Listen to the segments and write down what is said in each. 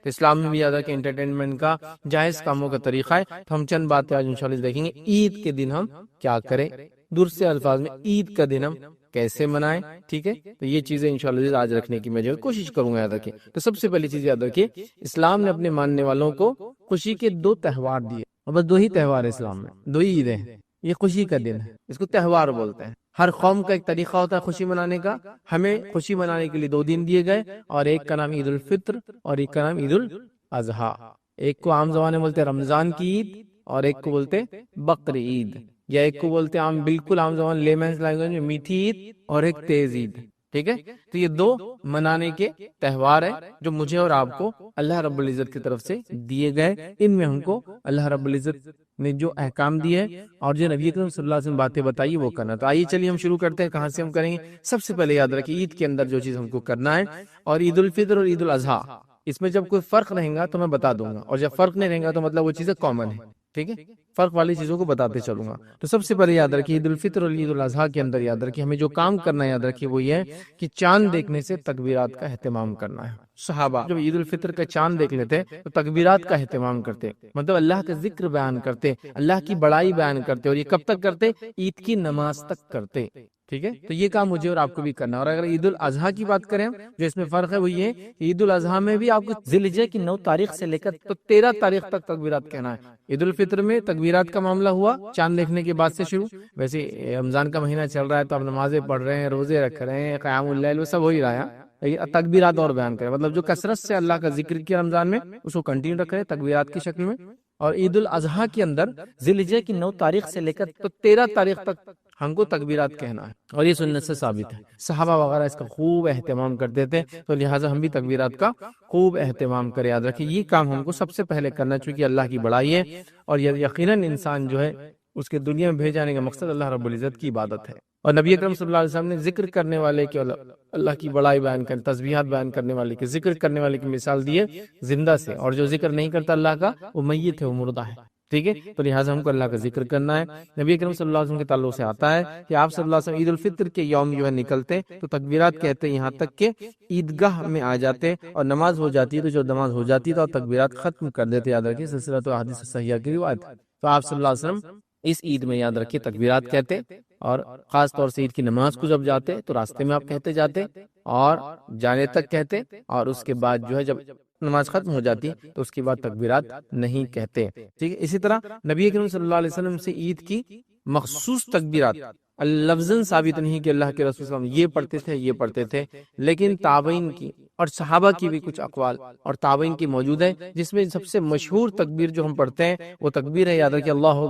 تو اسلام میں بھی یاد رکھیں انٹرٹینمنٹ کا جائز کاموں کا طریقہ ہے. تو ہم چند باتیں آج انشاءاللہ دیکھیں گے. عید کے دن ہم کیا کریں، درست الفاظ میں عید کا دن ہم کیسے منائیں. ٹھیک ہے، تو یہ چیزیں انشاءاللہ آج رکھنے کی میں جو کوشش کروں گا. یاد رکھیں تو سب سے پہلی چیز یاد رکھیے، اسلام نے اپنے ماننے والوں کو خوشی کے 2 تہوار دیے، اور بس 2 ہی تہوار ہے اسلام میں، 2 ہی عیدیں. یہ خوشی کا دن ہے، اس کو تہوار بولتے ہیں. ہر قوم کا ایک طریقہ ہوتا ہے خوشی منانے کا. ہمیں خوشی منانے کے لیے 2 دن دیے گئے، اور ایک کا نام عید الفطر اور ایک کا نام عید الاضحیٰ. ایک کو عام زبان میں بولتے ہیں رمضان کی عید، اور ایک کو بولتے ہیں بقر عید، یا ایک کو بولتے ہیں عام بالکل عام زبان لیمنز لینگویج میں میٹھی عید، اور ایک تیز عید. ٹھیک ہے، تو یہ 2 منانے کے تہوار ہیں جو مجھے اور آپ کو اللہ رب العزت کی طرف سے دیے گئے. ان میں ہم کو اللہ رب العزت نے جو احکام دیے اور جو نبی اکرم صلی اللہ علیہ وسلم باتیں بتائی وہ کرنا. تو آئیے چلیے ہم شروع کرتے ہیں. کہاں سے ہم کریں گے؟ سب سے پہلے یاد رکھیے عید کے اندر جو چیز ہم کو کرنا ہے، اور عید الفطر اور عید الاضحیٰ، اس میں جب کوئی فرق رہے گا تو میں بتا دوں گا، اور جب فرق نہیں رہے گا تو مطلب وہ چیزیں کامن ہے. ٹھیک ہے، فرق والی چیزوں کو بتاتے چلوں گا. تو سب سے پہلے یاد رکھیے عید الفطر اور عید الاضحیٰ کے اندر یاد رکھیے ہمیں جو کام کرنا ہے، یاد رکھیے وہ یہ ہے کہ چاند دیکھنے سے تکبیرات کا اہتمام کرنا ہے. صحابہ جب عید الفطر کا چاند دیکھ لیتے تو تکبیرات کا اہتمام کرتے، مطلب اللہ کا ذکر بیان کرتے، اللہ کی بڑائی بیان کرتے. اور یہ کب تک کرتے؟ عید کی نماز تک کرتے. ٹھیک ہے، تو یہ کام مجھے اور آپ کو بھی کرنا ہے. اور اگر عید الاضحیٰ کی بات کریں جو اس میں فرق ہے وہ یہ ہے کہ عید الاضحیٰ میں بھی آپ کو ذی الحجہ کی 9 تاریخ سے لے کر تو 13 تاریخ تک تکبیرات کہنا ہے. عید الفطر میں تکبیرات کا معاملہ ہوا چاند دیکھنے کے بعد سے شروع. ویسے رمضان کا مہینہ چل رہا ہے تو آپ نمازیں پڑھ رہے ہیں، روزے رکھ رہے ہیں، قیام اللیل وہ سب ہو ہی رہا ہے. تکبیرات اور بیان کریں، مطلب جو کثرت سے اللہ کا ذکر کیا رمضان میں اس کو کنٹینیو رکھیں تکبیرات کی شکل میں. اور عید الاضحیٰ کے اندر ذی الحجہ کی 9 تاریخ سے لے کر تو 13 تاریخ تک ہم کو تکبیرات کہنا ہے، اور یہ سنت سے ثابت ہے. صحابہ وغیرہ اس کا خوب اہتمام کرتے تھے، تو لہٰذا ہم بھی تکبیرات کا خوب اہتمام کریں. یاد رکھیے یہ کام ہم کو سب سے پہلے کرنا، چونکہ اللہ کی بڑائی ہے، اور یقیناً انسان جو ہے اس کے دنیا میں بھیجانے کا مقصد اللہ رب العزت کی عبادت ہے. اور نبی اکرم صلی اللہ علیہ وسلم نے ذکر کرنے والے کے اللہ کی بڑائی بیان کرنے، تسبیحات بیان کرنے والے کے، ذکر کرنے والے کی مثال دی ہے زندہ سے، اور جو ذکر نہیں کرتا اللہ کا وہ میت ہے، وہ مردہ ہے. ٹھیک ہے، تو لہٰذا ہم کو اللہ کا ذکر کرنا ہے. نبی اکرم صلی اللہ علیہ وسلم کے تعلق سے آتا ہے کہ آپ صلی اللہ علیہ وسلم عید الفطر کے یوم جو ہے نکلتے تو تکبیرات کہتے یہاں تک کہ عیدگاہ میں آ جاتے، اور نماز ہو جاتی ہے تو جو نماز ہو جاتی تو تکبیرات ختم کر دیتے. یاد رکھیے سلسلہ تو احادیث صحیحہ کی روایت. تو آپ صلی اللہ علیہ وسلم اس عید میں یاد رکھیے تکبیرات کہتے، اور خاص طور سے عید کی نماز کو جب جاتے تو راستے میں آپ کہتے جاتے، اور جانے تک کہتے، اور اس کے بعد جو ہے جب نماز ختم ہو جاتی تو اس کے بعد تکبیرات نہیں کہتے. ٹھیک ہے، اسی طرح نبی کریم صلی اللہ علیہ وسلم سے عید کی مخصوص تکبیرات لفظاً ثابت نہیں کہ اللہ کے رسول صلی اللہ علیہ وسلم یہ پڑھتے تھے، لیکن تابعین کی اور صحابہ کی بھی کچھ اقوال اور تابعین کی موجود ہے، جس میں سب سے مشہور تکبیر جو ہم پڑھتے ہیں وہ تکبیر ہے، یاد رکھیے اللہ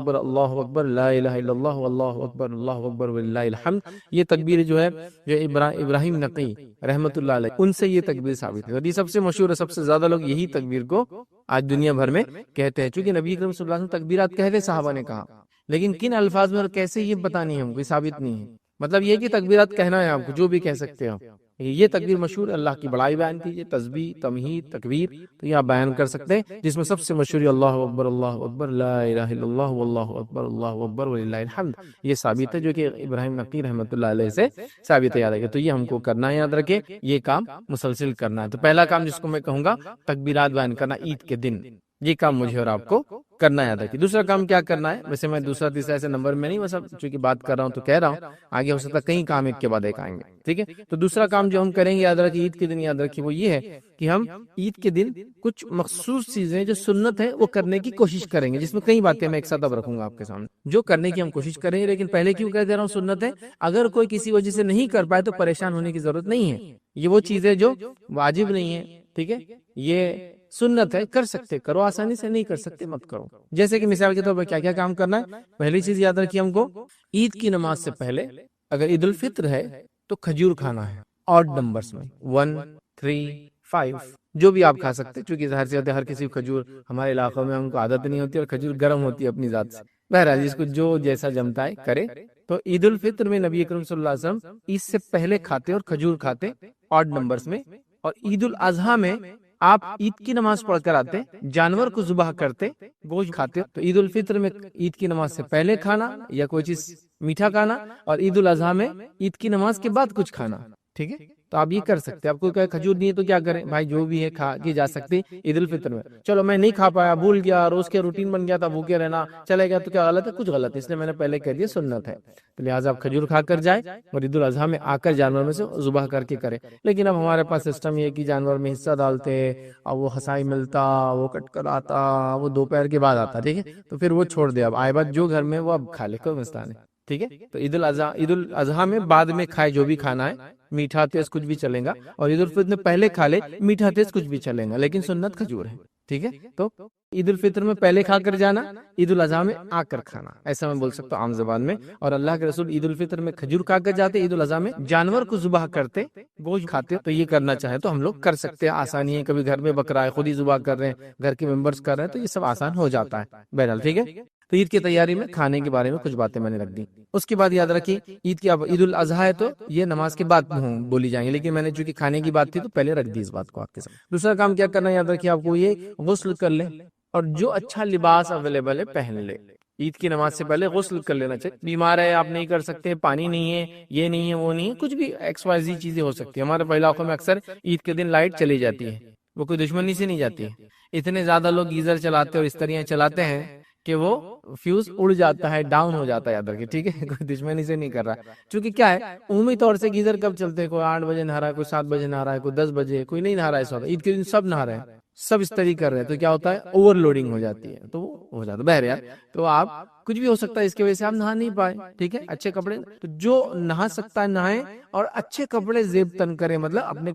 اکبر لا الہ الا اللہ اللہ اکبر وللہ الحمد. یہ تکبیر جو ہے جو ابراہیم نقی رحمۃ اللہ علیہ ان سے یہ تکبیر ثابت ہے، اور یہ سب سے مشہور ہے. سب سے زیادہ لوگ یہی تکبیر کو آج دنیا بھر میں کہتے ہیں، چونکہ نبی کریم صلی اللہ علیہ وسلم تکبیرات کہتے صحابہ نے کہا، لیکن کن الفاظ میں اور کیسے یہ پتہ نہیں، ہم کو ثابت نہیں ہے. مطلب یہ کہ تکبیرات کہنا ہے، آپ کو جو بھی کہہ سکتے ہو. یہ تکبیر مشہور، اللہ کی بڑائی بیان کیجیے، تسبیح، تمہید، تکبیر، تو یہ آپ بیان کر سکتے ہیں، جس میں سب سے مشہور اللہ اکبر لا الہ الا اللہ اللہ اکبر وللہ الحمد. یہ ثابت ہے، جو کہ ابراہیم نقی رحمۃ اللہ علیہ سے ثابت ہے. یاد رکھے تو یہ ہم کو کرنا ہے، یاد رکھے یہ کام مسلسل کرنا ہے. تو پہلا کام جس کو میں کہوں گا تکبیرات بیان کرنا عید کے دن، یہ کام مجھے اور آپ کو کرنا یاد رکھیے. دوسرا کام کیا کرنا ہے، ویسے میں دوسرا تیسرا ایسے نمبر میں نہیں، بس چونکہ بات کر رہا ہوں تو کہہ رہا ہوں، آگے ہو سکتا ہے کئی کام ایک کے بعد ایک آئیں گے. ٹھیک ہے، تو دوسرا کام جو ہم کریں گے یاد رکھیے عید کے دن، یاد رکھیے وہ یہ ہے کہ ہم عید کے دن کچھ مخصوص چیزیں جو سنت ہے وہ کرنے کی کوشش کریں گے، جس میں کئی باتیں میں ایک ساتھ اب رکھوں گا آپ کے سامنے جو کرنے کی ہم کوشش کریں گے. لیکن پہلے کیوں کہہ دے رہا ہوں سنت ہے، اگر کوئی کسی وجہ سے نہیں کر پائے تو پریشان ہونے کی ضرورت نہیں ہے. یہ وہ چیزیں جو واجب نہیں ہے، ٹھیک ہے، یہ سنت ہے، کر سکتے کرو، آسانی سے نہیں کر سکتے مت کرو. جیسے کہ مثال کے طور پر کیا کیا کام کرنا ہے. پہلی چیز یاد رکھیے ہم کو عید کی نماز سے پہلے اگر عید الفطر ہے تو کھجور کھانا ہے، آڈ نمبرز میں 1 3 5 جو بھی آپ کھا سکتے، چونکہ ظاہر سی بات ہے ہر کسی کو کھجور ہمارے علاقوں میں ہم کو عادت نہیں ہوتی، اور کھجور گرم ہوتی ہے اپنی ذات سے. بہرحال جس کو جو جیسا جمتا ہے کرے. تو عید الفطر میں نبی اکرم صلی اللہ علیہ وسلم عید سے پہلے کھاتے اور کھجور کھاتے آڈ نمبرز میں. اور عید الاضحیٰ میں آپ عید کی نماز پڑھ کر آتے، جانور کو ذبح کرتے، گوشت کھاتے. تو عید الفطر میں عید کی نماز سے پہلے کھانا یا کوئی چیز میٹھا کھانا، اور عید الاضحیٰ میں عید کی نماز کے بعد کچھ کھانا. ٹھیک ہے، تو آپ یہ کر سکتے ہیں. آپ کو کیا کھجور نہیں ہے تو کیا کریں بھائی, جو بھی ہے کھا کی جا سکتی عید الفطر میں. چلو میں نہیں کھا پایا, بھول گیا, روز کے روٹین بن گیا تھا بھوکے رہنا, چلے گیا, تو کیا غلط ہے؟ کچھ غلط ہے, اس لیے میں نے پہلے کہہ دیا سنت ہے. تو لہٰذا آپ کھجور کھا کر جائیں اور عید الاضحیٰ میں آ کر جانور میں سے ذبح کر کے کریں. لیکن اب ہمارے پاس سسٹم یہ ہے کہ جانور میں حصہ ڈالتے اور وہ ہسائی ملتا, وہ کٹ کر آتا, وہ دوپہر کے بعد آتا, ٹھیک ہے, تو پھر وہ چھوڑ دے. اب آئے بات جو گھر میں وہ اب کھا لے, کوئی مسئلہ نہیں, ٹھیک ہے. تو عید الاضحیٰ میں بعد میں کھائے جو بھی کھانا ہے, میٹھا تیز کچھ بھی چلے گا, اور عید الفطر میں پہلے کھا لے میٹھا تیز کچھ بھی چلے گا, لیکن سنت کھجور ہے, ٹھیک ہے. تو عید الفطر میں پہلے کھا کر جانا, عید الاضحیٰ میں آ کر کھانا, ایسا میں بول سکتا ہوں عام زبان میں. اور اللہ کے رسول عید الفطر میں کھجور کھا کر جاتے, عید الاضحیٰ میں جانور کو ذبح کرتے, گوشت کھاتے. تو یہ کرنا چاہے تو ہم لوگ کر سکتے ہیں, آسانی ہے. کبھی گھر میں بکرا ہے, خود ہی ذبح کر رہے ہیں, گھر کے ممبرس کر رہے ہیں, تو یہ سب آسان ہو جاتا ہے بہرحال, ٹھیک ہے. تو عید کی تیاری میں کھانے کے بارے میں کچھ باتیں میں نے رکھ دی. اس کے بعد یاد رکھیے عید الاضحیٰ ہے تو یہ نماز کے بعد بولی جائیں گے, لیکن میں نے چونکہ کھانے کی بات تھی تو پہلے رکھ دی اس بات کو آپ کے ساتھ. دوسرا کام کیا کرنا ہے یاد رکھیے آپ کو, یہ غسل کر لیں اور جو اچھا لباس اویلیبل ہے پہن لے. عید کی نماز سے پہلے غسل کر لینا چاہیے. بیمار ہے, آپ نہیں کر سکتے, پانی نہیں ہے, یہ نہیں ہے, وہ نہیں ہے, کچھ بھی ایکس وائی زی چیزیں ہو سکتی ہیں. ہمارے علاقوں میں اکثر عید کے دن لائٹ چلی جاتی ہے, وہ کوئی دشمنی سے نہیں جاتی ہے. اتنے زیادہ لوگ گیزر چلاتے اور استریاں چلاتے ہیں کہ وہ فیوز اڑ جاتا ہے, ڈاؤن ہو جاتا ہے, یاد رکھیے, ٹھیک ہے. کوئی دشمنی سے نہیں کر رہا, چونکہ کیا ہے عمومی طور سے گیزر کب چلتے ہیں, کوئی 8 بجے نہا رہا ہے, کوئی 7 بجے نہا رہا ہے, کوئی 10 بجے, کوئی نہیں نہا رہا ہے. اس وقت عید کے دن سب نہا رہے ہیں, سب اس طریقے کر رہے ہیں, تو کیا ہوتا ہے اوور لوڈنگ ہو جاتی ہے, تو وہ ہو جاتا ہے بہرحال. تو آپ کچھ بھی ہو سکتا ہے, اس کی وجہ سے آپ نہا نہیں پائے, ٹھیک ہے. اچھے کپڑے, تو جو نہا سکتا ہے نہائے, اور اچھے کپڑے زیب تن کرے, مطلب اپنے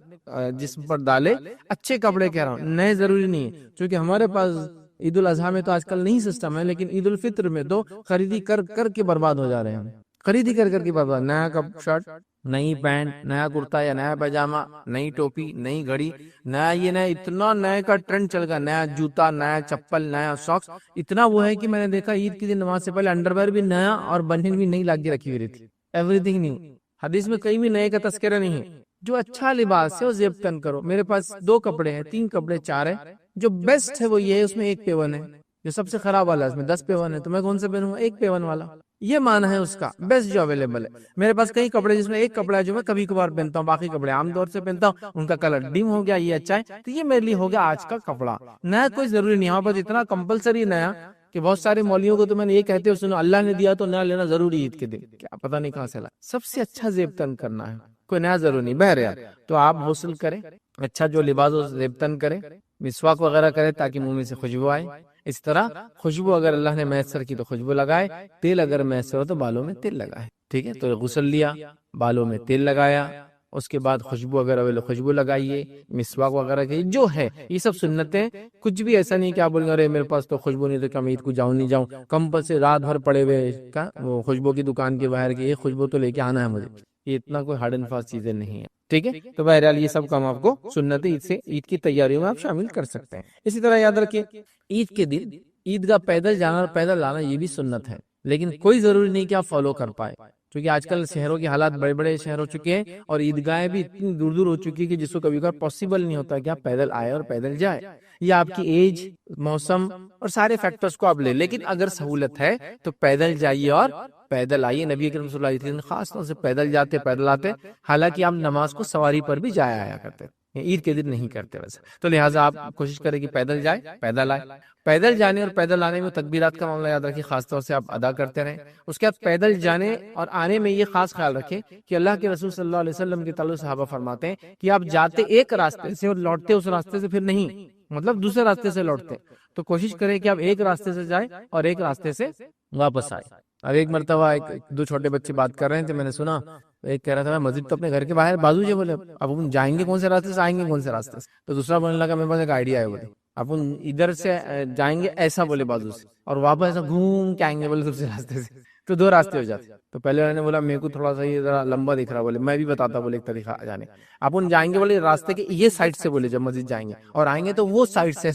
جسم پر ڈالے اچھے کپڑے. کہہ رہا ہوں نئے ضروری نہیں ہے, کیونکہ ہمارے پاس عید الاضحیٰ میں تو آج کل نہیں سسٹم ہے, لیکن عید الفطر میں تو خریدی کر کر کے برباد ہو جا رہے ہیں. خریدی کر کر کے برباد, نیا شرٹ, نئی پینٹ, نیا کرتا یا نیا پیجامہ, نئی ٹوپی, نئی گھڑی, نیا یہ نیا, اتنا نئے کا ٹرینڈ چل گیا, نیا جوتا, نیا چپل, نیا ساکس, اتنا وہ ہے کہ میں نے دیکھا عید کی دن نماز سے پہلے انڈرویئر بھی نیا اور بنین بھی نئی لاگ کے رکھی ہوئی تھی. Every thing new. حدیث میں کہیں بھی نئے کا تذکرہ نہیں ہے. جو اچھا لباس ہے وہ زیب تن کرو. میرے پاس 2 کپڑے ہیں, 3 کپڑے, 4 ہے, جو بیسٹ ہے وہ یہ ہے, اس میں 1 پیون ہے, جو سب سے خراب والا ہے اس میں 10 پیون ہے, تو میں کون سے پہنوں؟ 1 پیون والا. یہ معنی ہے اس کا, بیسٹ جو اویلیبل ہے. میرے پاس کئی کپڑے جس میں 1 کپڑا ہے جو میں کبھی کبھار پہنتا ہوں, باقی کپڑے عام طور سے پہنتا ہوں, ان کا کلر ڈم ہو گیا, یہ اچھا ہے, تو یہ میرے لیے ہو گیا آج کا کپڑا. نیا کوئی ضروری نہیں, ہمارے پاس اتنا کمپلسری نیا کہ بہت سارے مولویوں کو تو میں نے یہ کہتے ہو سنو اللہ نے دیا تو نیا لینا ضروری عید کے دن, کیا پتہ نہیں کہاں سے لا. سب سے اچھا زیب تن کرنا ہے, کوئی نیا ضروری نہیں. بہرحال تو آپ غسل کریں, اچھا جو لباس ہو زیب تن کریں, مسواک وغیرہ کرے تاکہ منہ میں سے خوشبو آئے. اس طرح خوشبو اگر اللہ نے میسر کی تو خوشبو لگائے, تیل اگر میسر ہو تو بالوں میں تیل لگائے, ٹھیک ہے. تو غسل لیا, بالوں میں تیل لگایا, اس کے بعد خوشبو اگر خوشبو لگائیے, مسواک وغیرہ کی جو ہے, یہ سب سنتیں. کچھ بھی ایسا نہیں کہ آپ بولیں ارے میرے پاس تو خوشبو نہیں تو کیا میں عید کو جاؤں نہیں جاؤں, کمپلسری رات بھر پڑے ہوئے کا وہ خوشبو کی دکان کے باہر کی, یہ خوشبو تو لے کے آنا ہے مجھے, یہ اتنا کوئی ہارڈ اینڈ فاسٹ چیزیں نہیں ہیں, ٹھیک ہے. تو بہرحال یہ سب کام آپ کو سنت عید کی تیاریوں میں آپ شامل کر سکتے ہیں. اسی طرح یاد رکھیے عید کے دن عیدگاہ پیدل جانا اور پیدل لانا یہ بھی سنت ہے, لیکن کوئی ضروری نہیں کہ آپ فالو کر پائے, کیونکہ آج کل شہروں کے حالات بڑے بڑے شہر ہو چکے ہیں اور عیدگاہیں بھی اتنی دور دور ہو چکی ہے کہ جس کو کبھی کبھار پاسبل نہیں ہوتا کہ آپ پیدل آئے اور پیدل جائے. یہ آپ کی ایج, موسم اور سارے فیکٹرز کو آپ لے, لیکن اگر سہولت ہے تو پیدل جائیے اور پیدل آئیے. نبی کریم صلی اللہ علیہ وسلم خاص طور سے پیدل جاتے پیدل آتے, حالانکہ آپ نماز کو سواری پر بھی جایا آیا کرتے, عید کے دن نہیں کرتے ویسے. تو لہٰذا آپ کوشش کریں کہ پیدل جائے پیدل آئے. پیدل جانے اور پیدل آنے میں تکبیرات کا معاملہ یاد رکھیے, خاص طور سے آپ ادا کرتے رہیں. اس کے بعد پیدل جانے اور آنے میں یہ خاص خیال رکھیں کہ اللہ کے رسول صلی اللہ علیہ وسلم کے تعلق صحابہ فرماتے ہیں کہ آپ جاتے ایک راستے سے اور لوٹتے اس راستے سے پھر نہیں, مطلب دوسرے راستے سے لوٹتے. تو کوشش کریں کہ آپ ایک راستے سے جائیں اور ایک راستے سے واپس آئے. اب ایک مرتبہ 2 چھوٹے بچے بات کر رہے تھے, میں نے سنا ایک کہہ رہا تھا مسجد تو اپنے گھر کے باہر بازو جی, بولے اب ہم جائیں گے کون سے راستے سے, آئیں گے کون سے راستے سے. تو دوسرا بولنے لگا میرے پاس ایک آئیڈیا ہے, بولے اپن ادھر سے جائیں گے ایسا, بولے بازو سے, اور واپس ایسا گھوم کے آئیں گے بولے دوسرے راستے سے, تو 2 راستے ہو جاتے. تو پہلے والے نے بولا میرے کو تھوڑا سا یہ ذرا لمبا دکھ رہا, بولے میں بھی بتاتا, بولے ایک طریقہ جانے. اپن جائیں گے بولے راستے کے یہ سائڈ سے, بولے جب مسجد جائیں گے, اور آئیں گے تو وہ سائڈ سے,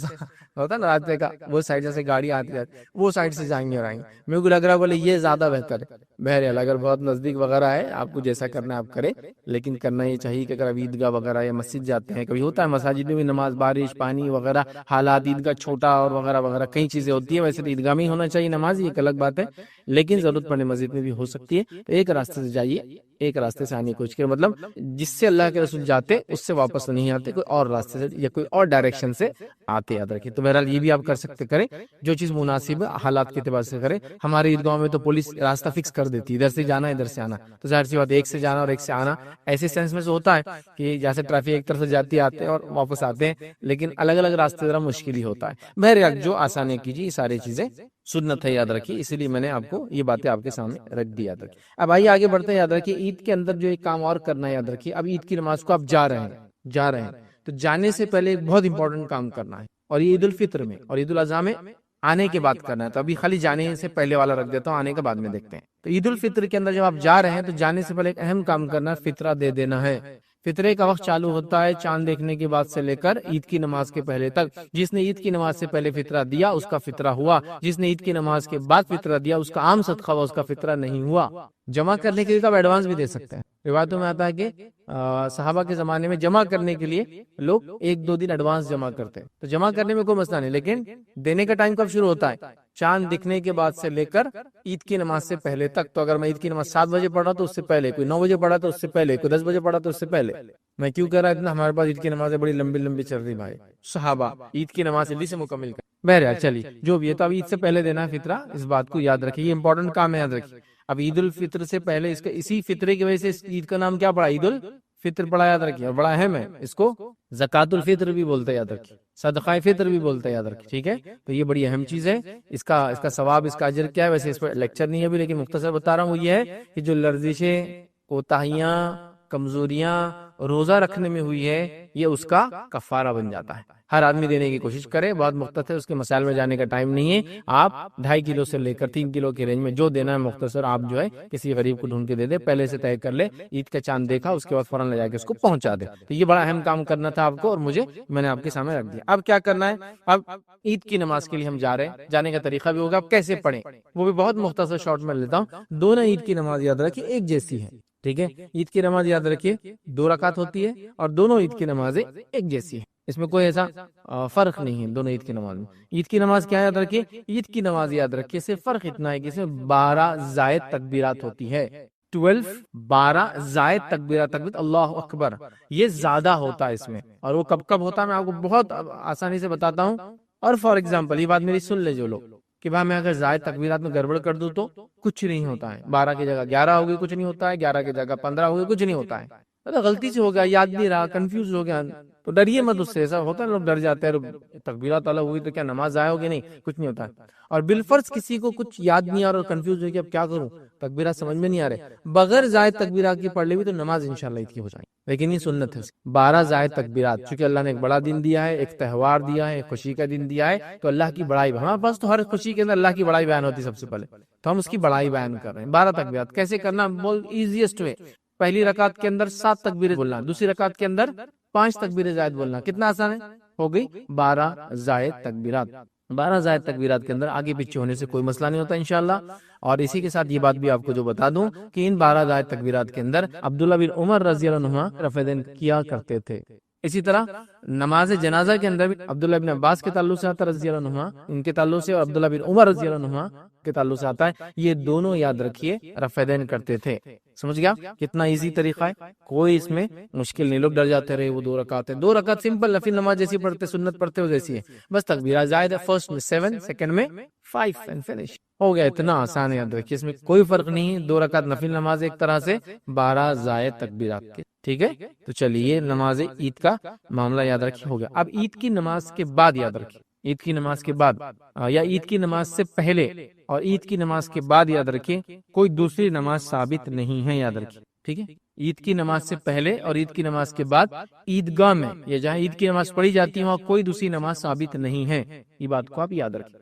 ہوتا نا راستے کا وہ سائڈ سے گاڑی آتی جاتی, وہ سائڈ سے جائیں گے اور آئیں گے. میرے کو لگ رہا بولے یہ زیادہ بہتر ہے. بہرحال اگر بہت نزدیک وغیرہ ہے آپ کو جیسا کرنا ہے آپ کریں, لیکن کرنا یہ چاہیے کہ اگر عیدگاہ وغیرہ یا مسجد جاتے ہیں, کبھی ہوتا ہے مساجد میں بھی نماز, بارش پانی وغیرہ حالات, عیدگاہ چھوٹا اور وغیرہ وغیرہ کئی چیزیں ہوتی ہیں, ویسے تو عیدگاہ میں ہی ہونا چاہیے نماز, یہ ایک الگ بات ہے, لیکن ضرورت ضرورت پڑنے مسجد میں بھی ہو سکتی ہے، تو ایک راستے سے جائیے، ایک راستے سے آنے کی کوشش کریں، مطلب جس سے اللہ کے رسول جاتے اس سے واپس نہیں آتے، کوئی اور راستے سے یا کوئی اور ڈائریکشن سے آتے، یاد رکھیے۔ تو بہرحال یہ بھی آپ کر سکتے، کریں جو چیز مناسب ہے حالات کے اعتبار سے کریں۔ ہمارے عیدگاہوں میں تو پولیس راستہ فکس کر دیتی ہے، ادھر سے جانا ادھر سے آنا، تو ظاہر سی بات ایک سے جانا اور ایک سے آنا ایسے سینس میں سے ہوتا ہے کہ جیسے ٹریفک ایک طرف سے جاتی آتے ہیں اور واپس آتے ہیں، لیکن الگ الگ راستے ذرا مشکل ہی ہوتا ہے۔ بہرحال جو آسانی کیجیے، یہ ساری چیزیں سنت ہے، یاد رکھیے، اسی لیے میں نے آپ کو یہ باتیں آپ کے سامنے رکھ دی، یاد رکھیے۔ اب آئیے آگے بڑھتے ہیں، یاد رکھیے عید کے اندر جو ایک کام اور کرنا ہے، یاد رکھیے، اب عید کی نماز کو آپ جا رہے ہیں تو جانے سے پہلے ایک بہت امپورٹنٹ کام کرنا ہے، اور یہ عید الفطر میں اور عید الاضحیٰ میں آنے کے بعد کرنا ہے، تو ابھی خالی جانے سے پہلے والا رکھ دیتا ہوں، آنے کے بعد میں دیکھتے ہیں۔ تو عید الفطر کے اندر جب آپ جا رہے ہیں تو جانے سے پہلے ایک اہم کام کرنا ہے، فطرہ دے دینا ہے۔ فطرے کا وقت چالو ہوتا ہے چاند دیکھنے کے بعد سے لے کر عید کی نماز کے پہلے تک۔ جس نے عید کی نماز سے پہلے فطرہ دیا اس کا فطرہ ہوا، جس نے عید کی نماز کے بعد فطرہ دیا اس کا عام صدقہ ہوا، اس کا فطرہ نہیں ہوا۔ جمع کرنے کے لیے آپ ایڈوانس بھی دے سکتے ہیں، روایتوں میں آتا ہے کہ صحابہ کے زمانے میں جمع کرنے کے لیے لوگ 1-2 دن ایڈوانس جمع کرتے ہیں، تو جمع کرنے میں کوئی مسئلہ نہیں، لیکن دینے کا ٹائم کب شروع ہوتا ہے؟ چاند دکھنے کے بعد سے لے کر عید کی نماز سے پہلے تک۔ تو اگر میں عید کی نماز 7 بجے پڑھا تو اس سے پہلے، کوئی 9 بجے پڑھا تو اس سے پہلے، کوئی 10 بجے پڑھا تو اس سے پہلے۔ میں کیوں کہہ رہا اتنا؟ ہمارے پاس عید کی نمازیں بڑی لمبی لمبی چل رہی بھائی، صحابہ عید کی نماز جلدی سے مکمل کر۔ بہرحال چلیے جو بھی ہے، تو اب عید سے پہلے دینا ہے فطرہ، اس بات کو یاد رکھیے، یہ امپورٹنٹ کام ہے، یاد رکھیے۔ اب عید الفطر سے پہلے اس کا، اسی فطرے کی وجہ سے اس عید کا نام کیا پڑا؟ عید الفطر پڑا، یاد رکھیے، اور بڑا اہم ہے، اس کو زکات الفطر بھی بولتے ہیں، یاد رکھیے، صدقہ فطر بھی بولتے ہیں، یاد رکھیے، ٹھیک ہے؟ تو یہ بڑی اہم چیز ہے، اس کا ثواب، اس کا اجر کیا ہے؟ ویسے اس پر لیکچر نہیں ہے ابھی، لیکن مختصر بتا رہا ہوں، وہ یہ ہے کہ جو لرزشیں، کوتاہیاں، کمزوریاں روزہ رکھنے میں ہوئی ہے، یہ اس کا کفارہ بن جاتا ہے۔ ہر آدمی دینے کی کوشش کرے، بہت مختصر، اس کے مسائل میں جانے کا ٹائم نہیں ہے۔ آپ 2.5 کلو سے لے کر 3 کلو کی رینج میں جو دینا ہے مختصر، آپ جو ہے کسی غریب کو ڈھونڈ کے دے دے، پہلے سے طے کر لے، عید کا چاند دیکھا اس کے بعد فوراً لے جا کے اس کو پہنچا دے۔ تو یہ بڑا اہم کام کرنا تھا آپ کو، اور میں نے آپ کے سامنے رکھ دیا۔ اب کیا کرنا ہے؟ اب عید کی نماز کے لیے ہم جا رہے ہیں، جانے کا طریقہ بھی ہوگا، اب کیسے پڑھیں وہ بھی بہت مختصر شارٹ میں لیتا ہوں۔ دونوں عید کی نماز یاد رکھیے ایک جیسی ہے، ٹھیک ہے؟ عید کی نماز یاد رکھیے 2 رکعت ہوتی ہے، اور دونوں عید کی نمازیں ایک جیسی ہیں، اس میں کوئی ایسا فرق نہیں ہے دونوں عید کی نماز میں۔ عید کی نماز کیا یاد رکھیے؟ عید کی نماز یاد رکھیے صرف فرق اتنا ہے کہ اس میں 12 زائد تکبیرات ہوتی ہے، 12 زائد تکبیرات، اللہ اکبر، یہ زیادہ ہوتا ہے اس میں۔ اور وہ کب کب ہوتا ہے میں آپ کو بہت آسانی سے بتاتا ہوں۔ اور فار ایگزامپل، یہ بات میری سن لے جو لوگ، کہ بھائی میں اگر زائد تکبیرات میں گڑبڑ کر دوں تو کچھ نہیں ہوتا ہے، 12 کی جگہ 11 ہوگی کچھ نہیں ہوتا ہے، 11 کی جگہ 15 ہوگی کچھ نہیں ہوتا ہے، غلطی سے ہو گیا، یاد نہیں رہا، کنفیوز ہو گیا، تو ڈریے مت اس سے، ایسا ہوتا ہے لوگ ڈر جاتے ہیں، تکبیرات الگ ہوئی تو کیا نماز ضائع ہوگی؟ نہیں، کچھ نہیں ہوتا ہے۔ اور بالفرض کسی کو کچھ یاد نہیں آ رہا اور کنفیوز ہو کہ اب کیا کروں، تکبیرات سمجھ میں نہیں آ رہے، بغیر زائد تکبیرات کی پڑھ لی بھی تو نماز انشاءاللہ عید کی ہو جائے گی، لیکن یہ سنت ہے 12 زائد تکبیرات، چونکہ اللہ نے ایک بڑا دن دیا ہے، ایک تہوار دیا ہے، ایک خوشی کا دن دیا ہے، تو اللہ کی بڑائی، ہمارے پاس تو ہر خوشی کے اندر اللہ کی بڑائی بیان ہوتی ہے سب سے پہلے، تو ہم اس کی بڑائی بیان کر رہے ہیں۔ 12 تکبیرات کیسے کرنا؟ بول ایزیسٹ وے، پہلی رکعت کے اندر 7 تکبیریں بولنا، دوسری رکعت کے اندر 5 تکبیریں زائد بولنا، کتنا آسان ہے؟ ہو گئی 12 زائد تکبیرات۔ 12 زائد تکبیرات کے اندر آگے پیچھے ہونے سے کوئی مسئلہ نہیں ہوتا انشاءاللہ۔ اور اسی کے ساتھ یہ بات بھی آپ کو جو بتا دوں کہ ان 12 زائد تکبیرات کے اندر عبداللہ بن عمر رضی اللہ عنہما رفع دین کیا کرتے تھے۔ اسی طرح نماز جنازہ کے اندر بھی عبداللہ بن عباس کے تعلق سے آتا ہے رضی اللہ عنہما، ان کے تعلق سے، اور عبداللہ بن عمر رضی اللہ عنہما کے تعلق سے آتا ہے، یہ دونوں یاد رکھیے رفع دین کرتے تھے۔ سمجھ گیا کتنا ایزی طریقہ ہے، کوئی اس میں مشکل نہیں۔ لوگ ڈر جاتے رہے وہ 2 رکعت ہے، 2 رکعت سمپل نفل نماز جیسی پڑھتے، سنت پڑھتے ہو جیسی ہے، بس تکبیرات زائد ہے، فرسٹ میں 7، سیکنڈ میں 5 اینڈ فنش ہو گیا، اتنا آسان ہے، یاد رکھیے اس میں کوئی فرق نہیں ہے، 2 رکعت نفل نماز ایک طرح سے، 12 زائد تکبیرات کے، ٹھیک ہے؟ تو چلیے نماز عید کا معاملہ یاد رکھیے ہو گیا۔ اب عید کی نماز کے بعد یاد رکھیے، عید کی نماز کے بعد یا عید کی نماز سے پہلے اور عید کی نماز کے بعد یاد رکھیے کوئی دوسری نماز ثابت نہیں ہے، یاد رکھیے، ٹھیک ہے؟ عید کی نماز سے پہلے اور عید کی نماز کے بعد عیدگاہ میں یا جہاں عید کی نماز پڑھی جاتی ہے وہاں کوئی دوسری نماز ثابت نہیں ہے، یہ بات کو آپ یاد رکھیں۔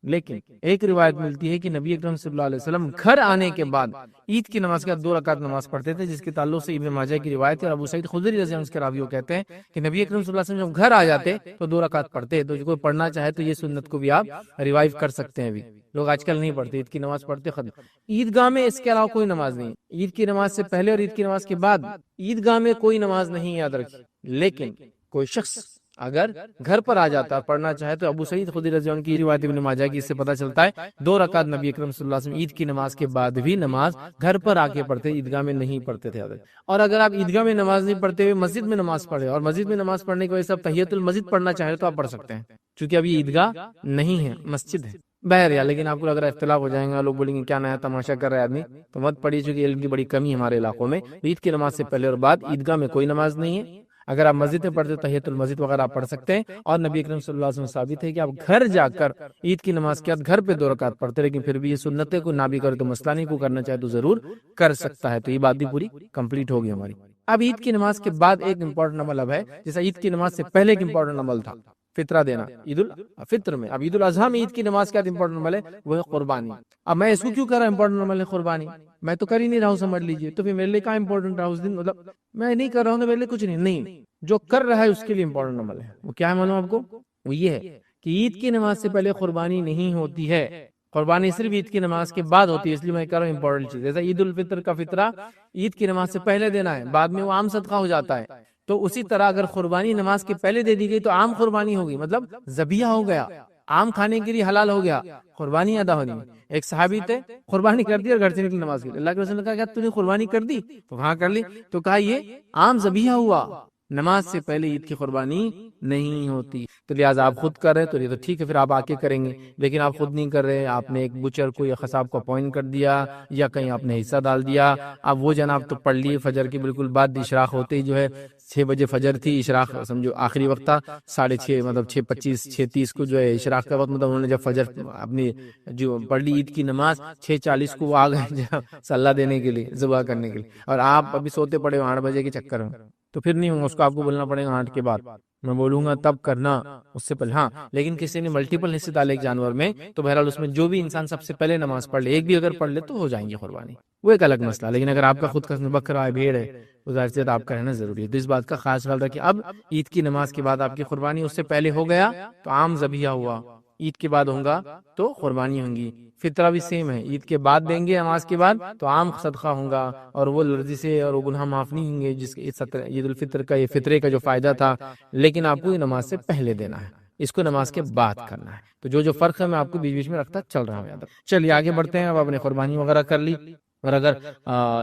لیکن ایک روایت ملتی ہے کہ نبی اکرم صلی اللہ علیہ وسلم گھر آنے کے بعد عید کی نماز کے بعد 2 رکعت نماز پڑھتے تھے، جس کے تعلق سے ابن ماجہ کی روایت ہے، اور ابو سعید خدری رضی اللہ عنہ کے راویوں کہتے ہیں کہ نبی اکرم صلی اللہ علیہ وسلم جب گھر آ جاتے تو 2 رکعت پڑھتے، تو جو کوئی پڑھنا چاہے تو یہ سنت کو بھی آپ ریوائیو کر سکتے ہیں۔ ابھی لوگ آج کل نہیں پڑھتے، عید کی نماز پڑھتے ختم۔ عیدگاہ میں اس کے علاوہ کوئی نماز نہیں، عید کی نماز سے پہلے اور عید کی نماز کے بعد عیدگاہ میں کوئی نماز نہیں، یاد رکھیے۔ لیکن کوئی شخص اگر گھر پر آ جاتا ہے پڑھنا چاہے تو ابو سعید خدری رضی اللہ عنہ کی روایت ابن ماجہ کی، اس سے پتہ چلتا ہے 2 رکعت نبی اکرم صلی اللہ علیہ وسلم عید کی نماز کے بعد بھی نماز گھر پر آ کے پڑھتے، عیدگاہ میں نہیں پڑھتے تھے حضرت۔ اور اگر آپ عیدگاہ میں نماز نہیں پڑھتے ہوئے مسجد میں نماز پڑھے اور مسجد میں نماز پڑھنے کی وجہ سے آپ تحیۃ المسجد پڑھنا چاہے تو آپ پڑھ سکتے ہیں، چونکہ اب یہ عیدگاہ نہیں ہے، مسجد ہے۔ بہرحال لیکن آپ کو اگر اختلاف ہو جائیں گا، لوگ بولیں گے کیا نیا تماشا کر رہا ہے آدمی، تو مت پڑھیے، چونکہ علم کی بڑی کمی ہے ہمارے علاقوں میں۔ عید کی نماز سے پہلے اور بعد عیدگاہ میں کوئی نماز نہیں ہے۔ اگر آپ مسجد میں پڑھتے تحیۃ المسجد وغیرہ آپ پڑھ سکتے ہیں، اور نبی اکرم صلی اللہ علیہ وسلم ثابت ہے کہ آپ گھر جا کر عید کی نماز کے بعد گھر پہ 2 رکعت پڑھتے، لیکن پھر بھی یہ سنت ہے، کوئی نہ بھی کرے تو مسئلہ نہیں، کو کرنا چاہے تو ضرور کر سکتا ہے۔ تو یہ بات بھی پوری کمپلیٹ ہوگی ہماری۔ اب عید کی نماز کے بعد ایک امپورٹنٹ عمل اب ہے، جیسا عید کی نماز سے پہلے ایک امپورٹنٹ عمل تھا فطرہ دینا عید الفطر میں، اب عید الاضحیٰ میں عید کی نماز کے بعد امپورٹنٹ عمل ہے وہ ہے قربانی۔ اب میں اس کو کیوں کر رہا ہوں امپورٹنٹ عمل ہے قربانی؟ میں تو کر ہی نہیں رہا ہوں، سمجھ لیجئے، تو پھر میرے لیے کہاں امپورٹنٹ رہا اس دن؟ مطلب میں نہیں کر رہا ہوں تو میرے لیے کچھ نہیں، جو کر رہا ہے اس کے لیے امپورٹنٹ عمل ہے۔ وہ کیا ہے معلوم آپ کو؟ وہ یہ ہے کہ عید کی نماز سے پہلے قربانی نہیں ہوتی ہے، قربانی صرف عید کی نماز کے بعد ہوتی ہے، اس لیے میں کہہ رہا ہوں امپورٹنٹ چیز۔ جیسا عید الفطر کا فطرہ عید کی نماز سے پہلے دینا ہے، بعد میں وہ عام صدقہ ہو جاتا ہے، تو اسی طرح اگر قربانی نماز کے پہلے دے دی گئی تو عام قربانی ہوگی، مطلب ذبیحہ ہو گیا، عام کھانے کے لیے حلال ہو گیا، قربانی ادا ہونی۔ ایک صحابی تھے، قربانی کر دی اور گھر سے نکلی نماز کے لیے، اللہ کے رسول نے کہا کیا تو نے قربانی کر دی؟ تو ہاں کر لی، تو کہا یہ عام ذبیحہ ہوا، نماز سے پہلے عید کی قربانی نہیں ہوتی۔ تو لہٰذا آپ خود کر رہے تو یہ تو ٹھیک ہے، پھر آپ آ کے کریں گے، لیکن آپ خود نہیں کر رہے، آپ نے ایک بچر کو یا قصاب کو اپوائنٹ کر دیا یا کہیں آپ نے حصہ ڈال دیا۔ اب وہ جناب تو پڑھ لیے فجر کی بالکل بعد، اشراق ہوتے ہی جو ہے 6 بجے فجر تھی، اشراق سمجھو آخری وقت تھا، 6:30 مطلب 6:25 6:30 کو جو ہے اشراق کا وقت، مطلب انہوں نے جب فجر اپنی جو پڑھ لی عید کی نماز 6:40 کو وہ آ گئے صلاح دینے کے لیے، ذبح کرنے کے لیے، اور آپ ابھی سوتے پڑے ہو 8 بجے کے چکر میں، تو پھر نہیں ہوگا، اس کو آپ کو بولنا پڑے گا 8 کے بعد، میں بولوں گا تب کرنا، اس سے پہلے ہاں۔ لیکن کسی نے ملٹیپل حصے ڈالے ایک جانور میں تو بہرحال اس میں جو بھی انسان سب سے پہلے نماز پڑھ لے، ایک بھی اگر پڑھ لے تو ہو جائیں گی قربانی، وہ ایک الگ مسئلہ۔ لیکن اگر آپ کا خود کا بکرا ہے، بھیڑ ہے، ظاہر سی بات آپ کا رہنا ضروری ہے، تو اس بات کا خاص خیال رکھیں۔ اب عید کی نماز کے بعد آپ کی قربانی اس سے پہلے ہو گیا تو عام ذبیحہ ہوا، عید کے بعد ہوگا تو قربانی ہوں گی۔ فطرہ بھی سیم ہے، عید کے بعد دیں گے نماز کے بعد تو عام صدقہ ہوگا، اور وہ لرزی سے اور وہ گناہ معاف نہیں ہوں گے، جس کے عید الفطر کا یہ فطرے کا جو فائدہ تھا، لیکن آپ کو یہ نماز سے پہلے دینا ہے، اس کو نماز کے بعد کرنا ہے۔ تو جو فرق ہے میں آپ کو بیچ بیچ میں رکھتا چل رہا ہوں، یاد رکھ۔ چلیے آگے بڑھتے ہیں۔ اب آپ نے قربانی وغیرہ کر لی، اور اگر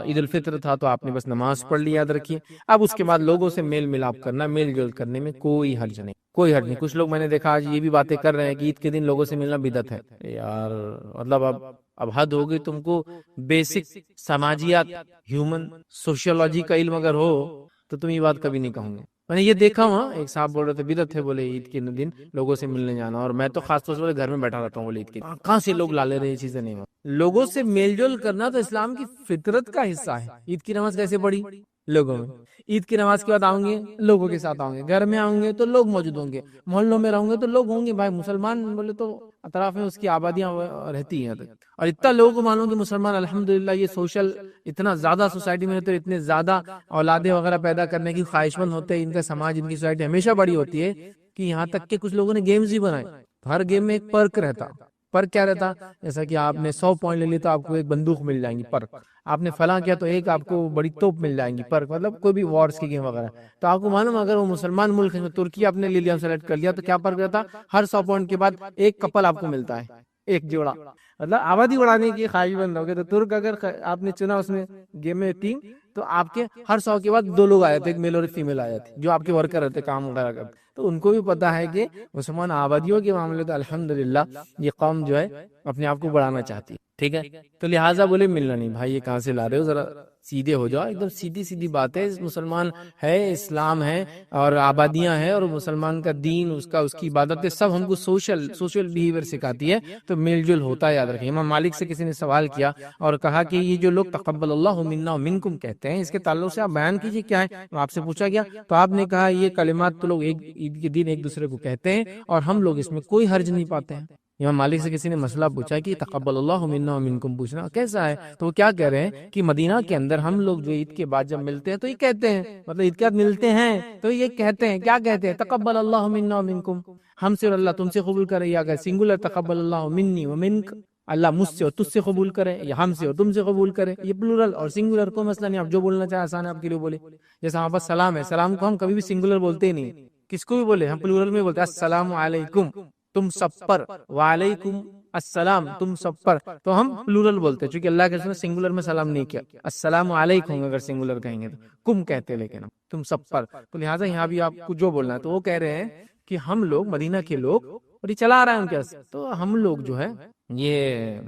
عید الفطر تھا تو آپ نے بس نماز پڑھ لی، یاد رکھیے۔ اب اس کے بعد لوگوں سے میل ملاپ کرنا، میل جول کرنے میں کوئی حرج نہیں، کوئی حرج نہیں۔ کچھ لوگ میں نے دیکھا آج یہ بھی باتیں کر رہے ہیں کہ عید کے دن لوگوں سے ملنا بدعت ہے، یار مطلب اب حد ہو گئی۔ تم کو بیسک سماجیات، ہیومن سوشیولوجی کا علم اگر ہو تو تم یہ بات کبھی نہیں کہوں گے۔ میں نے یہ دیکھا ہوں، ایک صاحب بول رہے تھے بدعت ہے بولے عید کے دن لوگوں سے ملنے جانا، اور میں تو خاص طور سے گھر میں بیٹھا رہتا ہوں بولے عید کے دن، کہاں سے لوگ لا لے رہے یہ چیزیں نہیں۔ لوگوں سے میل جول کرنا تو اسلام کی فطرت کا حصہ ہے۔ عید کی نماز کیسے پڑھی؟ لوگوں میں، عید کی نماز کے بعد آؤں گے لوگوں کے ساتھ آؤں گے، گھر میں آؤں گے تو لوگ موجود ہوں گے، محلوں میں رہوں گے تو لوگ ہوں گے، بھائی مسلمان بولے تو اطراف میں اس کی آبادیاں رہتی ہیں، اور اتنا لوگوں کو معلوم کہ مسلمان الحمدللہ یہ سوشل اتنا زیادہ سوسائٹی میں رہتے ہیں، اتنے زیادہ اولادیں وغیرہ پیدا کرنے کی خواہش مند ہوتے ہیں، ان کا سماج، ان کی سوسائٹی ہمیشہ بڑی ہوتی ہے، کہ یہاں تک کہ کچھ لوگوں نے گیمز ہی بنائے، ہر گیم میں ایک پرک رہتا۔ پرک کیا رہتا؟ جیسا کہ آپ نے 100 پوائنٹ لے لی تو آپ کو ایک بندوق مل جائیں گی، پرک۔ آپ نے فلاں کیا تو ایک آپ کو بڑی توپ مل جائیں گی، پرک، مطلب کوئی بھی وارز کی گیم وغیرہ۔ تو آپ کو معلوم اگر وہ مسلمان ملک ہے، ترکی آپ نے لے لیا، سلیکٹ کر لیا، تو کیا پرک رہتا؟ ہر 100 پوائنٹ کے بعد ایک کپل آپ کو ملتا ہے، ایک جوڑا، مطلب آبادی بڑھانے کی خواہش مند ہوگے تو ترک اگر آپ نے چنا اس میں گیم میں 3 تو آپ کے ہر 100 کے بعد 2 لوگ آ جاتے، ایک میل اور ایک فیمیل آ جاتی، جو آپ کے ورکر رہتے، کام وغیرہ کرتے۔ تو ان کو بھی پتا ہے کہ مسلمان آبادیوں کے معاملے تو الحمدللہ یہ قوم جو ہے اپنے آپ کو بڑھانا چاہتی ہے، ٹھیک ہے۔ تو لہٰذا بولے ملنا نہیں، بھائی یہ کہاں سے لا رہے ہو، ذرا سیدھے ہو جاؤ، ایک دم سیدھی سیدھی بات ہے۔ مسلمان ہے، اسلام ہے، اور آبادیاں ہیں، اور مسلمان کا دین، اس کی عبادتیں سب ہم کو سوشل بیہیویئر سکھاتی ہے، تو مل جل ہوتا ہے، یاد رکھیں۔ امام مالک سے کسی نے سوال کیا اور کہا کہ یہ جو لوگ تقبل اللہ منا ومنکم کہتے ہیں، اس کے تعلق سے آپ بیان کیجئے کیا ہے؟ آپ سے پوچھا گیا تو آپ نے کہا یہ کلمات تو لوگ عید کے دن ایک دوسرے کو کہتے ہیں، اور ہم لوگ اس میں کوئی حرج نہیں پاتے ہیں۔ امام مالک سے کسی نے مسئلہ پوچھا کہ تقبل اللہ منا ومنکم پوچھنا کیسا ہے، تو وہ کیا کہہ رہے ہیں کہ مدینہ کے اندر ہم لوگ جو عید کے بعد جب ملتے ہیں تو یہ کہتے ہیں، مطلب عید کے بعد ملتے ہیں تو یہ کہتے ہیں، کیا کہتے ہیں؟ تقبل اللہ منا ومنکم، ہم سے اور اللہ تم سے قبول کرے، یا اگر سنگولر تقبل اللہ منی ومنک، اللہ مجھ سے اور تجھ سے قبول کرے، یا ہم سے اور تم سے قبول کرے، یہ پلورل اور سنگولر کوئی مسئلہ نہیں، آپ جو بولنا چاہیں آسان ہے آپ کے لیے بولے۔ جیسا ہمارے پاس سلام ہے، سلام کو ہم کبھی بھی سنگولر بولتے ہی نہیں، کس کو بھی بولے ہم پلورل میں بولتے ہیں السلام علیکم تم سب پر، وعلیکم السلام تم سب پر، تو ہم پلورل بولتے ہیں، چونکہ اللہ کے رسول نے سنگولر میں سلام نہیں کیا، السلام علیکم اگر سنگولر کہیں گے تو کم کہتے ہیں، لیکن ہم تم سب پر، تو لہٰذا یہاں بھی آپ کو جو بولنا ہے، تو وہ کہہ رہے ہیں کہ ہم لوگ مدینہ کے لوگ، اور یہ چلا رہا ہے ان کے پاس، تو ہم لوگ جو ہے یہ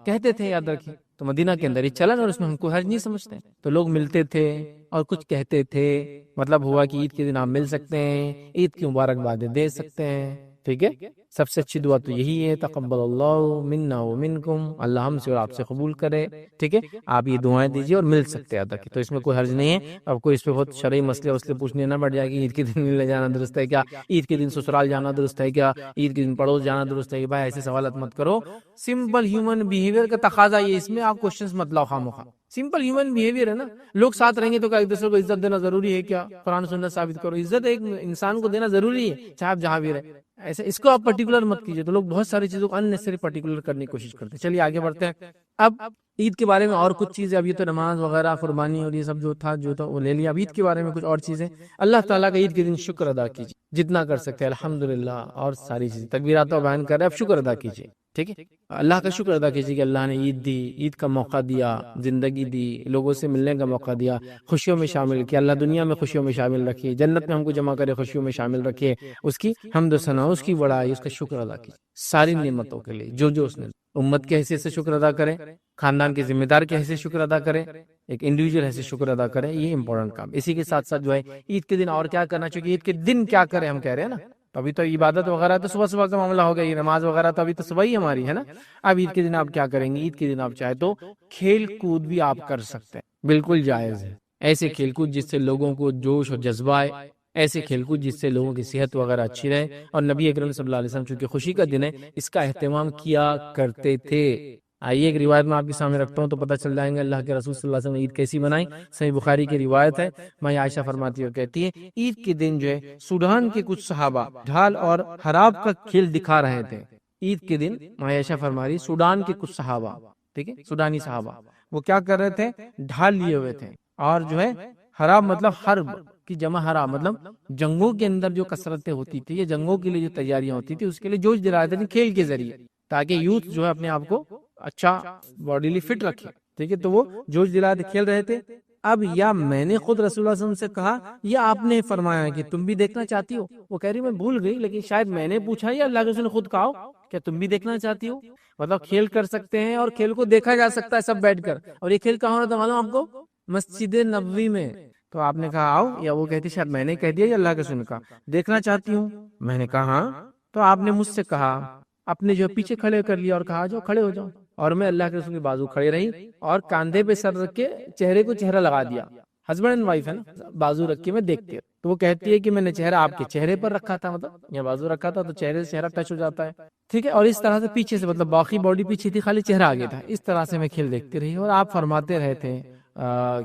کہتے تھے، یاد رکھیں، تو مدینہ کے اندر یہ چلن اور اس میں ہم کو حرج نہیں سمجھتے، تو لوگ ملتے تھے اور کچھ کہتے تھے، مطلب ہوا کہ عید کے دن آپ مل سکتے ہیں، عید کی مبارکبادیں دے سکتے ہیں، ٹھیک ہے۔ سب سے اچھی دعا تو یہی ہے، تقبل اللہ منا ومنکم، اللہ ہم سے اور آپ سے قبول کرے، ٹھیک ہے۔ آپ یہ دعائیں دیجیے اور مل سکتے ہیں تک، تو اس میں کوئی حرج نہیں ہے۔ اب کوئی اس پہ بہت شرعی مسئلے وسلے پوچھنے نہ بیٹھ جائے کہ عید کے دن ملنے جانا درست ہے کیا، عید کے دن سسرال جانا درست ہے کیا، عید کے دن پڑوس جانا درست ہے کہ بھائی ایسے سوالات مت کرو۔ سمپل ہیومن بیہیویئر کا تقاضا یہ، اس میں آپ کوشچنز مت لاؤ خواہ، سمپل ہیومن بیہیویئر ہے نا، لوگ ساتھ رہیں گے تو ایک دوسرے کو عزت دینا ضروری ہے کیا؟ قرآن سنت ثابت کرو، عزت ایک انسان کو دینا ضروری ہے، چاہے آپ جہاں بھی رہے، ایسے اس کو آپ پرٹیکولر مت کیجیے۔ تو لوگ بہت ساری چیزوں کو اننیسری پرٹیکولر کرنے کی کوشش کرتے ہیں۔ چلیے آگے بڑھتے ہیں۔ اب عید کے بارے میں اور کچھ چیزیں، اب یہ تو نماز وغیرہ قربانی اور یہ سب جو تھا وہ لے لیا، اب عید کے بارے میں کچھ اور چیزیں۔ اللہ تعالیٰ کا عید کے دن شکر ادا کیجیے جتنا کر سکتے ہیں، الحمدللہ، اور ساری چیزیں تکبیرات و بیان کر رہے ہیں، اب شکر ادا کیجیے، ٹھیک ہے۔ اللہ کا شکر ادا کیجیے کہ اللہ نے عید دی، عید کا موقع دیا، زندگی دی، لوگوں سے ملنے کا موقع دیا، خوشیوں میں شامل کیا، اللہ دنیا میں خوشیوں میں شامل رکھیے، جنت میں ہم کو جمع کرے، خوشیوں میں شامل رکھیے، اس کی حمد و ثنا، اس کی بڑائی، اس کا شکر ادا کیجیے ساری نعمتوں کے لیے جو اس نے، امت کی حیثیت سے شکر ادا کریں، خاندان کے ذمہ دار کی حیثیت سے شکر ادا کریں، ایک انڈیویجول حیثیت سے شکر ادا کریں، یہ امپورٹنٹ کام۔ اسی کے ساتھ ساتھ جو ہے عید کے دن اور کیا کرنا چاہیے، عید کے دن کیا کریں ہم کہہ رہے ہیں نا، ابھی تو عبادت وغیرہ تو صبح صبح کا معاملہ ہو گیا، یہ نماز وغیرہ تو ابھی تو صبح ہی ہماری ہے نا۔ اب عید کے دن آپ کیا کریں گے، عید کے دن آپ چاہے تو کھیل کود بھی آپ کر سکتے ہیں، بالکل جائز ہے، ایسے کھیل کود جس سے لوگوں کو جوش اور جذبہ آئے، ایسے کھیل کود جس سے لوگوں کی صحت وغیرہ اچھی رہے، اور نبی اکرم صلی اللہ علیہ وسلم چونکہ خوشی کا دن ہے اس کا اہتمام کیا کرتے تھے۔ آئیے ایک روایت میں آپ کے سامنے رکھتا ہوں تو پتہ چل جائیں گے اللہ کے رسول صلی اللہ علیہ وسلم نے عید کیسی بنائی۔ صحیح بخاری کی روایت ہے، ماں عائشہ فرماتی ہے، کہتی ہے عید کے دن جو ہے سوڈان کے کچھ صحابہ ڈھال اور حراب کا کھیل دکھا رہے تھے۔ عید کے دن ماں عائشہ فرما رہی سوڈان کے کچھ صحابہ، ٹھیک ہے، سوڈانی صحابہ، وہ کیا کر رہے تھے، ڈھال لیے ہوئے تھے، اور جو ہے حراب مطلب حرب کی جمع، حراب مطلب جنگوں کے اندر جو کثرتیں ہوتی تھی، یہ جنگوں کے لیے جو تیاریاں ہوتی تھی اس کے لیے جوش دلا رہے تھے کھیل کے ذریعے، تاکہ یوتھ جو ہے اپنے آپ کو اچھا باڈیلی فٹ رکھے، ٹھیک ہے، تو وہ جوش دلا کے کھیل رہے تھے۔ اب یا میں نے خود رسول اللہ صلی اللہ علیہ وسلم سے کہا یا آپ نے فرمایا کہ تم بھی دیکھنا چاہتی ہو، وہ کہہ رہی میں بھول گئی، لیکن شاید میں نے پوچھا یا اللہ کے رسول نے خود کہا کیا تم بھی دیکھنا چاہتی ہو، مطلب کھیل کر سکتے ہیں اور کھیل کو دیکھا جا سکتا ہے سب بیٹھ کر، اور یہ کھیل کہاں ہونا تھا معلوم آپ کو، مسجد نبوی میں۔ تو آپ نے کہا آؤ، یا وہ کہتی شاید میں نے کہہ دیا یا اللہ کے رسول نے کہا دیکھنا چاہتی ہوں، میں نے کہا ہاں، تو آپ نے مجھ سے کہا، اپنے جو پیچھے کھڑے کر لیا اور کہا جاؤ کھڑے ہو جاؤ، اور میں اللہ کے رسول کے بازو کھڑے رہی اور کاندھے پہ سر رکھ کے چہرے کو چہرہ لگا دیا، ہسبینڈ اینڈ وائف ہے نا، بازو رکھ کے میں دیکھتی ہوں، تو وہ کہتی ہے کہ میں نے چہرہ آپ کے چہرے پر رکھا تھا، مطلب یا بازو رکھا تھا تو چہرے سے چہرہ ٹچ ہو جاتا ہے، ٹھیک ہے، اور اس طرح سے پیچھے سے مطلب باقی باڈی پیچھے تھی، خالی چہرہ آگے تھا، اس طرح سے میں کھیل دیکھتی رہی، اور آپ فرماتے رہے تھے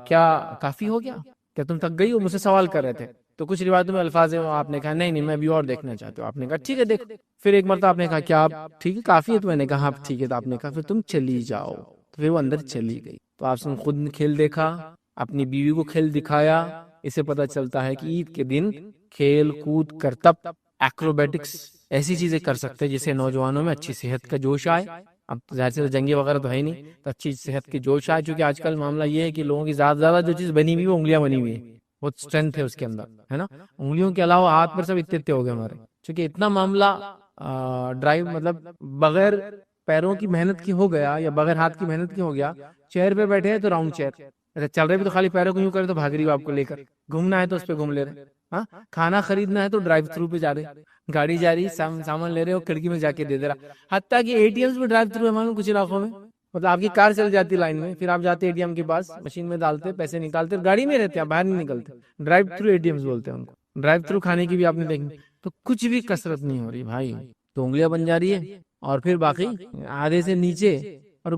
کیا کافی ہو گیا، کیا تم تک گئی ہو، مجھ سے سوال کر رہے تھے، تو کچھ روایتوں میں الفاظ ہیں، آپ نے کہا نہیں میں ابھی اور دیکھنا چاہتے ہو، آپ نے کہا ٹھیک ہے دیکھو، پھر ایک مرتبہ آپ نے کہا کیا آپ ٹھیک ہے کافی ہے، تو میں نے کہا ٹھیک ہے، تو آپ نے کہا پھر تم چلی جاؤ، تو پھر وہ اندر چلی گئی، تو آپ نے خود نے کھیل دیکھا، اپنی بیوی کو کھیل دکھایا، اسے پتہ چلتا ہے کہ عید کے دن کھیل کود کرتب ایکروبیٹکس ایسی چیزیں کر سکتے ہیں جس سے نوجوانوں میں اچھی صحت کا جوش آئے، اب ظاہر سے جنگی وغیرہ تو ہے نہیں، تو اچھی صحت کی جوش آئے، چونکہ آج کل معاملہ یہ ہے کہ لوگوں کی زیادہ جو چیز بنی ہوئی وہ انگلیاں بنی ہوئی ہیں، بہت اسٹرینتھ ہے اس کے اندر، ہے نا، انگلیوں کے علاوہ ہاتھ پر سب اتنے ہو گئے ہمارے، چونکہ اتنا معاملہ ڈرائیو مطلب بغیر پیروں کی محنت کی ہو گیا یا بغیر ہاتھ کی محنت کی ہو گیا، چیئر پہ بیٹھے ہیں تو راؤنڈ چیئر، چل رہے بھی تو خالی پیروں کو یوں کرے تو بھاگ رہی ہو آپ کو لے کر، گھومنا ہے تو اس پہ گھوم لے رہے، ہاں کھانا خریدنا ہے تو ڈرائیو تھرو پہ جا رہے، گاڑی جا رہی سامان لے رہے ہو کھڑکی میں جا کے دے دے رہا، حتیٰ کہ اے ٹی ایمز بھی ڈرائیو تھرو ہے ہمارے کچھ علاقوں میں، مطلب آپ کی کار چل جاتی لائن میں، پھر آپ جاتے اے ٹی ایم کے پاس مشین میں ڈالتے پیسے نکالتے، گاڑی میں رہتے ہیں باہر نہیں نکلتے، drive through A T Ms بولتے ہیں ان کو، ڈرائیو تھرو کھانے کی بھی آپ نے دیکھی، تو کچھ بھی کسرت نہیں ہو رہی بھائی، تو انگلیاں بن جا رہی ہے، اور پھر باقی آدھے سے نیچے اور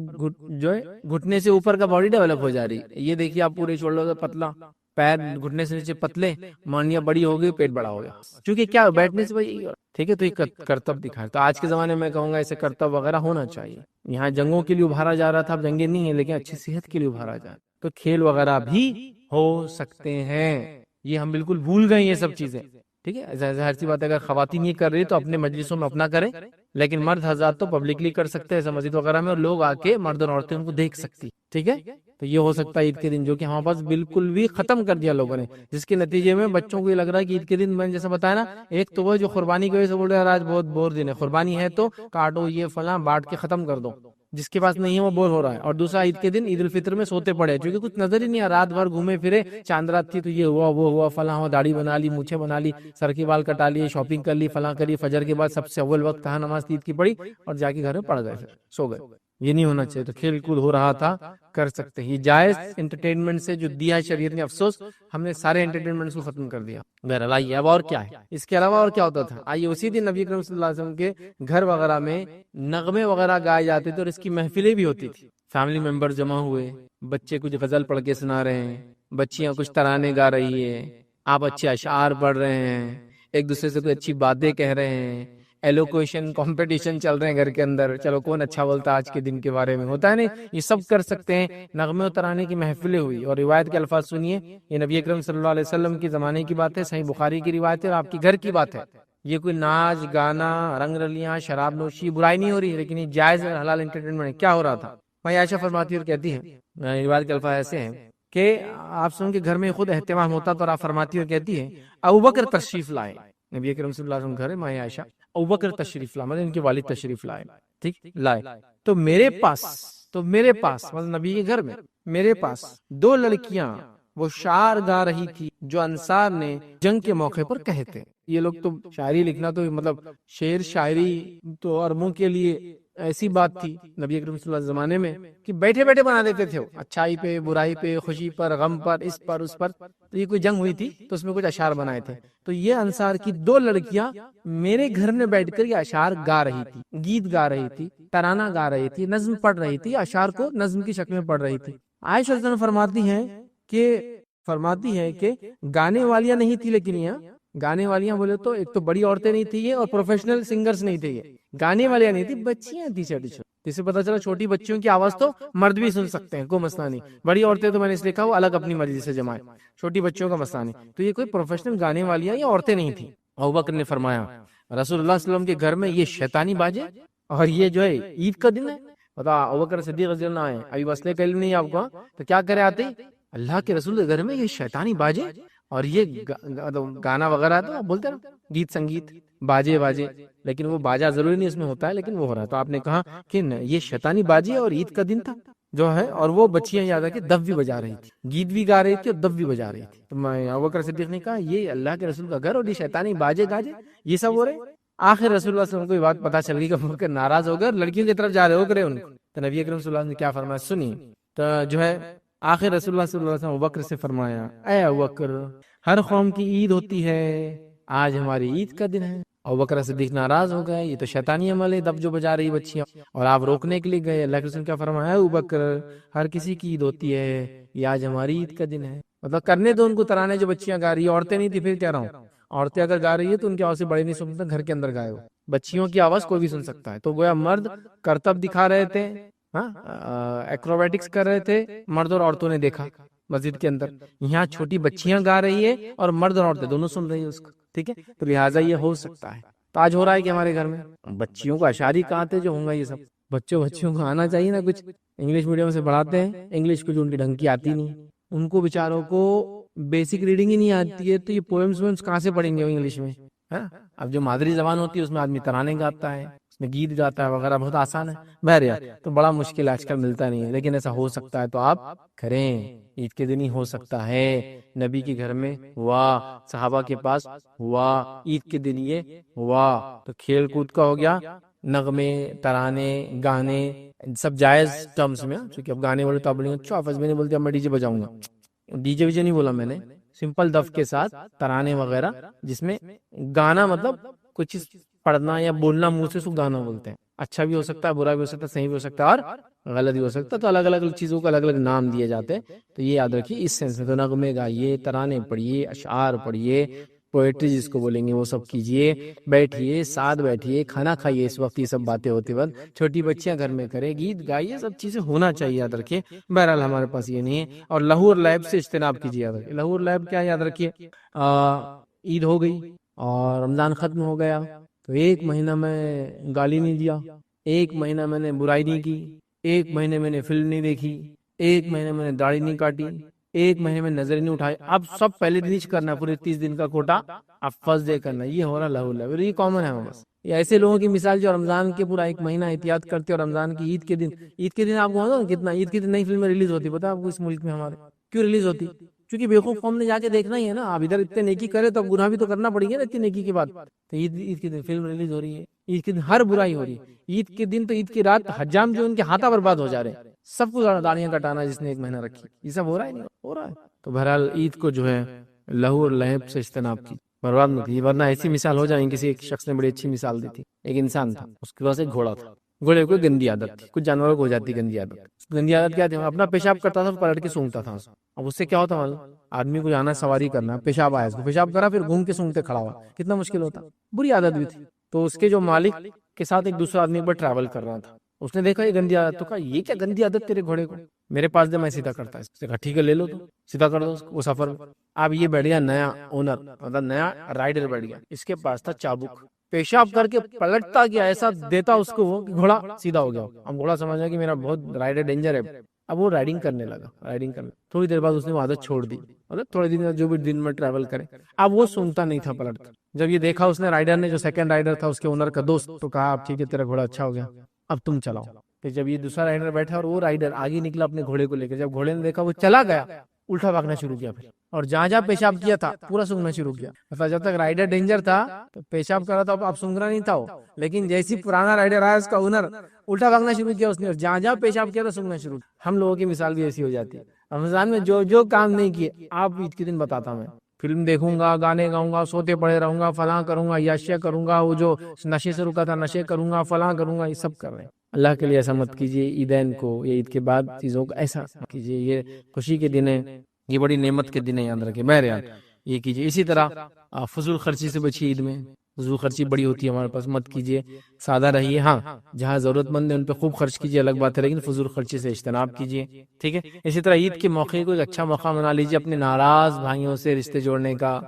جو ہے گھٹنے سے اوپر کا باڈی ڈیولپ ہو جا رہی ہے، یہ دیکھیے آپ پورے شولڈر سے پتلا، پیر گھٹنے سے نیچے پتلے، مانیاں بڑی ہو گئی، پیٹ بڑا ہو گیا، چونکہ کیا بیٹھنے سے بھائی، ٹھیک ہے، تو یہ کرتب دکھائے، تو آج کے زمانے میں کہوں گا ایسے کرتب وغیرہ ہونا چاہیے، یہاں جنگوں کے لیے ابھارا جا رہا تھا، اب جنگیں نہیں ہیں لیکن اچھی صحت کے لیے ابھارا جا رہا، تو کھیل وغیرہ بھی ہو سکتے ہیں، یہ ہم بالکل بھول گئے یہ سب چیزیں، ٹھیک ہے، ظاہر سی بات ہے اگر خواتین یہ کر رہی تو اپنے مجلسوں میں اپنا کریں، لیکن مرد حضرات تو پبلکلی کر سکتے ہیں ایسا مسجد وغیرہ میں، اور لوگ آ کے مرد اور عورتیں ان کو دیکھ سکتی، ٹھیک ہے۔ تو یہ ہو سکتا ہے عید کے دن، جو کہ ہمارے پاس بالکل بھی ختم کر دیا لوگوں نے، جس کے نتیجے میں بچوں کو یہ لگ رہا ہے کہ عید کے دن میں نے جیسا بتایا نا، ایک تو وہ جو قربانی کی وجہ سے بول رہے ہیں آج بہت بور دن ہے، قربانی ہے تو کاٹو یہ فلاں بانٹ کے ختم کر دو، جس کے پاس نہیں ہے وہ بور ہو رہا ہے، اور دوسرا عید کے دن عید الفطر میں سوتے پڑے چونکہ کچھ نظر ہی نہیں آ، رات بھر گھومے پھرے، چاند رات تھی تو یہ ہوا وہ ہوا فلاں ہوا، داڑھی بنا لی، مونچھیں بنا لی، سر کے بال کٹا لیے، شاپنگ کر لی، فلاں کری، فجر کے بعد سب سے اول وقت کہاں نماز عید کی پڑھی اور جا کے گھر میں پڑ گئے، پھر سو گئے۔ یہ نہیں ہونا چاہیے، تو کھیل کود ہو رہا تھا کر سکتے ہیں، یہ جائز انٹرٹینمنٹ سے جو دیا ہے شریعت نے، افسوس ہم نے سارے انٹرٹینمنٹ کو ختم کر دیا۔ بہرحال آئیے اب اور کیا ہے، اس کے علاوہ اور کیا ہوتا تھا، آئیے اسی دن نبی کریم صلی اللہ علیہ وسلم کے گھر وغیرہ میں نغمے وغیرہ گائے جاتے تھے، اور اس کی محفلیں بھی ہوتی تھی، فیملی ممبر جمع ہوئے، بچے کچھ غزل پڑھ کے سنا رہے ہیں، بچیاں کچھ ترانے گا رہی ہے، آپ اچھے اشعار پڑھ رہے ہیں، ایک دوسرے سے کوئی اچھی باتیں کہہ رہے ہیں، ایلوکویشن کمپٹیشن چل رہے ہیں گھر کے اندر، چلو کون اچھا بولتا آج کے دن کے بارے میں، ہوتا ہے نہیں، یہ سب کر سکتے ہیں۔ نغمے و ترانے کی محفلیں ہوئی، اور روایت کے الفاظ سنیے، یہ نبی اکرم صلی اللہ علیہ وسلم کے زمانے کی بات ہے، صحیح بخاری کی روایت ہے، اور آپ کے گھر کی بات ہے، یہ کوئی ناچ گانا رنگ رلیاں شراب نوشی برائی نہیں ہو رہی، لیکن یہ جائز اور حلال انٹرٹینمنٹ ہے۔ کیا ہو رہا تھا، بھائی عائشہ فرماتی اور کہتی ہیں، روایت کے الفاظ ایسے ہیں کہ آپ سن کے گھر میں خود اہتمام ہوتا تو، اور آپ فرماتی اور کہتی ہے ابوبکر تشریف لائے، نبی کریم صلی اللہ علیہ وسلم گھر ہے، ماں عائشہ ابوبکر تشریف لائے، مطلب ان کے والد تشریف لائے، ٹھیک لائے، تو میرے پاس مطلب نبی کے گھر میں میرے پاس دو لڑکیاں وہ شعر گا رہی تھی جو انصار نے جنگ کے موقع پر کہے تھے۔ یہ لوگ تو شاعری لکھنا تو مطلب شعر شاعری تو عربوں کے لیے ایسی بات تھی نبی اکرم صلی اللہ علیہ زمانے میں کہ بیٹھے بیٹھے بنا دیتے تھے، اچھائی پہ برائی پہ خوشی پر غم پر اس پر اس پر، تو یہ کوئی جنگ ہوئی تھی تو اس میں کچھ اشعار بنائے تھے، تو یہ انصار کی دو لڑکیاں میرے گھر میں بیٹھ کر یہ اشعار گا رہی تھی، گیت گا رہی تھی، ترانہ گا رہی تھی، نظم پڑھ رہی تھی، اشعار کو نظم کی شکل میں پڑھ رہی تھی۔ عائشہ رضی اللہ عنہا فرماتی ہیں کہ گانے والیاں نہیں تھی، لیکن یہ گانے والیاں بولے تو ایک تو بڑی عورتیں نہیں تھی یہ، اور پروفیشنل سنگرز نہیں تھے یہ، گانے والیاں نہیں تھی، بچیاں تھی چھوٹی چھوٹی، جس سے پتا چلا چھوٹی بچیوں کی آواز تو مرد بھی سن سکتے ہیں، کوئی مسئلہ نہیں، بڑی عورتیں تو میں نے اس لیے کہا وہ الگ اپنی مرضی سے جمائیں، چھوٹی بچیوں کا مسئلہ نہیں، تو یہ کوئی پروفیشنل گانے والیاں یا عورتیں نہیں تھیں۔ ابوبکر نے فرمایا رسول اللہ صلی اللہ علیہ وسلم کے گھر میں یہ شیطانی باجے، اور یہ جو ہے عید کا دن ہے، بتا ابوبکر صدیق رضی اللہ عنہ ہے، ابھی مسئلے کا علم نہیں آپ کو، تو کیا کرے آتے اللہ کے رسول کے گھر میں یہ شیطانی باجے اور یہ گانا وغیرہ، تو بولتے ہیں نا گیت سنگیت باجے، لیکن وہ باجا ضروری نہیں اس میں ہوتا ہے، لیکن وہ ہو رہا ہے، تو آپ نے کہا کہ یہ شیطانی باجے اور عید کا دن تھا جو ہے، اور وہ بچیاں یاد ہے کہ دف بھی بجا رہی تھی، گیت بھی گا رہی تھی اور دف بھی بجا رہی تھی، تو میں ابوبکر صدیق نے کہا یہ اللہ کے رسول کا گھر اور یہ شیطانی باجے گاجے یہ سب ہو رہے۔ آخر رسول اللہ صلی اللہ علیہ وسلم کو یہ بات پتا چل گئی کہ ابوبکر ناراض ہو گئے اور لڑکیوں کی طرف جا رہے ہو کرے ان کو، تو نبی اکرم صلی اللہ علیہ وسلم نے کیا فرمایا سنی، تو جو ہے آخر رسول اللہ صلی اللہ علیہ وسلم ابوبکر سے فرمایا اے ابوبکر ہر قوم کی عید ہوتی ہے، آج ہماری عید کا دن ہے۔ ابوبکر صدیق ناراض ہو گئے، یہ تو شیطانی عمل ہے، دف جو بجا رہی بچیاں، اور آپ روکنے کے لیے گئے، اللہ کے رسول کیا فرمایا ابوبکر ہر کسی کی عید ہوتی ہے، یہ آج ہماری عید کا دن ہے، مطلب کرنے دو ان کو ترانے جو بچیاں گا رہی ہیں، عورتیں نہیں تھی، پھر کہہ رہا ہوں عورتیں اگر گا رہی ہے تو ان کی آواز سے بڑے نہیں سن سکتا، گھر کے اندر گائے ہو، بچیوں کی آواز کوئی بھی سن سکتا ہے، تو گویا مرد کرتب دکھا رہے تھے، ایکروبیٹکس کر رہے تھے، مرد اور عورتوں نے دیکھا مسجد کے اندر، یہاں چھوٹی بچیاں گا رہی ہے اور مرد اور عورتیں دونوں سن رہی ہے اس کو، ٹھیک ہے، تو لہٰذا یہ ہو سکتا ہے۔ تو آج ہو رہا ہے کہ ہمارے گھر میں بچیوں کو اشعاری کہاں تھے جو ہوں گا، یہ سب بچوں کو آنا چاہیے نا، کچھ انگلش میڈیم سے پڑھاتے ہیں، انگلش کو جو ان کی ڈھنگ کی آتی نہیں، ان کو بیچاروں کو بیسک ریڈنگ ہی نہیں آتی ہے، تو یہ پوئمز کہاں سے پڑھیں گے وہ انگلش میں؟ اب جو مادری زبان ہوتی ہے اس میں آدمی ترانے گاتا ہے، اس میں گیت گاتا ہے وغیرہ، بہت آسان ہے، بہرحال تو بڑا مشکل آج کل ملتا نہیں ہے، لیکن ایسا ہو سکتا ہے تو آپ کریں، عید کے دن ہی ہو سکتا ہے، نبی کے گھر میں ہوا، صحابہ کے پاس ہوا، عید کے دن یہ ہوا، تو کھیل کود کا ہو گیا، نغمے ترانے گانے سب جائز ٹرمز میں، چونکہ اب گانے والے تو بولیں گے اچھا حافظ میں نے بولتے اب میں ڈی جے بجاؤں گا، ڈی جے ویجے نہیں بولا میں نے، سمپل دف کے ساتھ ترانے وغیرہ، جس میں گانا مطلب کچھ پڑھنا یا بولنا منہ سے، سو گانا بولتے ہیں، اچھا بھی ہو سکتا ہے، برا بھی ہو سکتا ہے، صحیح بھی ہو سکتا ہے اور غلط بھی ہو سکتا ہے، تو الگ الگ چیزوں کو الگ الگ نام دیے جاتے ہیں، تو یہ یاد رکھیے اس سینس میں، تو نغمے گائیے، ترانے پڑھیے، اشعار پڑھیے، پوئٹری جس کو بولیں گے وہ سب کیجیے، بیٹھیے ساتھ بیٹھیے، کھانا کھائیے، اس وقت یہ سب باتیں ہوتی وقت، چھوٹی بچیاں گھر میں کرے، گیت گائیے، سب چیزیں ہونا چاہیے، یاد رکھیے، بہرحال ہمارے پاس یہ نہیں ہے، اور لہو اور لعب سے اجتناب کیجیے، یاد رکھیے، لہو اور لعب کیا یاد رکھیے، عید ہو گئی اور رمضان ختم ہو گیا تو ایک مہینہ میں گالی نہیں دیا، ایک مہینہ میں نے برائی نہیں کی، ایک مہینے میں نے فلم نہیں دیکھی، ایک مہینے میں نے داڑھی نہیں کاٹی، ایک مہینے میں نظر نہیں اٹھائی. اب سب پہلے دن ہی کرنا ہے، پورے 30 دن کا کوٹا اب فرسٹ ڈے کرنا ہے. یہ ہو رہا لہو لہو، یہ کامن ہے بس. یہ ایسے لوگوں کی مثال جو رمضان کے پورا ایک مہینہ احتیاط کرتے اور رمضان کی عید کے دن آپ کو معلوم ہے کتنا عید کے دن نئی فلمیں ریلیز ہوتی، پتا ہے آپ کو اس ملک میں ہمارے کیوں ریلیز ہوتی؟ کیونکہ بیوقوف قوم نے جا کے دیکھنا ہی ہے نا. آپ ادھر اتنے نیکی کرے تو اب گناہ بھی تو کرنا پڑیں گے نا اتنی نیکی کے بعد. تو عید کے دن فلم ریلیز ہو رہی ہے، عید کے دن ہر برائی ہو رہی ہے. عید کے دن تو عید کی رات حجام جو ان کے ہاتھا برباد ہو جا رہے ہیں، سب کو داڑیاں کٹانا جس نے ایک مہینہ رکھی. یہ سب ہو رہا ہے نہیں ہو رہا ہے. تو بہرحال عید کو جو ہے لہو اور لہب سے اجتناب کی، برباد مت کی، ورنہ ایسی مثال ہو جائیں. کسی ایک شخص نے بڑی اچھی مثال دی تھی. ایک انسان تھا، اس کے پاس ایک گھوڑا تھا. گھوڑے کو گندی عادت تھی، کچھ جانوروں کو ہو جاتی گندی عادت. گندی عادت کیا تھی؟ اپنا پیشاب کرتا تھا، پلٹ کے سونگتا تھا. اب اس سے کیا ہوتا معلوم؟ آدمی کو جانا سواری کرنا، پیشاب آیا، اس کو پیشاب کرا، پھر گھوم کے سونگتے کھڑا ہوا، کتنا مشکل ہوتا. بری عادت بھی تھی. تو اس کے جو مالک کے ساتھ ایک دوسرا آدمی پر ٹریول کر رہا تھا، اس نے دیکھا یہ گندی عادت، تو کہا یہ کیا گندی عادت تیرے گھوڑے کو، میرے پاس دے میں سیدھا کرتا ہے. اس نے کہا ٹھیک ہے لے لو، تو سیدھا کر دو وہ سفر میں. اب یہ بیٹھ گیا نیا اونر، مطلب نیا رائڈر بیٹھ گیا. اس کے پاس تھا چابک، پیشاب کر کے پلٹتا گیا، ایسا دیتا اس کو وہ کہ گھوڑا سیدھا ہو گیا. اب گھوڑا سمجھا کہ میرا بہت رائڈر ڈینجر ہے. اب وہ رائڈنگ کرنے لگا، رائڈنگ کرنے تھوڑی دیر بعد اس نے وہ عادت چھوڑ دی. مطلب تھوڑے دن جو بھی دن میں ٹریول کرے، اب وہ سنتا نہیں تھا پلٹ کر. جب یہ دیکھا اس نے رائڈر نے، جو سیکنڈ رائڈر تھا اس کے اونر کا دوست، تو کہا اب ٹھیک ہے تیرا گھوڑا اچھا ہو گیا، اب تم چلاؤ. پھر جب یہ دوسرا رائڈر بیٹھا اور وہ رائڈر آگے نکلا اپنے گھوڑے کو لے کے، جب گھوڑے نے دیکھا وہ چلا گیا، الٹا بھاگنا شروع کیا پھر. اور جہاں جہاں پیشاب کیا تھا پورا سونگنا شروع کیا. مطلب جب تک رائڈر ڈینجر تھا تو پیشاب کر رہا تھا، اب سونگنا نہیں تھا وہ. لیکن جیسی پرانا رائڈر آیا اس کا اونر، الٹا بھاگنا شروع کیا اس نے، اور جہاں جہاں پیشاب کیا تھا سونگنا شروع. ہم لوگوں کی مثال بھی ایسی ہو جاتی ہے. رمضان میں جو جو کام نہیں کیے، آپ عید کے دن بتاتا میں، فلم دیکھوں گا، گانے گاؤں گا، سوتے پڑے رہوں گا، فلاں کروں گا، یاشیا کروں گا، وہ جو نشے سے رکا تھا نشے کروں گا، فلاں کروں گا، یہ سب کر رہے ہیں. اللہ کے لیے ایسا مت کیجیے. عیدین کو یا عید کے بعد چیزوں کو ایسا کیجیے. یہ خوشی کے دن ہے، یہ بڑی نعمت کے دن ہے، یاد رکھیں. بہرحال یہ کیجیے. اسی طرح فضول خرچی سے بچیے. عید میں فضول خرچی بڑی ہوتی ہے ہمارے پاس، مت کیجیے. سادہ رہیے. ہاں جہاں ضرورت مند ہے ان پہ خوب خرچ کیجیے، الگ بات ہے، لیکن فضول خرچی سے اجتناب کیجیے. ٹھیک ہے. اسی طرح عید کے موقع کو ایک اچھا موقع بنا لیجیے اپنے ناراض بھائیوں سے رشتے جوڑنے کا،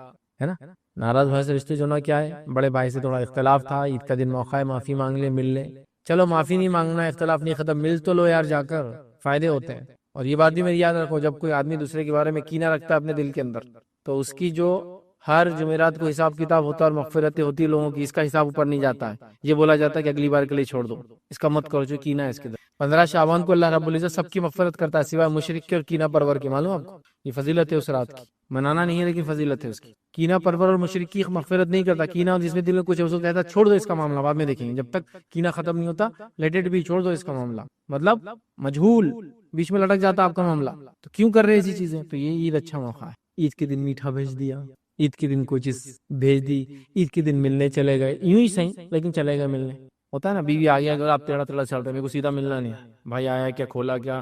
ہے نا. ناراض بھائی سے رشتے جوڑنا کیا ہے؟ بڑے بھائی سے تھوڑا اختلاف تھا، عید کا دن موقع ہے، معافی مانگ لے، مل لے. چلو معافی نہیں مانگنا، اختلاف نہیں ختم، مل تو لو یار جا کر، فائدے ہوتے ہیں. اور یہ بات بھی میری یاد رکھو، جب کوئی آدمی دوسرے کے بارے میں کینہ رکھتا ہے اپنے دل کے اندر، تو اس کی جو ہر جمعرات کو حساب کتاب ہوتا ہے اور مغفرتیں ہوتی ہے لوگوں کی، اس کا حساب اوپر نہیں جاتا ہے. یہ بولا جاتا ہے کہ اگلی بار کے لیے چھوڑ دو، اس کا مت کرو جو کینہ ہے اس کے در. 15 شعبان کو اللہ رب العزت سب کی مغفرت کرتا ہے سوائے مشرک کے اور کینہ پرور کے. معلوم آپ کو یہ فضیلت ہے اس رات کی، منانا نہیں ہے لیکن فضیلت ہے اس کی. کینہ پرور اور مشرک کی مغفرت نہیں کرتا. کینہ جس میں دل میں کچھ ہے اس کو کہتا ہے چھوڑ دو اس کا معاملہ، بعد میں دیکھیں گے. جب تک کینہ ختم نہیں ہوتا لیٹ اٹ بی، چھوڑ دو اس کا معاملہ. مطلب مجہول، بیچ میں لٹک جاتا آپ کا معاملہ، تو کیوں کر رہے ایسی چیزیں؟ تو یہ عید اچھا موقع ہے. عید کے دن میٹھا بھیج دیا، عید کے دن کوئی چیز بھیج دی، عید کے دن ملنے چلے گئے، یوں ہی صحیح لیکن چلے گئے ملنے. ہوتا ہے نا، بیوی آ گیا اگر آپ ٹیڑھا ٹیڑھا چل رہے، میرے کو سیدھا ملنا نہیں ہے، بھائی آیا کیا، کھولا کیا،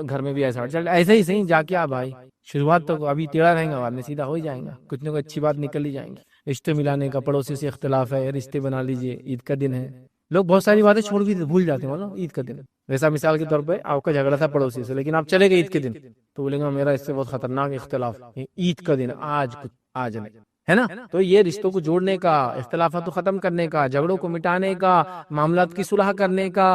گھر میں بھی ایسا چل ایسے ہی صحیح جا کے آ بھائی. شروعات تو ابھی ٹیڑھا رہیں گا، بعد میں سیدھا ہو ہی جائیں گا، کچھ نہ کچھ اچھی بات نکل ہی جائیں گی. رشتے ملانے کا، پڑوسی سے اختلاف ہے، رشتے بنا لیجئے، عید کا دن ہے. لوگ بہت ساری باتیں چھوڑ بھی بھول جاتے ہیں مطلب عید کا دن. ویسا مثال کے طور پہ آپ کا جھگڑا تھا پڑوسی سے، لیکن آپ چلے گئے عید کے دن، تو بولیں گا میرا اس سے بہت خطرناک اختلاف، عید کا دن آج نہیں، ہے نا. تو یہ رشتوں کو جوڑنے کا، اختلافات کو ختم کرنے کا، جھگڑوں کو مٹانے کا، معاملات کی صلح کرنے کا،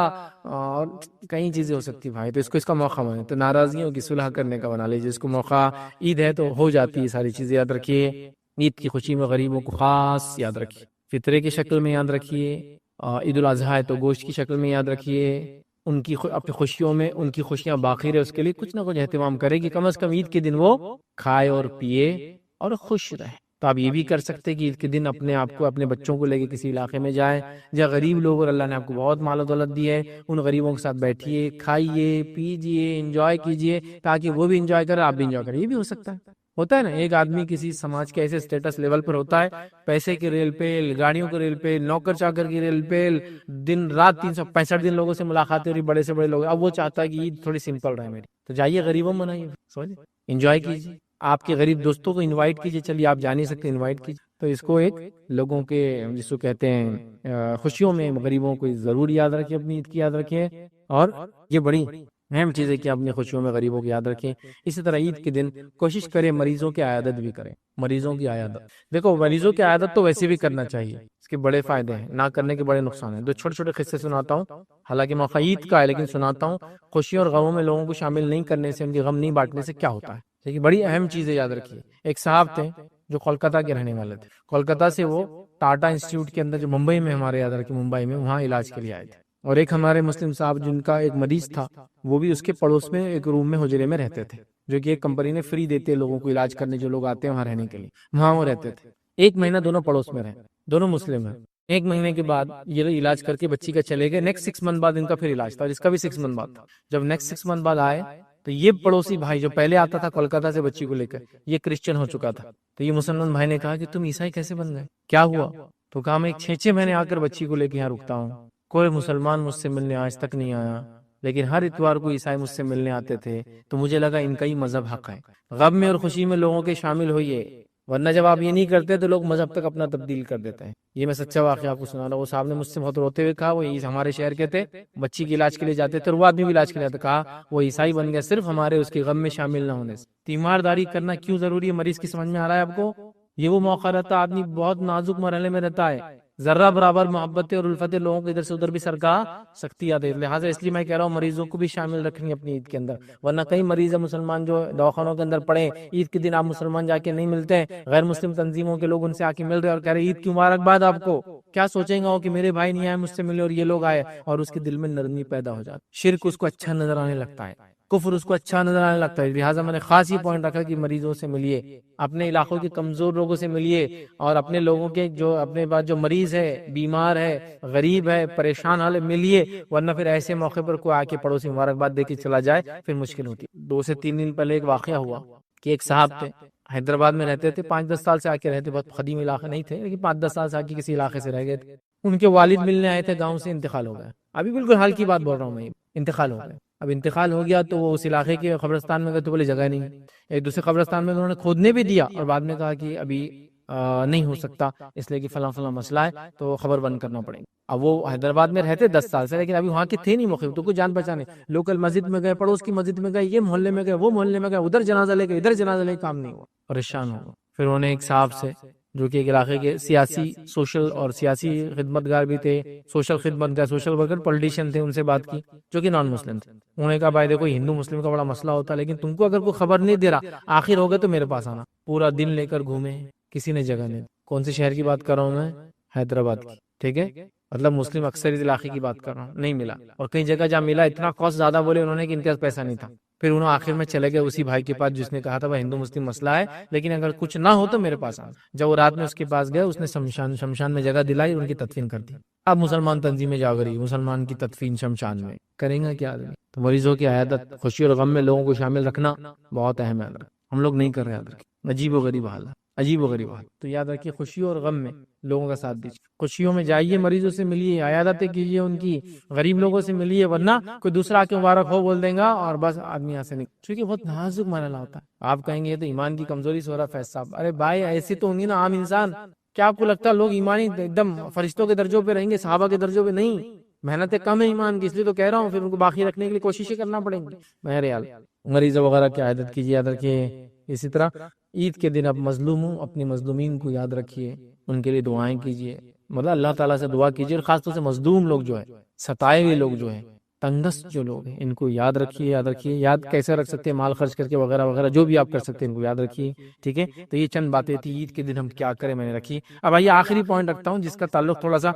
اور کئی چیزیں ہو سکتی بھائی. تو اس کا موقع بنے، تو ناراضگیوں کی صلح کرنے کا بنا لیجیے اس کو موقع. عید ہے تو ہو جاتی ہے ساری چیزیں، یاد رکھیے. عید کی خوشی میں غریبوں کو خاص یاد رکھیے، فطرے کی شکل میں یاد رکھیے. عید الاضحیٰ ہے تو گوشت کی شکل میں یاد رکھیے. ان کی اپنی خوشیوں میں، ان کی خوشیاں باقی رہے اس کے لیے کچھ نہ کچھ اہتمام کرے گی. کم از کم عید کے دن وہ کھائے اور پیے اور خوش رہے. تو آپ یہ بھی کر سکتے ہیں کہ عید کے دن اپنے آپ کو، اپنے بچوں کو لے کے کسی علاقے میں جائیں جہاں غریب لوگ، اور اللہ نے آپ کو بہت مال و دولت دی ہے، ان غریبوں کے ساتھ بیٹھیے، کھائیے، پیجیے، انجوائے کیجیے، تاکہ وہ بھی انجوائے کریں، آپ بھی انجوائے کریں. یہ بھی ہو سکتا ہے. ہوتا ہے نا، ایک آدمی کسی سماج کے ایسے سٹیٹس لیول پر ہوتا ہے، پیسے کی ریل پیل، گاڑیوں کی ریل پیل، نوکر چاکر کی ریل پیل، دن رات 365 دن لوگوں سے ملاقاتیں ہو رہی، بڑے سے بڑے لوگ. اب وہ چاہتا ہے کہ عید تھوڑی سمپل رہے میری، تو جائیے غریبوں میں منائیے، سمجھے، انجوائے کیجیے. آپ کے غریب دوستوں کو انوائٹ کیجیے، چلیے آپ جا نہیں سکتے انوائٹ کیجیے. تو اس کو ایک لوگوں کے جس کو کہتے ہیں خوشیوں میں غریبوں کو ضرور یاد رکھیں، اپنی عید کی یاد رکھیں. اور یہ بڑی اہم چیز ہے کہ اپنی خوشیوں میں غریبوں کی یاد رکھیں. اسی طرح عید کے دن کوشش کریں مریضوں کی عیادت بھی کریں. مریضوں کی عیادت، دیکھو مریضوں کی عیادت تو ویسے بھی کرنا چاہیے، اس کے بڑے فائدے ہیں، نہ کرنے کے بڑے نقصان ہیں. تو چھوٹے چھوٹے قصے سناتا ہوں، حالانکہ موقع عید کا ہے لیکن سناتا ہوں. خوشی اور غموں میں لوگوں کو شامل نہیں کرنے سے، ان کے غم نہیں بانٹنے سے کیا ہوتا ہے. لیکن بڑی اہم چیز ہے، یاد رکھیے. ایک صاحب تھے جو کولکاتہ کے رہنے والے تھے. کولکاتہ سے وہ ٹاٹا انسٹیٹیوٹ کے اندر، جو ممبئی میں ہمارے یاد رکھیے ممبئی میں، وہاں علاج کے لیے آئے تھے. اور ایک ہمارے مسلم صاحب جن کا ایک مریض تھا، وہ بھی اس کے پڑوس میں ایک روم میں حجرے میں رہتے تھے، جو کہ ایک کمپنی نے فری دیتے لوگوں کو علاج کرنے، جو لوگ آتے ہیں وہاں رہنے کے لیے، وہاں وہ رہتے تھے. 1 مہینہ دونوں پڑوس میں رہے، دونوں مسلم ہیں. 1 مہینے کے بعد یہ لوگ علاج کر کے بچی کا چلے گئے. نیکسٹ 6 منتھ بعد ان کا پھر علاج تھا، اور اس کا بھی 6 منتھ بعد تھا. جب نیکسٹ 6 منتھ بعد آئے تو یہ پڑوسی بھائی جو پہلے آتا تھا کولکاتہ سے بچی کو لے کر، یہ کرسچن ہو چکا تھا. تو یہ مسلمان بھائی نے کہا کہ تم عیسائی کیسے بن گئے، کیا ہوا؟ تو کہا میں 6 مہینے آ کر بچی کو لے کے یہاں رکتا ہوں، کوئی مسلمان مجھ سے ملنے آج تک نہیں آیا، لیکن ہر اتوار کو عیسائی مجھ سے ملنے آتے تھے، تو مجھے لگا ان کا ہی مذہب حق ہے. غم میں اور خوشی میں لوگوں کے شامل ہوئیے، ورنہ جب آپ یہ نہیں کرتے تو لوگ مذہب تک اپنا تبدیل کر دیتے ہیں. یہ میں سچا واقعہ آپ کو سنا رہا ہوں. وہ صاحب نے مجھ سے بہت روتے ہوئے کہا، وہ ہمارے شہر کے تھے، بچی کے علاج کے لیے جاتے تھے، اور وہ آدمی بھی علاج کے لیے آتا. کہا وہ عیسائی بن گیا صرف ہمارے اس کے غم میں شامل نہ ہونے سے. تیمارداری کرنا کیوں ضروری ہے، مریض کی سمجھ میں آ رہا ہے آپ کو؟ یہ وہ موقع رہتا ہے، آدمی بہت نازک مرحلے میں رہتا ہے، ذرہ برابر محبت اور الفت لوگوں کو ادھر سے ادھر بھی سرکا سکتی آتی ہے. لہٰذا اس لیے میں کہہ رہا ہوں مریضوں کو بھی شامل رکھنی اپنی عید کے اندر. ورنہ کئی مریض ہے مسلمان جو دواخانوں کے اندر پڑے، عید کے دن آپ مسلمان جا کے نہیں ملتے ہیں، غیر مسلم تنظیموں کے لوگ ان سے آ کے مل رہے اور کہہ رہے عید کی مبارکباد آپ کو. کیا سوچیں گا کہ میرے بھائی نہیں آئے مجھ سے ملے اور یہ لوگ آئے، اور اس کے دل میں نرمی پیدا ہو جاتی. شرک اس کو اچھا نظر آنے لگتا ہے، کفر اس کو اچھا نظر آنے لگتا ہے. لہٰذا میں نے خاص یہ پوائنٹ رکھا کہ مریضوں سے ملیے، اپنے علاقوں کے کمزور لوگوں سے ملیے، اور اپنے لوگوں کے جو اپنے پاس جو مریض ہے، بیمار ہے، غریب ہے، پریشان حال ہے، ملیے. ورنہ پھر ایسے موقع پر کوئی آ کے پڑوسی مبارکباد دے کے چلا جائے پھر مشکل ہوتی ہے. 2 سے 3 دن پہلے ایک واقعہ ہوا کہ ایک صاحب تھے، حیدرآباد میں رہتے تھے، 5-10 سال سے آ کے رہتے، بہت قدیم علاقے نہیں تھے لیکن 5-10 سال سے آ کے کسی علاقے سے رہ گئے تھے. ان کے والد ملنے آئے تھے گاؤں سے، انتقال ہو گیا. ابھی بالکل حال کی بات بول رہا ہوں میں، انتقال ہو گیا. اب انتقال ہو گیا تو وہ اس علاقے کے قبرستان میں گئے تو بولے جگہ نہیں. ایک دوسرے قبرستان میں انہوں نے کھودنے بھی دیا اور بعد میں کہا کہ ابھی نہیں ہو سکتا، اس لیے کہ فلاں فلاں مسئلہ ہے تو خبر بند کرنا پڑے گا. اب وہ حیدرآباد میں رہتے 10 سال سے، لیکن ابھی وہاں کے تھے نہیں موقع تو کوئی جان پہچانے. لوکل مسجد میں گئے، پڑوس کی مسجد میں گئے، یہ محلے میں گئے، وہ محلے میں گئے، ادھر جنازہ لے گئے، ادھر جنازہ لے، کام نہیں ہوا، پریشان ہو گئے. پھر انہوں نے ایک صاحب سے جو کہ ایک علاقے کے سیاسی سوشل اور سیاسی خدمتگار بھی تھے، سوشل خدمتگار، سوشل ورکر، پولیٹیشین تھے، ان سے بات کی جو کہ نان مسلم تھے. انہوں نے کہا بھائی دیکھو ہندو مسلم کا بڑا مسئلہ ہوتا ہے، لیکن تم کو اگر کوئی خبر نہیں دے رہا، آخر ہو گئے تو میرے پاس آنا. پورا دن لے کر گھومے، کسی نے جگہ نہیں. کون سے شہر کی بات کر رہا ہوں میں؟ حیدرآباد کی. ٹھیک ہے، مطلب مسلم اکثر اس علاقے کی بات کر رہا ہوں. نہیں ملا، اور کئی جگہ جہاں ملا اتنا کاسٹ زیادہ بولے انہوں نے کہ ان کے پاس پیسہ نہیں تھا. پھر انہوں آخر میں چلے گئے اسی بھائی کے پاس جس نے کہا تھا وہ ہندو مسلم مسئلہ ہے، لیکن اگر کچھ نہ ہو تو میرے پاس آنا. جب وہ رات میں اس کے پاس گئے، اس نے شمشان میں جگہ دلائی، ان کی تدفین کر دی. اب مسلمان تنظیمیں جا رہی، مسلمان کی تدفین شمشان میں کریں گا کیا آدمی؟ تو مریضوں کی عیادت، خوشی اور غم میں لوگوں کو شامل رکھنا بہت اہم ہے. ہم لوگ نہیں کر رہے. یاد رکھیں، عجیب و غریب حال ہے، عجیب و غریب حال. تو یاد رکھیے خوشیوں اور غم میں لوگوں کا ساتھ دیجیے. خوشیوں میں جائیے، مریضوں سے ملیے، عیادتیں کیجیے ان کی، غریب لوگوں سے ملیے. ورنہ کوئی دوسرا آ کے مبارک ہو بول دیں گا اور بس آدمی یہاں سے نہیں. کیونکہ بہت نازک مرحلہ ہوتا ہے. آپ کہیں گے یہ تو ایمان کی کمزوری سے ہو رہا فیض صاحب. ارے بھائی ایسے تو ہوں گی نا عام انسان. کیا آپ کو لگتا ہے لوگ ایمانی ایک دم فرشتوں کے درجوں پہ رہیں گے، صحابہ کے درجوں پہ نہیں؟ محنتیں کم ہے ایمان کی، اس لیے تو کہہ رہا ہوں. پھر ان کو باقی رکھنے کے لیے کوششیں کرنا پڑیں گی. بہرحال مریضوں وغیرہ کی عیادت کیجیے. یاد رکھیے اسی طرح عید کے دن آپ مظلوم ہوں، اپنی مظلومین کو یاد رکھیے، ان کے لیے دعائیں کیجیے. مطلب اللہ تعالیٰ سے دعا کیجیے، اور خاص طور سے مظلوم لوگ جو ہیں، ستائے ہوئے لوگ جو ہیں، تنگست جو لوگ ہیں، ان کو یاد رکھیے. یاد رکھیے، یاد کیسے رکھ سکتے ہیں؟ مال خرچ کر کے وغیرہ وغیرہ، جو بھی آپ کر سکتے ہیں ان کو یاد رکھیے. ٹھیک ہے، تو یہ چند باتیں تھی عید کے دن ہم کیا کریں میں نے رکھی. اب آئیے آخری پوائنٹ رکھتا ہوں جس کا تعلق تھوڑا سا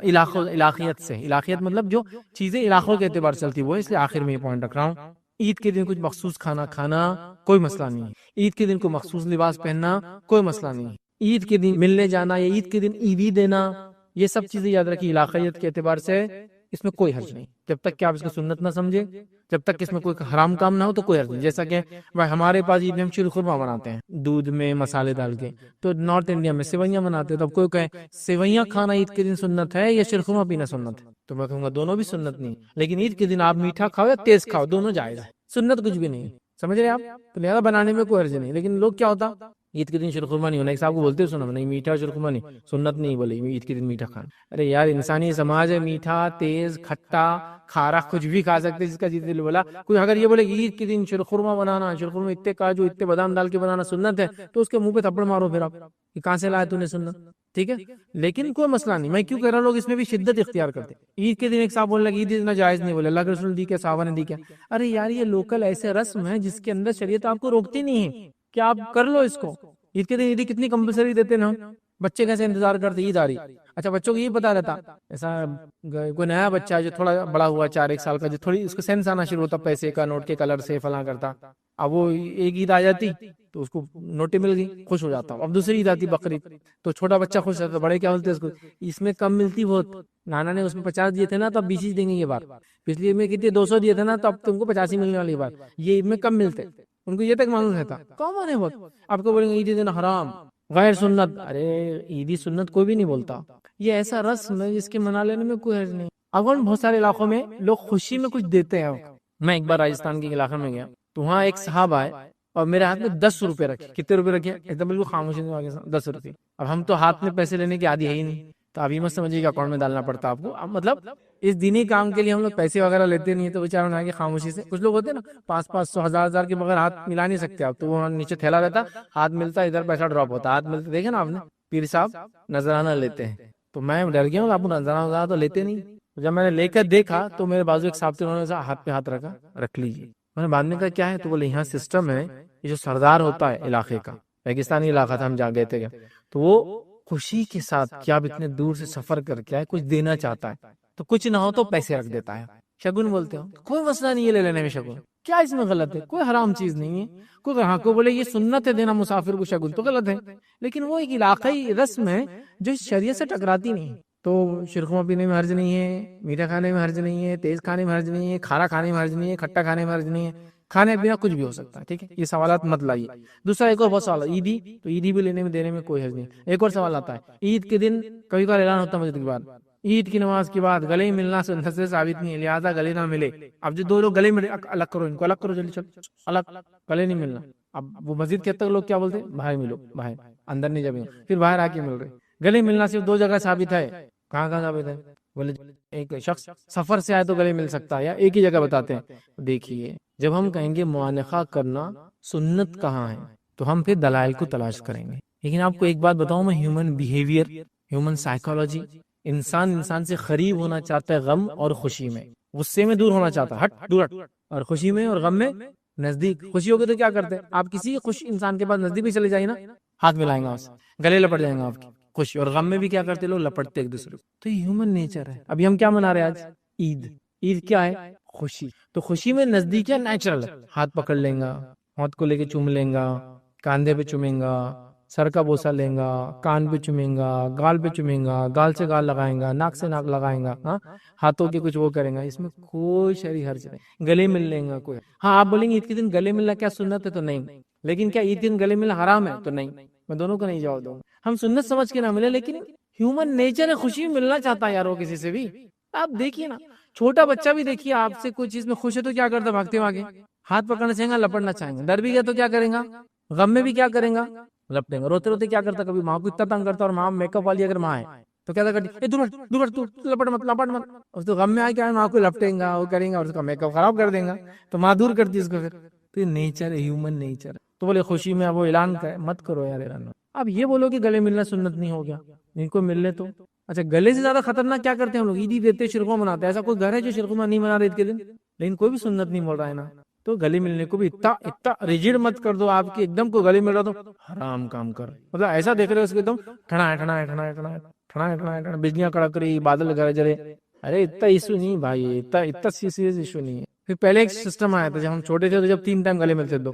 علاقیت سے. علاقیت مطلب جو چیزیں علاقوں کے اعتبار سے چلتی وہ، اس لیے آخر میں یہ پوائنٹ رکھ رہا ہوں. عید کے دن کچھ مخصوص کھانا کھانا کوئی مسئلہ نہیں ہے. عید کے دن کو مخصوص لباس پہننا کوئی مسئلہ نہیں ہے. عید کے دن ملنے جانا یا عید کے دن عیدی دینا، یہ سب چیزیں یاد رکھیے علاقیت کے اعتبار سے اس میں کوئی حرج نہیں. جب تک کہ آپ اس کو سنت نہ سمجھے، جب تک اس میں کوئی حرام کام نہ ہو تو کوئی حرج نہیں. جیسا کہ ہمارے پاس عید میں ہم شیر خورما بناتے ہیں دودھ میں مسالے ڈال کے، تو نارتھ انڈیا میں سیویاں بناتے ہیں. تو اب کوئی کہے سیویاں کھانا عید کے دن سنت ہے یا شیر خورما پینا سنت ہے، تو میں کہوں گا دونوں بھی سنت نہیں. لیکن عید کے دن آپ میٹھا کھاؤ یا تیز کھاؤ، دونوں جائز ہے، سنت کچھ بھی نہیں. سمجھ رہے آپ؟ تو لہٰذا بنانے میں کوئی حرج نہیں. لیکن لوگ کیا ہوتا عید کے دن شیرخرما نہیں ہونا. ایک صاحب کو بولتے سنا نہیں میٹھا شیرخرما نہیں, سنت نہیں بولے عید کے دن میٹھا کھانا. ارے یار انسانی سماج ہے, میٹھا تیز کھٹا کھارا کچھ بھی کھا سکتے جس کا جیتے دل بولا. کوئی اگر یہ بولے کہ عید کے دن شیرخرما بنانا, شیرخرما اتنے کاجو اتنے بادام ڈال کے بنانا سنت ہے, تو اس کے منہ پہ تھپڑ مارو پھر آپ کہ کہاں سے لایا تو نے سنت. ٹھیک ہے, لیکن کوئی مسئلہ نہیں. میں کیوں کہہ رہا ہوں, لوگ اس میں بھی شدت اختیار کرتے. عید کے دن ایک صاحب بولنے لگے عید اتنا جائز نہیں, بولے اللہ کے رسول دی کیا, صحابہ نے دی کیا. ارے یار یہ لوکل ایسے رسم ہے جس کے اندر شریعت آپ کو روکتی نہیں ہے, کیا آپ کر لو اس کو. عید کے دن عیدی کتنی کمپلسری دیتے نا, بچے کیسے انتظار کرتے عید آ رہی. اچھا بچوں کو یہ پتا رہتا, ایسا کوئی نیا بچہ ہے جو تھوڑا بڑا ہوا 4-1 سال کا, جو تھوڑی اس کو سینس آنا شروع ہوتا پیسے کا, نوٹ کے کلر سے فلاں کرتا, اب وہ ایک عید آ جاتی تو اس کو نوٹیں مل گئی خوش ہو جاتا. اب دوسری عید آتی بقرعید تو چھوٹا بچہ خوش رہتا, بڑے کیا بولتے اس کو, اس میں کم ملتی بہت, نانا نے اس میں 50 دیے تھے نا تو اب 20 دیں گے یہ بار, پچھلی میں کتنے 200 دیے تھے نا تو اب تم کو 85 ملنے والی بار, یہ عید میں کم ملتے. ان کو یہ تک معلوم رہتا کامن ہے بہت. آپ کو بولیں گے عید دن حرام غیر سنت, ارے عیدی سنت کوئی بھی نہیں بولتا, یہ ایسا رسم ہے جس کے منا لینے میں کوئی حرج نہیں. اب بہت سارے علاقوں میں لوگ خوشی میں کچھ دیتے ہیں. میں ایک بار راجستھان کے علاقے میں گیا تو وہاں ایک صاحب آئے اور میرے ہاتھ میں 10 روپے رکھے. کتنے روپے رکھے, ایک دم بالکل خاموشی سے 10 روپے. اب ہم تو ہاتھ میں پیسے لینے کی عادی ہے ہی نہیں, تو ابھی مت سمجھیے کہ اکاؤنٹ میں ڈالنا پڑتا آپ کو. اب مطلب اس دینی کام کے لیے ہم لوگ پیسے وغیرہ لیتے نہیں, تو بیچاروں نے خاموشی سے, کچھ لوگ ہوتے ہیں نا 500 1000 کے بغیر ہاتھ ملا نہیں سکتے آپ, تو وہ نیچے تھیلا رہتا, ہاتھ ملتا ادھر پیسہ ڈراپ ہوتا, ہاتھ ملتا دیکھے نا آپ نے, پیر صاحب نذرانہ لیتے ہیں. تو میں ڈر گیا ہوں, آپ نذرانہ تو لیتے نہیں. جب میں نے لے کر دیکھا تو میرے بازو ایک صاحب تھے, انہوں نے ہاتھ پہ ہاتھ رکھا, رکھ لیجیے. میں نے بعد میں کہا کیا ہے, تو بولے یہاں سسٹم ہے, یہ جو سردار ہوتا ہے علاقے کا, ریگستانی علاقہ تھا ہم جا گئے تھے, تو وہ خوشی کے ساتھ کیا اب اتنے دور سے سفر کر کے آئے, کچھ دینا چاہتا ہے تو کچھ نہ ہو تو پیسے رکھ دیتا ہے. شگن بولتے ہو, کوئی مسئلہ نہیں ہے لے لینے میں شگن, کیا اس میں غلط ہے, کوئی حرام چیز نہیں ہے. کوئی ہاں کو بولے یہ سنت ہے دینا مسافر کو شگن, تو غلط ہے, لیکن وہ ایک علاقائی رسم ہے جو شریعت سے ٹکراتی نہیں. تو شیرخرما پینے میں حرج نہیں ہے, میٹھا کھانے میں حرج نہیں ہے, تیز کھانے میں حرج نہیں ہے, کھارا کھانے میں حرج نہیں ہے, کھٹا کھانے میں حرج نہیں ہے, کھانے پینا کچھ بھی ہو سکتا ہے. ٹھیک ہے, یہ سوالات مت لائیے. دوسرا ایک اور بہت سوال, عیدی, تو عیدی بھی لینے میں دینے میں کوئی حرج نہیں. ایک اور سوال آتا ہے, عید کے دن کبھی کبھار اعلان ہوتا ہے مسجد کے بعد, عید کی نماز کے بعد گلے ملنا سنت سے ثابت نہیں ہے, لہٰذا گلے نہ ملے. اب جو دو لوگ گلے ملے, الگ کرو ان کو, الگ کرو جلدی, چل الگ, گلے نہیں ملنا. اب وہ مسجد کے تک لوگ کیا بولتے ہیں, باہر ملو, باہر, اندر نہیں جائیں, پھر باہر آ کے مل رہے. گلے ملنا صرف 2 جگہ ثابت ہے, کہاں کہاں ثابت ہے, بولے ایک شخص سفر سے آئے تو گلے مل سکتا ہے, یا ایک ہی جگہ بتاتے ہیں. دیکھیے جب ہم کہیں گے معانقہ کرنا سنت کہاں ہے, تو ہم پھر دلائل کو تلاش کریں گے. لیکن آپ کو ایک بات بتاؤں میں, ہیومن بیہیویئر, ہیومن سائیکالوجی, انسان سے قریب ہونا چاہتا ہے غم اور خوشی میں, غصے میں دور ہونا چاہتا ہے, ہٹ دور ہٹ, اور خوشی میں اور غم میں نزدیک. خوشی ہوگی تو کیا کرتے ہیں آپ, کسی خوش انسان کے پاس نزدیک بھی چلے جائیں نا, ہاتھ ملائیں گا, گلے لپٹ جائیں گا آپ کی. خوشی اور غم میں بھی کیا کرتے لوگ, لپٹتے ایک دوسرے کو. تو یہ ہیومن نیچر ہے. ابھی ہم کیا منا رہے ہیں آج, عید. عید کیا ہے, خوشی. تو خوشی میں نزدیک ہے, نیچرل ہے, ہاتھ پکڑ لیں گا, ہاتھ کو لے کے چوم لیں گا, کاندھے پہ چومیں گا, سر کا بوسہ لیں گا, کان پہ چومیں گا, گال پہ چومیں گا, گال سے گال لگائیں گا, ناک سے ناک لگائیں گا, ہاں ہاتھوں کے کچھ وہ کریں گا, اس میں کوئی شرعی حرج نہیں. گلے مل لیں گا کوئی, ہاں آپ بولیں گے عید کے دن گلے ملنا کیا سنت ہے, تو نہیں. لیکن کیا عید کے دن گلے ملنا حرام ہے, تو نہیں. میں دونوں کا نہیں جواب دوں گا. ہم سنت سمجھ کے نہ ملے, لیکن ہیومن نیچر ہے, خوشی ملنا چاہتا ہے یار وہ کسی سے بھی. آپ دیکھیے نا, چھوٹا بچہ بھی دیکھیے آپ سے کوئی چیز میں خوش ہے تو کیا کرتا, بھاگتے آگے, ہاتھ پکڑنا چاہیں گا, لپڑنا چاہیں گا. ڈر بھی گیا تو کیا کریں گا, غم میں بھی کیا کریں گا, لپٹیں گا. روتے روتے کیا کرتا, کبھی ماں کو اتنا تنگ کرتا, اور ماں میک اپ والی اگر ماں ہے تو کیا کرتی, لپٹ مت, لپٹ مت. اس تو غم میں آ کے ماں کو لپٹیں گا, وہ کریں گا, اور اس کا میک اپ خراب کر دیں گا, تو ماں دور کرتی اس کو. پھر تو یہ نیچر ہے, ہیومن نیچر. تو بولے خوشی میں وہ اعلان کرے, مت کرو یار اعلان. اب یہ بولو کہ گلے ملنا سنت نہیں ہو گیا, ان کو مل لے تو اچھا. گلے سے زیادہ خطرناک کیا کرتے ہیں ہم لوگ, عیدی دیتے, شیرخرما مناتے ہیں. ایسا کوئی گھر ہے جو شیرخرما نہیں منا رہے عید کے دن, لیکن کوئی بھی سنت نہیں بول رہا ہے نا. تو گلے ملنے کو بھی اتنا ریجڈ مت کر دو آپ کی, ایک دم کو گلے مل رہا تو حرام کام کر, مطلب ایسا دیکھ رہے ہو اس کے, ایک دم ٹھنا ٹھنا بجلیاں کڑک رہی, بادل گرج رہے. ارے اتنا ایشو نہیں بھائی, اتنا سیریس ایشو نہیں ہے. پھر پہلے ایک سسٹم آیا تھا جب ہم چھوٹے تھے, تو جب 3 ٹائم گلے ملتے دو,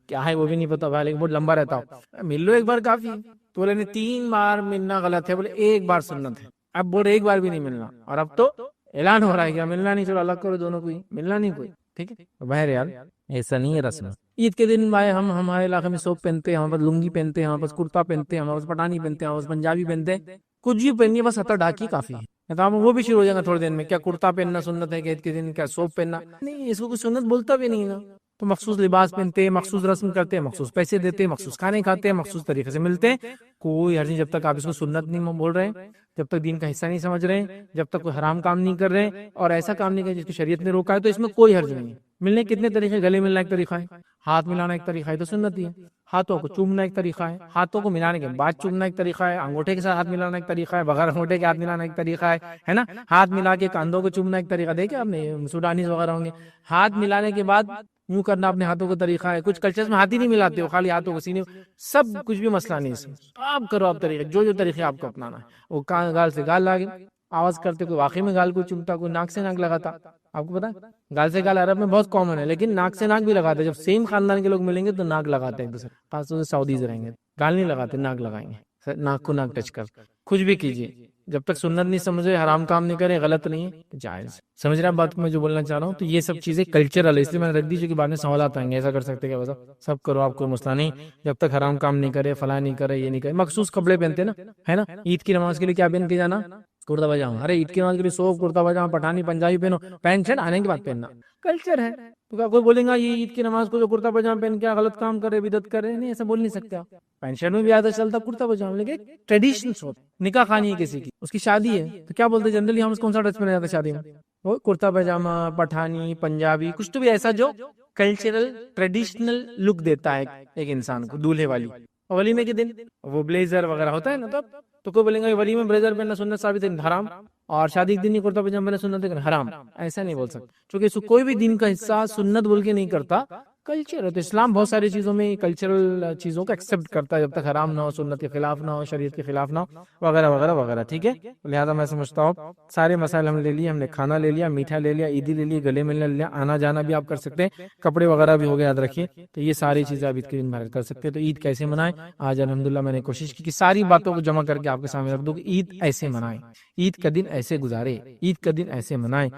کیا ہے وہ بھی نہیں پتا بھائی, لیکن بہت لمبا رہتا ہو, مل لو ایک بار کافی. تو بولے نہیں 3 بار ملنا غلط ہے, بولے 1 بار سنت ہے. اب بول رہے 1 بار بھی نہیں ملنا, اور اب تو اعلان ہو رہا ہے کیا ملنا نہیں, چلو الگ کرو دونوں کو, ملنا نہیں کوئی. ٹھیک ہے, بہرحال ایسا نہیں ہے رسم. عید کے دن بھائی ہم ہمارے علاقے میں سوپ پہنتے ہیں, ہمارے پاس لنگی پہنتے ہیں, ہمارے پاس کرتا پہنتے ہیں, ہمارے پاس پٹانی پہنتے ہیں, ہمارے پاس پنجابی پہنتے ہیں, کچھ بھی پہنیے, بس ہتھا ڈھاکی کافی ہے. وہ بھی شروع ہو جائے گا تھوڑے دن میں, کیا کرتا پہننا سنت ہے کہ عید کے دن, کیا سوپ پہننا نہیں, اس کو کوئی سنت بولتا بھی نہیں نا. تو مخصوص لباس پہنتے ہیں، مخصوص رسم کرتے ہیں، مخصوص پیسے دیتے ہیں، مخصوص کھانے کھاتے ہیں، مخصوص طریقے سے ملتے ہیں. کوئی حرج نہیں جب تک آپ اس کو سنت نہیں بول رہے ہیں، جب تک دین کا حصہ نہیں سمجھ رہے ہیں، جب تک کوئی حرام کام نہیں کر رہے ہیں اور ایسا کام نہیں کر جس کو شریعت نے روکا ہے، تو اس میں کوئی حرج نہیں ہے. ملنے کتنے طریقے، گلے ملنا ایک طریقہ ہے، ہاتھ ملانا ایک طریقہ ہے تو سنت ہی ہے. ہاتھوں کو چومنا ایک طریقہ ہے، ہاتھوں کو ملانے کے بعد چومنا ایک طریقہ ہے، انگوٹھے کے ساتھ ہاتھ ملانا ایک طریقہ ہے، بغیر انگوٹھے کے ہاتھ ملانا ایک طریقہ ہے نا. ہاتھ ملا کے کاندھوں کو چومنا ایک طریقہ، دیکھیں آپ نے سوڈانیز وغیرہ ہوں گے، ہاتھ ملانے کے بعد یوں کرنا اپنے ہاتھوں کا طریقہ ہے. کچھ کلچرز میں ہاتھ ہی نہیں ملاتے ہو، خالی ہاتھوں کو سینے، سب کچھ بھی مسئلہ نہیں ہے. آپ کرو آپ طریقے، جو طریقے آپ کو اپنانا ہے. وہ گال سے گال لاگے آواز کرتے، کوئی واقعی میں گال کو چومتا، کوئی ناک سے ناک لگاتا. آپ کو پتا ہے گال سے گال عرب میں بہت کامن ہے، لیکن ناک سے ناک بھی لگاتے ہیں. جب سیم خاندان کے لوگ ملیں گے تو ناک لگاتے ہیں ایک دوسرے پاس. تو سعودیز رہیں گے گال نہیں لگاتے، ناک لگائیں گے، ناک کو ناک ٹچ کر. کچھ بھی کیجیے، جب تک سنت نہیں سمجھے، حرام کام نہیں کرے، غلط نہیں ہے، جائز. سمجھ رہے ہیں بات کو میں جو بولنا چاہ رہا ہوں؟ تو یہ سب چیزیں کلچرل ہے، اس لیے میں نے رکھ دی کہ بعد میں سوالات آئیں گے ایسا کر سکتے کیا ویسا. سب کرو، آپ کو مسئلہ نہیں، جب تک حرام کام نہیں کرے، فلاں نہیں کرے، یہ نہیں کرے. مخصوص کپڑے پہنتے نا، ہے نا. عید کی نماز کے لیے کیا پہن کے جانا؟ کرتا پاجامہ. ارے عید کی نماز کے لیے سوپ، کرتا پاجامہ، پٹھانی پنجابی پہنو، پینٹ شرٹ آنے کے بعد پہننا کلچر ہے. تو کوئی بولے گا یہ عید کی نماز کو جو کرتا پاجامہ پہن کے غلط کام کرے، بدعت کرے، نہیں، ایسا بول نہیں سکتے آپ. پینٹ شرٹ میں بھی آتا چلتا، کرتا پاجامہ، لیکن ٹریڈیشنس ہوتے. نکاح خانی ہے کسی کی، اس کی شادی ہے، تو کیا بولتے ہیں جنرلی ہم اس کون سا ڈریس پہنا جاتا ہے شادی میں؟ وہ کرتا پاجامہ، پٹھانی پنجابی، کچھ تو بھی ایسا جو کلچرل ٹریڈیشنل لک دیتا ہے ایک انسان کو. دولہے والی ولیمے کے دن وہ بلیزر وغیرہ ہوتا ہے نا، تو کوئی بولیں گا ولیمے بلیزر پہننا سنت ثابت ہے، حرام. اور شادی کے دن نہیں کرتا پاجامہ پہننا سنت ہے، حرام. ایسا نہیں بول سکتے، کیونکہ اس کو کوئی بھی دین کا حصہ سنت بول کے نہیں کرتا، کلچر ہے. تو اسلام بہت ساری چیزوں میں کلچرل چیزوں کو ایکسپٹ کرتا ہے، جب تک حرام نہ ہو، سنت کے خلاف نہ ہو، شریعت کے خلاف نہ ہو، وغیرہ وغیرہ وغیرہ. ٹھیک ہے، لہٰذا میں سمجھتا ہوں سارے مسائل ہم لے لیے. ہم نے کھانا لے لیا، میٹھا لے لیا، عیدی لے لی، گلے ملنے لے لیا، آنا جانا بھی آپ کر سکتے ہیں، کپڑے وغیرہ بھی ہو گئے، یاد رکھیے. تو یہ ساری چیزیں آپ عید کے دن میں کر سکتے ہیں. تو عید کیسے منائیں؟ آج الحمدللہ میں نے کوشش کی کہ ساری باتوں کو جمع کر کے آپ کے سامنے رکھ دوں کہ عید ایسے منائیں، عید کا دن ایسے گزارے، عید کا دن ایسے منائیں.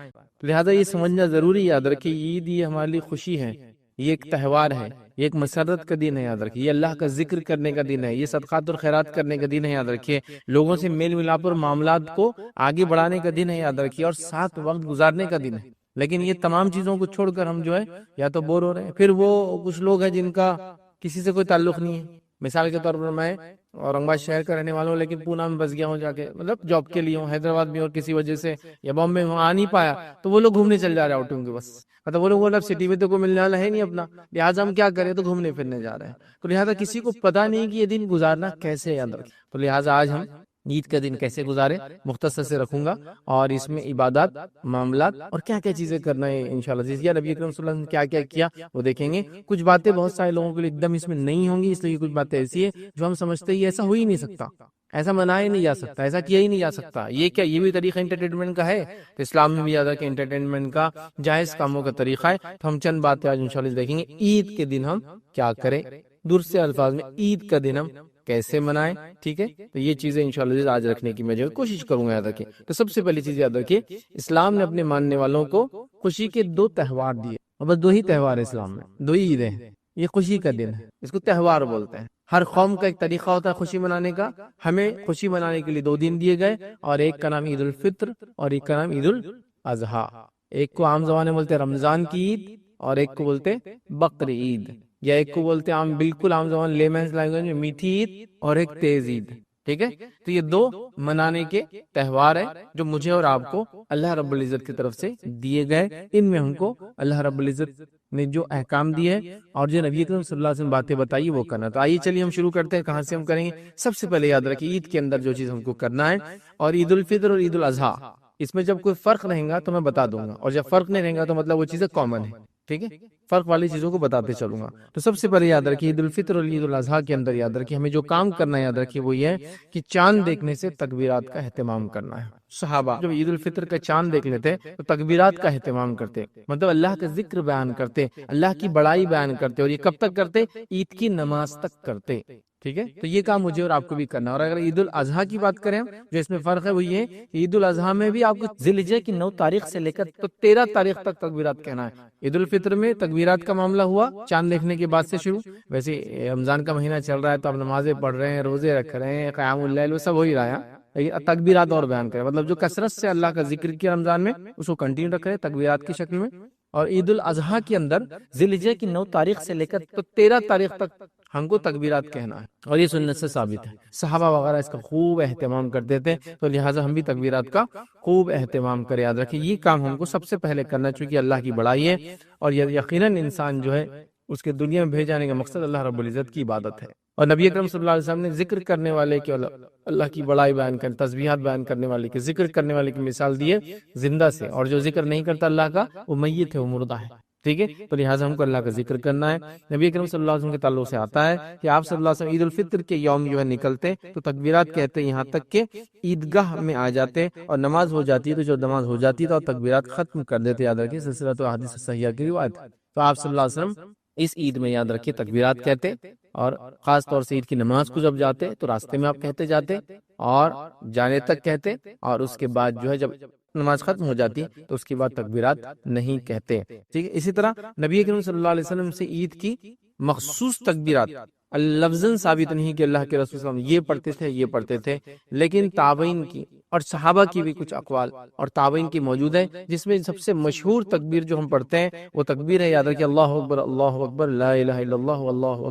لہٰذا یہ سمجھنا ضروری، یاد رکھیے عید یہ ہمارے لیے خوشی ہے، یہ ایک تہوار ہے، یہ ایک مسرت کا دن ہے. یاد رکھیے یہ اللہ کا ذکر کرنے کا دن ہے، یہ صدقات اور خیرات کرنے کا دن ہے. یاد رکھیے لوگوں سے میل ملاپ اور معاملات کو آگے بڑھانے کا دن ہے. یاد رکھیے اور ساتھ وقت گزارنے کا دن ہے. لیکن یہ تمام چیزوں کو چھوڑ کر ہم جو ہے یا تو بور ہو رہے ہیں، پھر وہ کچھ لوگ ہیں جن کا کسی سے کوئی تعلق نہیں ہے. مثال کے طور پر میں اورنگ آباد شہر کا رہنے والا ہوں، لیکن پونا میں بس گیا ہوں جا کے، مطلب جاب کے لیے ہوں، حیدرآباد میں اور کسی وجہ سے یا بامبے میں آ نہیں پایا، تو وہ لوگ گھومنے چل جا رہے ہیں آؤٹنگ کے. بس مطلب وہ لوگ سٹی میں تو کوئی ملنے والا ہے نہیں اپنا، لہٰذا ہم کیا کریں، تو گھومنے پھرنے جا رہے ہیں. تو لہٰذا کسی کو پتا نہیں کہ یہ دن گزارنا کیسے. یاد رکھیں تو لہٰذا آج ہم عید کا دن کیسے گزارے مختصر سے رکھوں گا، اور اس میں عبادات، معاملات اور کیا کیا چیزیں کرنا ہے انشاءاللہ. جیسے نبی اکرم صلی اللہ علیہ وسلم کیا کیا کیا وہ دیکھیں گے. کچھ باتیں بہت سارے لوگوں کے لیے ایک دم اس میں نہیں ہوں گی، اس لیے کچھ باتیں ایسی ہے جو ہم سمجھتے ہیں یہ ایسا ہو ہی نہیں سکتا، ایسا منایا ہی نہیں جا سکتا، ایسا کیا ہی نہیں جا سکتا. یہ کیا، یہ بھی طریقہ انٹرٹینمنٹ کا ہے؟ تو اسلام میں بھی یاد ہے کہ انٹرٹینمنٹ کا جائز کاموں کا طریقہ ہے. تو ہم چند باتیں آج انشاءاللہ دیکھیں گے. عید کے دن ہم کیا کریں، درست الفاظ میں عید کا دن ہم کیسے منائیں. ٹھیک ہے، تو یہ چیزیں انشاءاللہ آج رکھنے کی میں جو کوشش کروں گا. یاد رکھیں تو سب سے پہلی چیز یاد رکھیے، اسلام نے اپنے ماننے والوں کو خوشی کے 2 تہوار دیے، اور بس 2 ہی تہوار ہے اسلام میں، 2 ہی عیدیں. یہ خوشی کا دن ہے، اس کو تہوار بولتے ہیں. ہر قوم کا ایک طریقہ ہوتا ہے خوشی منانے کا. ہمیں خوشی منانے کے لیے 2 دن دیے گئے، اور ایک کا نام عید الفطر اور ایک کا نام عید الاضحیٰ. ایک کو عام زبان میں بولتے ہیں رمضان کی عید، اور ایک کو بولتے ہیں بقر عید، یا ایک کو بولتے ہیں بالکل عام زبان لیمنز لینگویج میں میٹھی عید، اور ایک تیز عید. ٹھیک ہے، تو یہ 2 منانے کے تہوار ہیں جو مجھے اور آپ کو اللہ رب العزت کی طرف سے دیے گئے. ان میں ہم کو اللہ رب العزت نے جو احکام دیے اور جو نبی اکرم صلی اللہ علیہ وسلم باتیں بتائی وہ کرنا. تو آئیے چلیے ہم شروع کرتے ہیں. کہاں سے ہم کریں گے؟ سب سے پہلے یاد رکھیے عید کے اندر جو چیز ہم کو کرنا ہے، اور عید الفطر اور عید الاضحیٰ، اس میں جب کوئی فرق رہے گا تو میں بتا دوں گا، اور جب فرق نہیں رہے گا تو مطلب وہ چیزیں کامن ہے. ٹھیک ہے، فرق والی چیزوں کو بتاتے چلوں گا. تو سب سے پہلے یاد رکھیے عید الفطر اور عید الاضحیٰ کے اندر یاد رکھیے ہمیں جو کام کرنا ہے، یاد رکھیے وہ یہ ہے کہ چاند دیکھنے سے تکبیرات کا اہتمام کرنا ہے. صحابہ جب عید الفطر کا چاند دیکھ لیتے تو تکبیرات کا اہتمام کرتے، مطلب اللہ کا ذکر بیان کرتے، اللہ کی بڑائی بیان کرتے. اور یہ کب تک کرتے؟ عید کی نماز تک کرتے. ٹھیک ہے، تو یہ کام مجھے اور آپ کو بھی کرنا. اور اگر عید الاضحیٰ کی بات کریں جو اس میں فرق ہے وہ یہ ہے، عید الاضحیٰ میں بھی آپ کو ذی الحجہ کی 9 تاریخ سے لے کر تو 13 تاریخ تک تکبیرات کہنا ہے. عید الفطر میں تکبیرات کا معاملہ ہوا چاند دیکھنے کے بعد سے شروع. ویسے رمضان کا مہینہ چل رہا ہے تو آپ نمازیں پڑھ رہے ہیں، روزے رکھ رہے ہیں، قیام اللیل وہ سب ہو ہی رہا ہے، تکبیرات اور بیان کریں، مطلب جو کثرت سے اللہ کا ذکر کیا رمضان میں اس کو کنٹینیو رکھ رہے ہیں تکبیرات کی شکل میں. اور عید الاضحیٰ کے اندر ذی الحجہ کی 9 تاریخ سے لے کر تو 13 تاریخ تک ہم کو تکبیرات کہنا ہے، اور یہ سنت سے ثابت ہے۔ صحابہ وغیرہ اس کا خوب اہتمام کرتے تھے، تو لہٰذا ہم بھی تکبیرات کا خوب اہتمام کریں۔ یاد رکھیں یہ کام ہم کو سب سے پہلے کرنا، چونکہ اللہ کی بڑائی ہے، اور یقیناً انسان جو ہے اس کے دنیا میں بھیج جانے کا مقصد اللہ رب العزت کی عبادت ہے۔ اور نبی اکرم صلی اللہ علیہ وسلم نے ذکر کرنے والے کے اللہ کی بڑائی بیان کرنے، تسبیحات بیان کرنے والے کے، ذکر کرنے والے کی مثال دی ہے زندہ سے، اور جو ذکر نہیں کرتا اللہ کا وہ میت ہے، وہ مردہ ہے، ٹھیک ہے۔ تو لہٰذا ہم کو اللہ کا ذکر کرنا ہے۔ نبی اکرم صلی اللہ علیہ وسلم کے تعلق سے آتا ہے کہ آپ صلی اللہ علیہ وسلم عید الفطر کے یوم جو ہے نکلتے تو تکبیرات کہتے یہاں تک کہ عیدگاہ میں آ جاتے، اور نماز ہو جاتی ہے تو جو نماز ہو جاتی تو تکبیرات ختم کر دیتے۔ یاد رکھیے سلسلہ تو احادیث صحیحہ کی روایت ہے۔ تو آپ صلی اللہ علیہ وسلم اس عید میں یاد رکھیے تکبیرات کہتے، اور خاص طور سے عید کی نماز کو جب جاتے تو راستے میں آپ کہتے جاتے، اور جانے تک کہتے، اور اس کے بعد جو ہے جب نماز ختم ہو جاتی تو اس کے بعد تکبیرات نہیں کہتے، ٹھیک ہے۔ اسی طرح نبی کریم صلی اللہ علیہ وسلم سے عید کی مخصوص تکبیرات لفظاً ثابت نہیں کہ اللہ کے رسول صلی اللہ علیہ وسلم یہ پڑھتے تھے یہ پڑھتے تھے، لیکن تابعین کی اور صحابہ کی بھی کچھ اقوال اور تابعین کی موجود ہے، جس میں سب سے مشہور تکبیر جو ہم پڑھتے ہیں وہ تکبیر ہے، یاد رکھیں اللہ اکبر لا الہ الا اللہ اللہ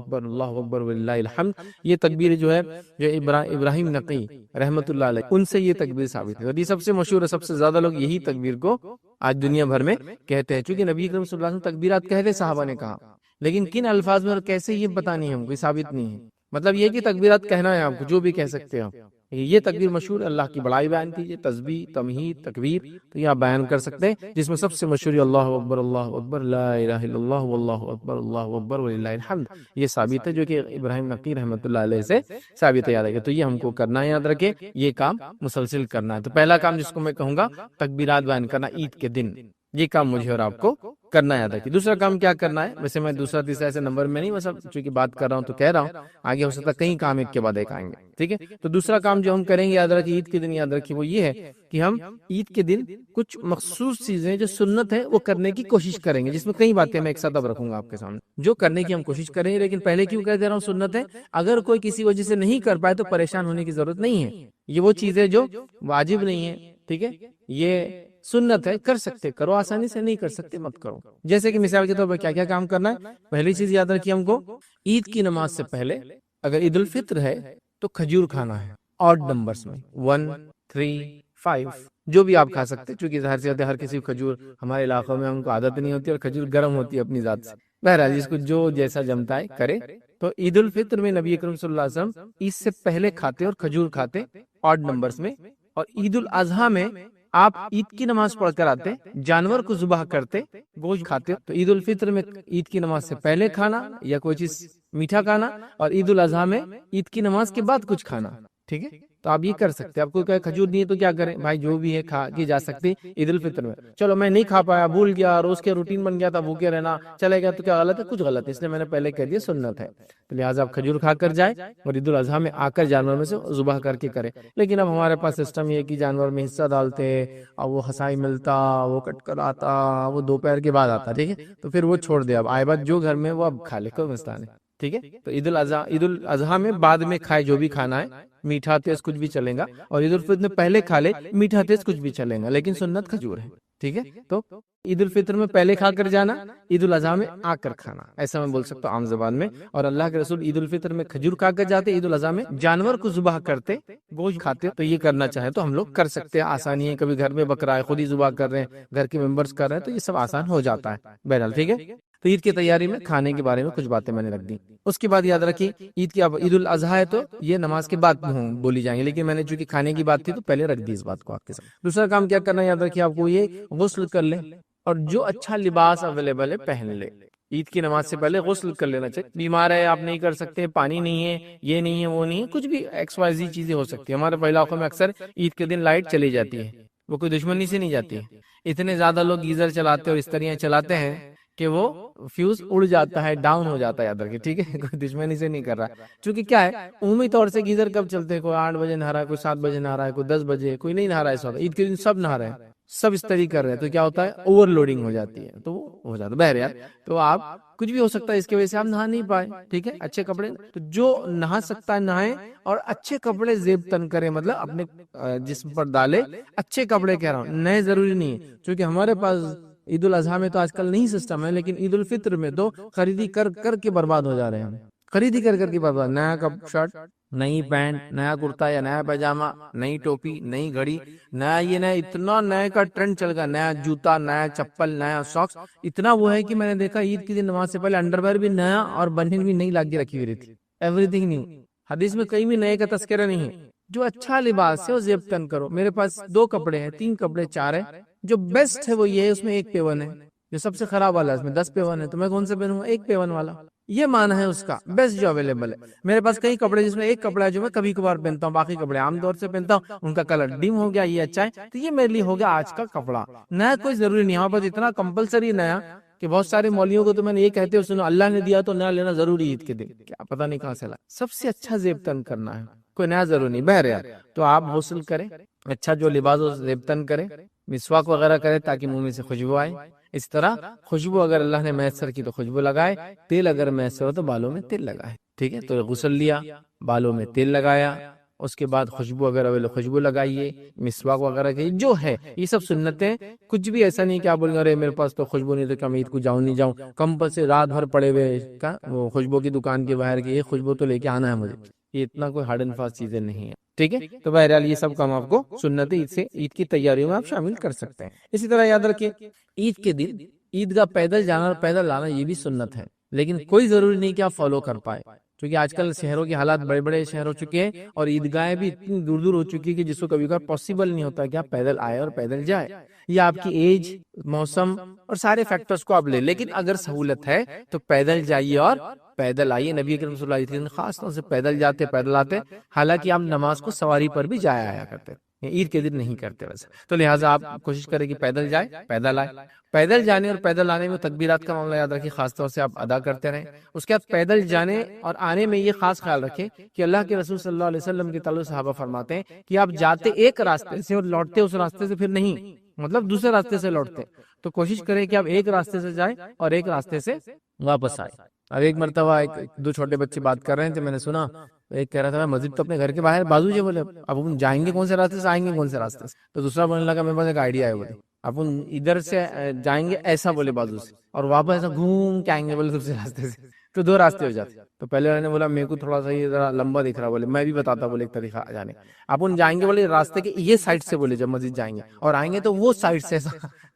اکبر وللہ الحمد۔ یہ تکبیر جو ہے جو ابراہیم نقی رحمۃ اللہ علیہ ان سے یہ تکبیر ثابت ہے، اور یہ سب سے مشہور ہے، سب سے زیادہ لوگ یہی تکبیر کو آج دنیا بھر میں کہتے ہیں۔ چونکہ نبی کریم صلی اللہ علیہ وسلم تکبیرات کہتے صحابہ نے کہا، لیکن کن الفاظ میں اور کیسے یہ پتہ نہیں، ہم کو ثابت نہیں ہے۔ مطلب یہ کہ تکبیرات کہنا ہے آپ کو، جو بھی کہہ سکتے ہیں آپ، یہ تکبیر مشہور ہے، اللہ کی بڑائی بیان کیجیے، تسبیح، تمہید، تکبیر، تو یہ آپ بیان کر سکتے ہیں، جس میں سب سے مشہور اللہ اکبر لا الہ الا اللہ واللہ اکبر وللہ الحمد، یہ ثابت ہے، جو کہ ابراہیم نقی رحمۃ اللہ علیہ سے ثابت ہے۔ یاد رکھے، تو یہ ہم کو کرنا ہے، یاد رکھے یہ کام مسلسل کرنا ہے۔ تو پہلا کام جس کو میں کہوں گا تکبیرات بیان کرنا عید کے دن، یہ کام مجھے اور آپ کو کرنا یاد رکھیے۔ دوسرا کام کیا کرنا ہے، ویسے میں دوسرا تیسرا ایسے نمبر میں نہیں، بس اب چونکہ بات کر رہا ہوں تو کہہ رہا ہوں، آگے ہو سکتا ہے کئی کام ایک کے بعد ایک آئیں گے، ٹھیک ہے۔ تو دوسرا کام جو ہم کریں گے یاد رکھیے عید کے دن، یاد رکھیے وہ یہ ہے کہ ہم عید کے دن کچھ مخصوص چیزیں جو سنت ہے وہ کرنے کی کوشش کریں گے، جس میں کئی باتیں میں ایک ساتھ اب رکھوں گا آپ کے سامنے، جو کرنے کی ہم کوشش کریں گے۔ لیکن پہلے کیوں کہہ دے رہا ہوں سنت ہے، اگر کوئی کسی وجہ سے نہیں کر پائے تو پریشان ہونے کی ضرورت نہیں ہے، یہ وہ چیزیں جو واجب نہیں ہے، ٹھیک ہے، یہ سنت ہے، کر سکتے کرو، آسانی سے نہیں کر سکتے مت کرو۔ جیسے کہ مثال کے طور پر کیا کیا کام کرنا ہے، پہلی چیز یاد رکھیے ہم کو عید کی نماز سے پہلے اگر عید الفطر ہے تو کھجور کھانا ہے، آڈ نمبرز میں 1 3 5 جو بھی آپ کھا سکتے، چونکہ ظاہر سی بات ہے ہر کسی کو کھجور ہمارے علاقوں میں ہم کو عادت نہیں ہوتی، اور کھجور گرم ہوتی ہے اپنی ذات سے، بہرحال جس کو جو جیسا جمتا ہے کرے۔ تو عید الفطر میں نبی اکرم صلی اللہ علیہ وسلم عید سے پہلے کھاتے اور کھجور کھاتے آڈ نمبرز میں، اور عید الاضحیٰ میں آپ عید کی نماز پڑھ کر آتے، جانور کو ذبح کرتے، گوشت کھاتے۔ تو عید الفطر میں عید کی نماز سے پہلے کھانا یا کوئی چیز میٹھا کھانا، اور عید الاضحیٰ میں عید کی نماز کے بعد کچھ کھانا، ٹھیک ہے۔ تو آپ یہ کر سکتے ہیں، آپ کو کھجور نہیں ہے تو کیا کریں بھائی، جو بھی ہے کھا کے جا سکتے عید الفطر میں۔ چلو میں نہیں کھا پایا، بھول گیا، روز کے روٹین بن گیا تھا بھوکے رہنا، چلے گیا، تو کیا غلط ہے؟ کچھ غلط ہے، اس لیے میں نے پہلے کہہ دیا سنت ہے، تو لہٰذا آپ کھجور کھا کر جائیں، اور عید الاضحیٰ میں آ کر جانور میں سے ذبح کر کے کریں۔ لیکن اب ہمارے پاس سسٹم یہ کہ جانور میں حصہ ڈالتے، اور وہ ہسائی ملتا، وہ کٹ کر آتا، وہ دوپہر کے بعد آتا، ٹھیک ہے، تو پھر وہ چھوڑ دے، اب آئے بات جو گھر میں وہ اب کھا لے، کوئی مسئلہ نہیں، ٹھیک ہے۔ تو عید الاضحیٰ میں بعد میں کھائے جو بھی کھانا ہے، میٹھا تیز کچھ بھی چلے گا، اور عید الفطر میں پہلے کھا لے میٹھا تیز کچھ بھی چلے گا، لیکن سنت کھجور ہے، ٹھیک ہے۔ تو عید الفطر میں پہلے کھا کر جانا، عید الاضحیٰ میں آ کر کھانا، ایسا میں بول سکتا ہوں عام زبان میں۔ اور اللہ کے رسول عید الفطر میں کھجور کھا کر جاتے، عید الاضحیٰ میں جانور کو ذبح کرتے، گوشت کھاتے۔ تو یہ کرنا چاہے تو ہم لوگ کر سکتے ہیں، آسانی ہے، کبھی گھر میں بکرا ہے خود ہی ذبح کر رہے ہیں، گھر کے ممبرز کر رہے ہیں، تو یہ سب آسان ہو جاتا ہے، بہرحال ٹھیک ہے۔ تو عید کی تیاری میں کھانے کے بارے میں کچھ باتیں میں نے رکھ دی۔ اس کے بعد یاد رکھیے عید الاضحیٰ ہے تو یہ نماز کے بعد بولی جائیں گے، لیکن میں نے چونکہ کھانے کی بات تھی تو پہلے رکھ دی اس بات کو آپ کے سامنے۔ دوسرا کام کیا کرنا ہے، یاد رکھیے آپ کو یہ غسل کر لیں، اور جو اچھا لباس اویلیبل ہے پہن لے۔ عید کی نماز سے پہلے غسل کر لینا چاہیے۔ بیمار ہے آپ نہیں کر سکتے، پانی نہیں ہے، یہ نہیں ہے، وہ نہیں ہے، کچھ بھی ایکس وائی زی چیزیں ہو سکتی ہیں۔ ہمارے علاقوں میں اکثر عید کے دن لائٹ چلی جاتی ہے، وہ کوئی دشمنی سے نہیں جاتی ہے، اتنے زیادہ لوگ گیزر چلاتے اور استریاں چلاتے ہیں کہ وہ فیوز اڑ جاتا ہے، ڈاؤن ہو جاتا ہے، یاد رکھیں، ٹھیک ہے، کوئی دشمنی سے نہیں کر رہا ہے۔ چونکہ کیا ہے عمومی طور سے گیزر کب چلتے ہیں، کوئی 8 بجے نہا رہا ہے، کوئی 7 بجے نہا رہا ہے، کوئی 10 بجے، کوئی نہیں نہا رہا ہے، اس وقت عید کے دن سب نہا رہے ہیں، سب استری کر رہے ہیں، تو کیا ہوتا ہے اوور لوڈنگ ہو جاتی ہے، تو وہ ہو جاتا ہے، بہرحال تو آپ کچھ بھی ہو سکتا ہے اس کی وجہ سے آپ نہا نہیں پائے، ٹھیک ہے۔ اچھے کپڑے، تو جو نہا سکتا ہے نہائے، اور اچھے کپڑے زیب تن کرے، مطلب اپنے جسم پر ڈالے، اچھے کپڑے کہہ رہا ہوں، نئے ضروری نہیں ہے، چونکہ ہمارے پاس عید الاضحیٰ میں تو آج کل نہیں سسٹم ہے، لیکن عید الفطر میں تو خریدی کر کر کے برباد ہو جا رہے ہیں ہم، خریدی کر کر کے برباد، نیا کپ شرٹ، نئی پینٹ، نیا کرتا یا نیا پیجامہ، نئی ٹوپی، نئی گھڑی، نیا یہ نیا، اتنا نئے کا ٹرینڈ چل گیا، نیا جوتا، نیا چپل، نیا ساکس، اتنا وہ ہے کہ میں نے دیکھا عید کے دن نماز سے پہلے انڈر ویئر بھی نیا اور بنین بھی نئی لا کے رکھی ہوئی رہتی، ایوری تھنگ نیو۔ حدیث میں کہیں بھی نئے کا تذکرہ نہیں ہے۔ جو اچھا لباس ہے وہ زیب تن کرو۔ میرے پاس 2 کپڑے ہیں، 3 کپڑے، 4 ہے، جو بیسٹ ہے وہ یہ ہے اس میں 1 پیون ہے، جو سب سے خراب والا ہے اس میں 10 پیون ہے، تو میں کون سے پہنوں گا؟ 1 پیون والا، یہ معنی ہے اس کا، بیسٹ جو اویلیبل ہے۔ میرے پاس کئی کپڑے جس میں 1 کپڑا ہے جو میں کبھی کبھار پہنتا ہوں، باقی کپڑے عام طور سے پہنتا ہوں، ان کا کلر ڈیم ہو گیا، یہ اچھا ہے، تو یہ میرے لیے ہو گیا آج کا کپڑا۔ نیا کوئی ضروری نہیں، ہمارے پاس اتنا کمپلسری نیا کہ بہت سارے مولویوں کو تو میں نے یہ کہتے ہیں سنو اللہ نے دیا تو نیا لینا ضروری عید کے دن، کیا پتہ نہیں کہاں سے لا۔ سب سے اچھا زیب تن کرنا ہے، کوئی نیا ضروری نہیں، بہرحال تو آپ غسل کریں، اچھا جو لباس ہو زیب تن کریں، مسواک وغیرہ کریں تاکہ منہ میں سے خوشبو آئے۔ اس طرح خوشبو اگر اللہ نے میسر کی تو خوشبو لگائے، تیل اگر میسر ہو تو بالوں میں تیل لگائے، ٹھیک ہے؟ تو غسل لیا، بالوں میں تیل لگایا، اس کے بعد خوشبو اگر اویل خوشبو لگائیے، مسواک وغیرہ کی جو ہے، یہ سب سنتیں، کچھ بھی ایسا نہیں کہ آپ بولیں ارے میرے پاس تو خوشبو نہیں تو کیا میں عید کو جاؤں نہیں جاؤں، کمپلسری رات بھر پڑے ہوئے کا وہ خوشبو کی دکان کے باہر کی یہ خوشبو تو لے کے آنا ہے مجھے، یہ اتنا کوئی ہارڈ اینڈ فاسٹ چیزیں نہیں ہیں، ٹھیک ہے؟ تو بہرحال یہ سب کام آپ کو سنت عید سے عید کی تیاریوں میں آپ شامل کر سکتے ہیں۔ اسی طرح یاد رکھیے عید کے دن عیدگاہ پیدل جانا اور پیدل لانا یہ بھی سنت ہے، لیکن کوئی ضروری نہیں کہ آپ فالو کر پائے، کیونکہ آج کل شہروں کے حالات بڑے بڑے شہر ہو چکے ہیں اور عیدگاہیں بھی اتنی دور دور ہو چکی ہے کہ جس کو کبھی کبھار پاسبل نہیں ہوتا کہ آپ پیدل آئے اور پیدل جائے، یا آپ کی ایج، موسم اور سارے فیکٹرز کو آپ لے، لیکن اگر سہولت ہے تو پیدل جائیے اور پیدل آئیے۔ نبی کریم صلی اللہ علیہ وسلم خاص طور سے پیدل جاتے پیدل آتے، حالانکہ آپ نماز کو سواری پر بھی جایا آیا کرتے، عید کے دن نہیں کرتے ویسے، تو لہٰذا آپ کوشش کریں کہ پیدل جائے پیدل آئے۔ پیدل جانے اور پیدل آنے میں تکبیرات کا معاملہ یاد رکھیں، خاص طور سے آپ ادا کرتے رہیں۔ اس کے بعد پیدل جانے اور آنے میں یہ خاص خیال رکھیں کہ اللہ کے رسول صلی اللہ علیہ وسلم کے تعلق صحابہ فرماتے ہیں کہ آپ جاتے ایک راستے سے اور لوٹتے اس راستے سے پھر نہیں، مطلب دوسرے راستے سے لوٹتے، تو کوشش کریں کہ آپ ایک راستے سے جائیں اور ایک راستے سے واپس آئے۔ اب ایک مرتبہ 2 چھوٹے بچے بات کر رہے تھے، میں نے سنا ایک کہہ رہا تھا مسجد تو اپنے گھر کے باہر بازو جی، بولے اب ہم جائیں گے کون سے راستے سے، آئیں گے کون سے راستے سے، تو دوسرا بولنے لگا میرے پاس ایک آئیڈیا ہے، بولے اپن ادھر سے جائیں گے ایسا، بولے بازو سے، اور واپس ایسا گھوم کے آئیں گے بولے دوسرے راستے سے، تو 2 راستے ہو جاتے۔ تو پہلے والے نے بولا میرے کو تھوڑا سا یہ ذرا لمبا دکھ رہا، بولے میں بھی بتاتا، بولے ایک طریقہ جانے، اپن جائیں گے بولے راستے کے یہ سائڈ سے، بولے جب مسجد جائیں گے، اور آئیں گے تو وہ سائڈ سے، ایسا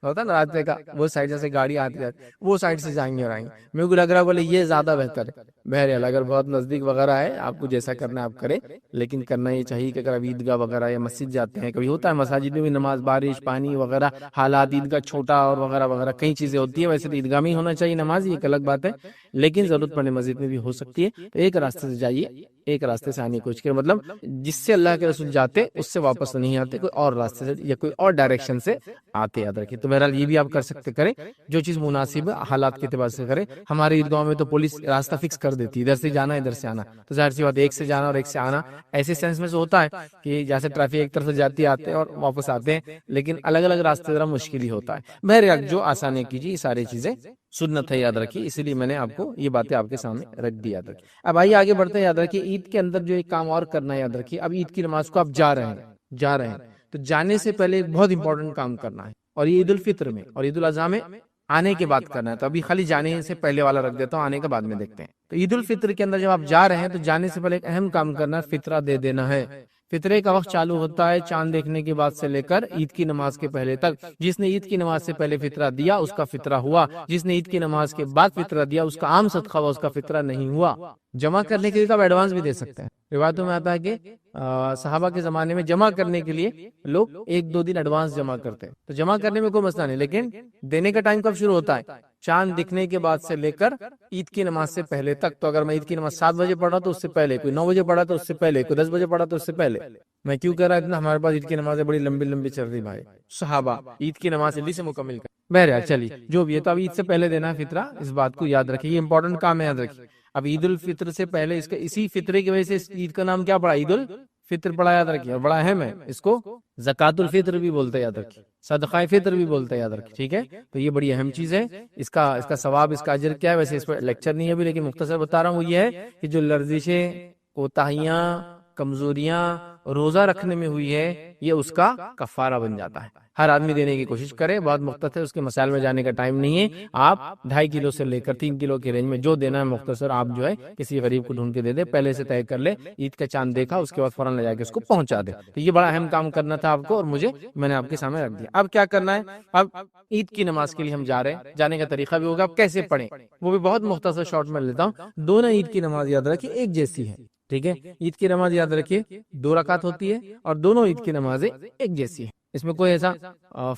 ہوتا نا راستے کا وہ سائڈ سے گاڑی آتی جاتی، وہ سائڈ سے جائیں گے اور آئیں گے، میرے کو لگ رہا بولے یہ زیادہ بہتر ہے۔ بہرحال اگر بہت نزدیک وغیرہ ہے، آپ کو جیسا کرنا ہے آپ کریں، لیکن کرنا یہ چاہیے کہ اگر آپ عیدگاہ وغیرہ یا مسجد جاتے ہیں، کبھی ہوتا ہے مساجد میں بھی نماز، بارش، پانی وغیرہ حالات، عیدگاہ چھوٹا اور وغیرہ وغیرہ کئی چیزیں ہوتی ہیں، ویسے تو عیدگاہ میں ہی ہونا چاہیے نماز، یہ ایک الگ بات ہے، لیکن ضرورت پڑنے مسجد میں بھی ہو سکتی ہے، تو ایک راستے سے جائیے، ایک راستے سے آنے کی کوشش کریں، مطلب جس سے اللہ کے رسول جاتے اس سے واپس نہیں آتے، کوئی اور راستے سے یا کوئی اور ڈائریکشن سے آتے، یاد رکھیے۔ تو بہرحال یہ بھی آپ کر سکتے، کریں جو چیز مناسب ہے حالات کے اعتبار سے کریں۔ ہمارے عیدگاہوں میں تو پولیس راستہ فکس کر دیتی ہے، ادھر سے جانا ادھر سے آنا، تو ظاہر سی بات ایک سے جانا اور ایک سے آنا ایسے سینس میں سے ہوتا ہے کہ جیسے ٹریفک ایک طرف سے جاتی آتے اور واپس آتے ہیں، لیکن الگ الگ راستے ذرا مشکل ہی ہوتا ہے۔ بہرحال جو آسانی کیجیے، یہ ساری چیزیں سنت ہے، یاد رکھیے، اسی لیے میں نے آپ کو یہ باتیں آپ کے سامنے رکھ دی، یاد رکھیے۔ اب آئیے آگے بڑھتے ہیں، یاد رکھیے عید کے اندر جو ایک کام اور کرنا ہے، یاد رکھیے اب عید کی نماز کو آپ جا رہے ہیں تو جانے سے پہلے ایک بہت امپورٹنٹ کام کرنا ہے، اور یہ عید الفطر میں اور عید الاضحیٰ میں آنے کے بعد کرنا ہے، تو ابھی خالی جانے سے پہلے والا رکھ دیتا ہوں، آنے کے بعد میں دیکھتے ہیں۔ تو عید الفطر کے اندر جب آپ جا رہے ہیں تو جانے سے پہلے ایک اہم کام کرنا ہے، فطرہ دے دینا ہے۔ فطرے کا وقت چالو ہوتا ہے چاند دیکھنے کے بعد سے لے کر عید کی نماز کے پہلے تک، جس نے عید کی نماز سے پہلے فطرہ دیا اس کا فطرہ ہوا، جس نے عید کی نماز کے بعد فطرہ دیا اس کا عام صدقہ ہوا، اس کا فطرہ نہیں ہوا۔ جمع کرنے کے لیے تو آپ ایڈوانس بھی دے سکتے ہیں، روایتوں میں آتا ہے کہ صحابہ کے زمانے میں جمع کرنے کے لیے لوگ 1-2 دن ایڈوانس جمع کرتے ہیں، تو جمع کرنے میں کوئی مسئلہ نہیں، لیکن دینے کا ٹائم کب شروع ہوتا ہے؟ چاند دکھنے کے بعد سے لے کر عید کی نماز سے پہلے تک۔ تو اگر میں عید کی نماز 7 بجے پڑھا تو اس سے پہلے، کوئی 9 بجے پڑھا تو اس سے پہلے، کوئی 10 بجے پڑھا تو اس سے پہلے۔ میں کیوں کہہ رہا اتنا؟ ہمارے پاس عید کی نمازیں بڑی لمبی لمبی چل رہی بھائی، صحابہ عید کی نماز جلدی سے مکمل کر۔ بہرحال چلیے جو بھی ہے، تو اب عید سے پہلے دینا ہے فطرہ، اس بات کو یاد رکھیے، یہ امپورٹنٹ کام ہے، یاد رکھیے۔ اب عید الفطر سے پہلے اس کا اسی فطرے کی وجہ سے اس عید کا نام کیا پڑا؟ عید الفطر پڑا، یاد رکھیے، اور بڑا اہم ہے، اس کو زکوٰۃ الفطر بھی بولتے ہیں، یاد رکھیے، صدقہ فطر بھی بولتے ہیں، یاد رکھیے، ٹھیک ہے؟ تو یہ بڑی اہم چیز ہے، اس کا ثواب، اس کا اجر کیا ہے، ویسے اس پر لیکچر نہیں ہے ابھی، لیکن مختصر بتا رہا ہوں، وہ یہ ہے کہ جو لرزشیں، کوتاہیاں، کمزوریاں روزہ رکھنے میں ہوئی ہے، یہ اس کا کفارہ بن جاتا ہے. ہر آدمی دینے کی کوشش کرے. بہت مختصر، اس کے مسائل میں جانے کا ٹائم نہیں ہے. آپ 2.5 کلو سے لے کر 3 کلو کی رینج میں جو دینا ہے مختصر آپ جو ہے کسی غریب کو ڈھونڈ کے دے دے. پہلے سے طے کر لے، عید کا چاند دیکھا اس کے بعد فوراً لے جا کے اس کو پہنچا دے. تو یہ بڑا اہم کام کرنا تھا آپ کو، اور میں نے آپ کے سامنے رکھ دیا. اب کیا کرنا ہے؟ اب عید کی نماز کے لیے ہم جا رہے ہیں. جانے کا طریقہ بھی ہوگا، اب کیسے پڑھیں وہ بھی بہت مختصر شارٹ میں لیتا ہوں. دونوں عید کی نماز یاد رکھیں ایک جیسی ہے. ٹھیک ہے، عید کی نماز یاد رکھیے 2 رکعت ہوتی ہے، اور دونوں عید کی نمازیں ایک جیسی ہے. اس میں کوئی ایسا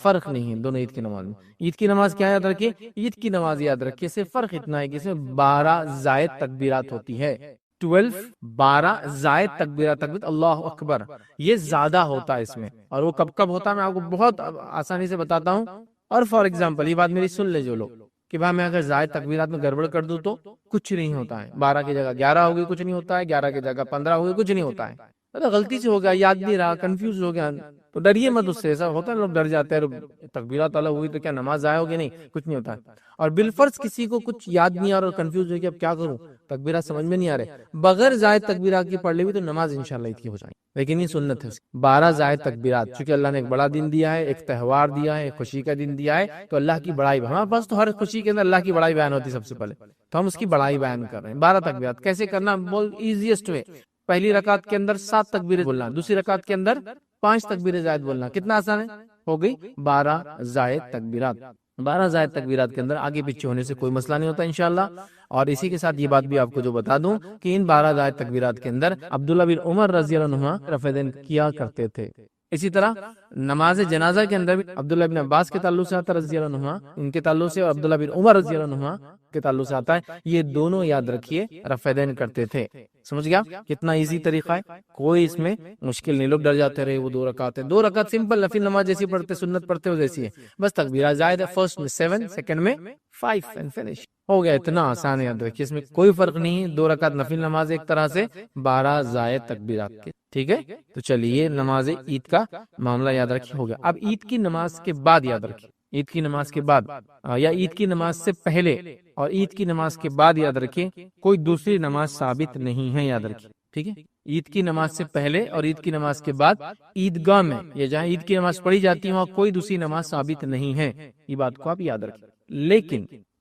فرق نہیں ہے دونوں عید کی نماز میں. عید کی نماز کیا یاد رکھیے؟ عید کی نماز یاد رکھیے صرف فرق اتنا ہے کہ اس میں 12 زائد تکبیرات ہوتی ہے. 12 زائد تکبیرات، اللہ اکبر، یہ زیادہ ہوتا ہے اس میں. اور وہ کب کب ہوتا ہے میں آپ کو بہت آسانی سے بتاتا ہوں. اور فار ایگزامپل یہ بات میری سن لے جو لوگ، کہ بھائی میں اگر زائد تکبیرات میں گڑبڑ کر دوں تو کچھ نہیں ہوتا ہے. 12 کی جگہ 11 ہوگی کچھ نہیں ہوتا ہے، 11 کی جگہ 15 ہوگی کچھ نہیں ہوتا ہے. غلطی سے ہو گیا، یاد نہیں رہا، کنفیوز ہو گیا، تو ڈریے مت اس سے. ایسا ہوتا ہے لوگ ڈر جاتے ہیں، تکبیرات الگ ہوئی تو کیا نماز ضائع ہوگی؟ نہیں، کچھ نہیں ہوتا ہے. اور بالفرض کسی کو کچھ یاد نہیں آ رہا اور کنفیوز ہو گیا اب کیا کروں، تکبیرات سمجھ میں نہیں آ رہے، بغیر زائد تکبیرات کی پڑھ لی تو نماز انشاءاللہ عید کی ہو جائے. لیکن یہ سنت ہے 12 زائد تکبیرات، چونکہ اللہ نے ایک بڑا دن دیا ہے، ایک تہوار دیا ہے، ایک خوشی کا دن دیا ہے، تو اللہ کی بڑائی. ہمارے پاس تو ہر خوشی کے اندر اللہ کی بڑائی بیان ہوتی ہے سب سے پہلے، تو ہم اس کی بڑائی بیان کر رہے ہیں. 12 تکبیرات کیسے کرنا؟ بہت ایزیسٹ وے. پہلی رکعت کے اندر 7 تکبیریں بولنا، دوسری رکعت کے اندر 5 تکبیریں زائد بولنا. کتنا آسان ہے، ہو گئی 12 زائد تکبیرات. 12 زائد تکبیرات کے اندر آگے پیچھے ہونے سے کوئی مسئلہ نہیں ہوتا انشاءاللہ. اور اسی کے ساتھ یہ بات بھی آپ کو جو بتا دوں کہ ان 12 زائد تکبیرات کے اندر عبداللہ بن عمر رضی اللہ عنہ رفع دین کیا کرتے تھے. اسی طرح نماز جنازہ کے اندر بھی عبداللہ بن عباس کے تعلق سے آتا ہے رضی اللہ عنہ، ان کے تعلق سے، اور عبداللہ بن عمر رضی اللہ عنہ کے تعلق سے آتا ہے. یہ دونوں یاد رکھیے رفع دین کرتے تھے. سمجھ گیا کتنا ایزی طریقہ ہے، کوئی اس میں مشکل نہیں. لوگ ڈر جاتے رہے وہ 2 رکعت ہے، 2 رکعت سمپل نفل نماز جیسی پڑھتے، سنت پڑھتے ہو جیسی ہے، بس تکبیرات زائد ہے. فرسٹ میں 7، سیکنڈ میں 5 اینڈ فنش ہو گیا. اتنا آسان ہے، یاد رکھیے اس میں کوئی فرق نہیں ہے. 2 رکعت نفل نماز ایک طرح سے، 12 زائد تکبیرات کے. ٹھیک ہے، تو چلیے نماز عید کا معاملہ یاد رکھیے ہو گیا. اب عید کی نماز کے بعد یاد رکھیے، عید کی نماز کے بعد یا عید کی نماز سے پہلے اور عید کی نماز کے بعد یاد رکھیے کوئی دوسری نماز ثابت نہیں ہے. یاد رکھیے ٹھیک ہے، عید کی نماز سے پہلے اور عید کی نماز کے بعد عیدگاہ میں یا جہاں عید کی نماز پڑھی جاتی ہے وہاں کوئی دوسری نماز ثابت نہیں ہے. یہ بات کو آپ یاد رکھیں.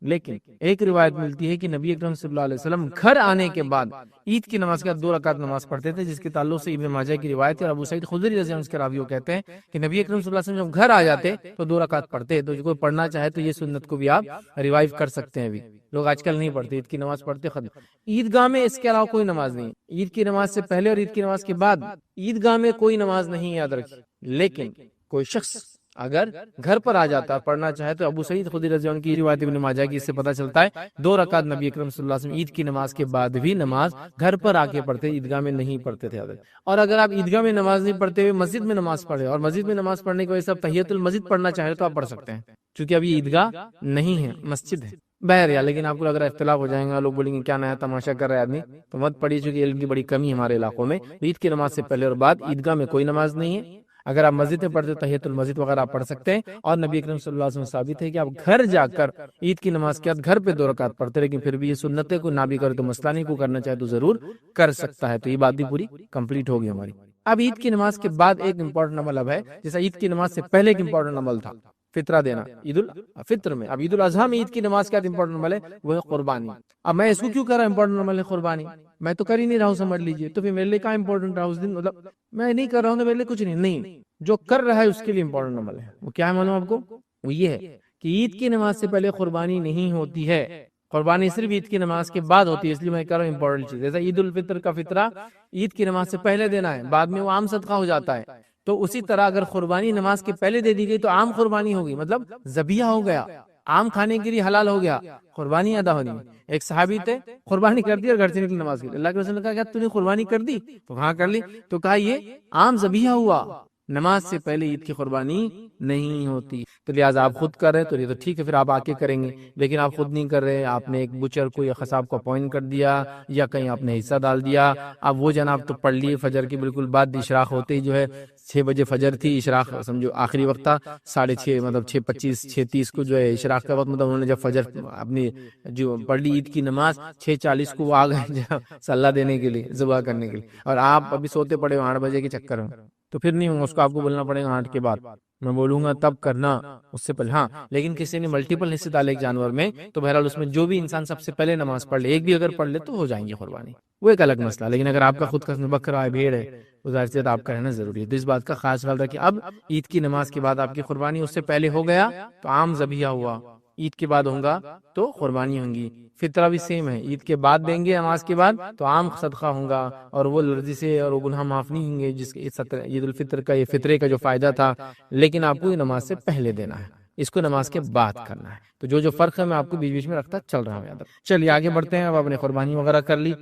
لیکن ایک روایت ملتی ہے کہ نبی اکرم صلی اللہ علیہ وسلم گھر آنے کے بعد عید کی نماز کے بعد 2 رکعت نماز پڑھتے تھے، جس کے تعلق سے ابن ماجہ کی روایت ہے. اور ابو سعید خدری رضی اللہ عنہ کے راویوں کہتے ہیں کہ نبی اکرم صلی اللہ علیہ وسلم جب گھر آ جاتے تو 2 رکعت پڑھتے. تو جو کوئی پڑھنا چاہے تو یہ سنت کو بھی آپ ریوائیو کر سکتے ہیں. ابھی لوگ آج کل نہیں پڑھتے، عید کی نماز پڑھتے ختم. عیدگاہ میں اس کے علاوہ کوئی نماز نہیں. عید کی نماز سے پہلے اور عید کی نماز کے بعد عیدگاہ میں کوئی نماز نہیں، یاد رکھیے. لیکن کوئی شخص اگر گھر پر آ جاتا ہے پڑھنا چاہے تو ابو سعید خدری رضی اللہ عنہ کی روایت ابن ماجہ کی، اس سے پتہ چلتا ہے 2 رکعت نبی اکرم صلی اللہ علیہ وسلم عید کی نماز کے بعد بھی نماز گھر پر آ کے پڑھتے، عیدگاہ میں نہیں پڑھتے تھے. اور اگر آپ عیدگاہ میں نماز نہیں پڑھتے ہوئے مسجد میں نماز پڑھے اور مسجد میں نماز پڑھنے کی وجہ سے تحیۃ المسجد پڑھنا چاہے تو آپ پڑھ سکتے ہیں، کیونکہ اب یہ عیدگاہ نہیں ہے، مسجد ہے. بہرحال لیکن آپ کو اگر اختلاف ہو جائے گا، لوگ بولیں گے کیا نیا تماشا کر رہا ہے آدمی، تو مت پڑھیے، چونکہ علم کی بڑی کمی ہے ہمارے علاقوں میں. عید کی نماز سے پہلے اور بعد عیدگاہ میں کوئی نماز نہیں ہے. اگر آپ مسجد میں پڑھتے تو تحیۃ المسجد وغیرہ آپ پڑھ سکتے ہیں. اور نبی اکرم صلی اللہ علیہ وسلم ثابت ہے کہ آپ گھر جا کر عید کی نماز کے بعد گھر پہ 2 رکعت پڑھتے، لیکن پھر بھی یہ سنت ہے، کوئی نہ بھی کرے تو مسئلہ نہیں، کو کرنا چاہے تو ضرور کر سکتا ہے. تو یہ بات بھی پوری کمپلیٹ ہوگی ہماری. اب عید کی نماز کے بعد ایک امپورٹنٹ عمل اب ہے، جیسا عید کی نماز سے پہلے ایک امپورٹنٹ عمل تھا فطرہ دینا عید الفطر میں. اب عید الاضحیٰ میں عید کی نماز کے بعد امپورٹنٹ عمل ہے وہ ہے قربانی. اب میں اس کو کیوں کر رہا ہوں امپورٹنٹ عمل ہے قربانی؟ میں تو کر ہی نہیں رہا ہوں، سمجھ لیجیے. تو پھر میرے لیے کیا امپورٹنٹ رہا اس دن؟ مطلب میں نہیں کر رہا ہوں تو میرے لیے کچھ نہیں. جو کر رہا ہے اس کے لیے امپورٹنٹ عمل ہے. وہ کیا ہے معلوم آپ کو؟ وہ یہ ہے کہ عید کی نماز سے پہلے قربانی نہیں ہوتی ہے. قربانی صرف عید کی نماز کے بعد ہوتی ہے، اس لیے میں کہہ رہا ہوں امپورٹنٹ چیز. جیسا عید الفطر کا فطرہ عید کی نماز سے پہلے دینا ہے، بعد میں وہ عام صدقہ ہو جاتا ہے. تو اسی طرح اگر قربانی نماز کے پہلے دے دی گئی تو عام قربانی ہوگی، مطلب ذبیحہ ہو گیا، عام کھانے کے لیے حلال ہو گیا، قربانی ادا ہونی ہے. ایک صحابی تھے، قربانی کر دی اور گھر سے نکلی نماز کے لیے. اللہ کے رسول نے کہا کیا تو نے قربانی کر دی؟ تو ہاں کر لی. تو کہا یہ عام ذبیحہ ہوا، نماز سے پہلے عید کی قربانی نہیں ہوتی. تو لہٰذا آپ خود کر رہے تو یہ تو ٹھیک ہے، پھر آپ آ کے کریں گے. لیکن آپ خود نہیں کر رہے، آپ نے ایک بچر کو یا قصاب کو اپوائنٹ کر دیا یا کہیں آپ نے حصہ ڈال دیا. اب وہ جناب تو پڑھ لیے فجر کے بالکل بعد، اشراق ہوتے ہی جو ہے 6 بجے فجر تھی، اشراق سمجھو آخری وقت تھا، 6:30 مطلب 6:25 6:30 کو جو ہے اشراق کا وقت، مطلب انہوں نے جب فجر اپنی جو پڑھ لی عید کی نماز 6:40 کو وہ آ گئے صلاح دینے کے لیے، ذبح کرنے کے لیے، اور آپ ابھی سوتے پڑے ہو 8 بجے کے چکر میں. تو پھر نہیں ہوگا، اس کو آپ کو بولنا پڑے گا 8 کے بعد، میں بولوں گا تب کرنا اس سے پہلے. ہاں لیکن کسی نے ملٹیپل حصے ڈالے ایک جانور میں تو بہرحال اس میں جو بھی انسان سب سے پہلے نماز پڑھ لے، ایک بھی اگر پڑھ لے تو ہو جائیں گی قربانی، وہ ایک الگ مسئلہ. لیکن اگر آپ کا خود کا بکرا ہے، بھیڑ ہے، تو ظاہر سی بات آپ کا رہنا ضروری ہے. تو اس بات کا خاص خیال رکھیں. اب عید کی نماز کے بعد آپ کی قربانی اس سے پہلے ہو گیا تو عام ذبیحہ ہوا، عید کے بعد ہوگا تو قربانی ہوں گی. فطرہ بھی سیم ہے، عید کے بعد دیں گے نماز کے بعد تو عام صدقہ ہوگا، اور وہ لرزی سے اور وہ گناہ معاف نہیں ہوں گے جس کے عید الفطر کا، یہ فطرے کا جو فائدہ تھا. لیکن آپ کو یہ نماز سے پہلے دینا ہے، اس کو نماز کے بعد کرنا ہے. تو جو فرق ہے میں آپ کو بیچ بیچ میں رکھتا چل رہا ہوں یاد رکھ. چلیے آگے بڑھتے ہیں. اب آپ نے قربانی وغیرہ کر لی،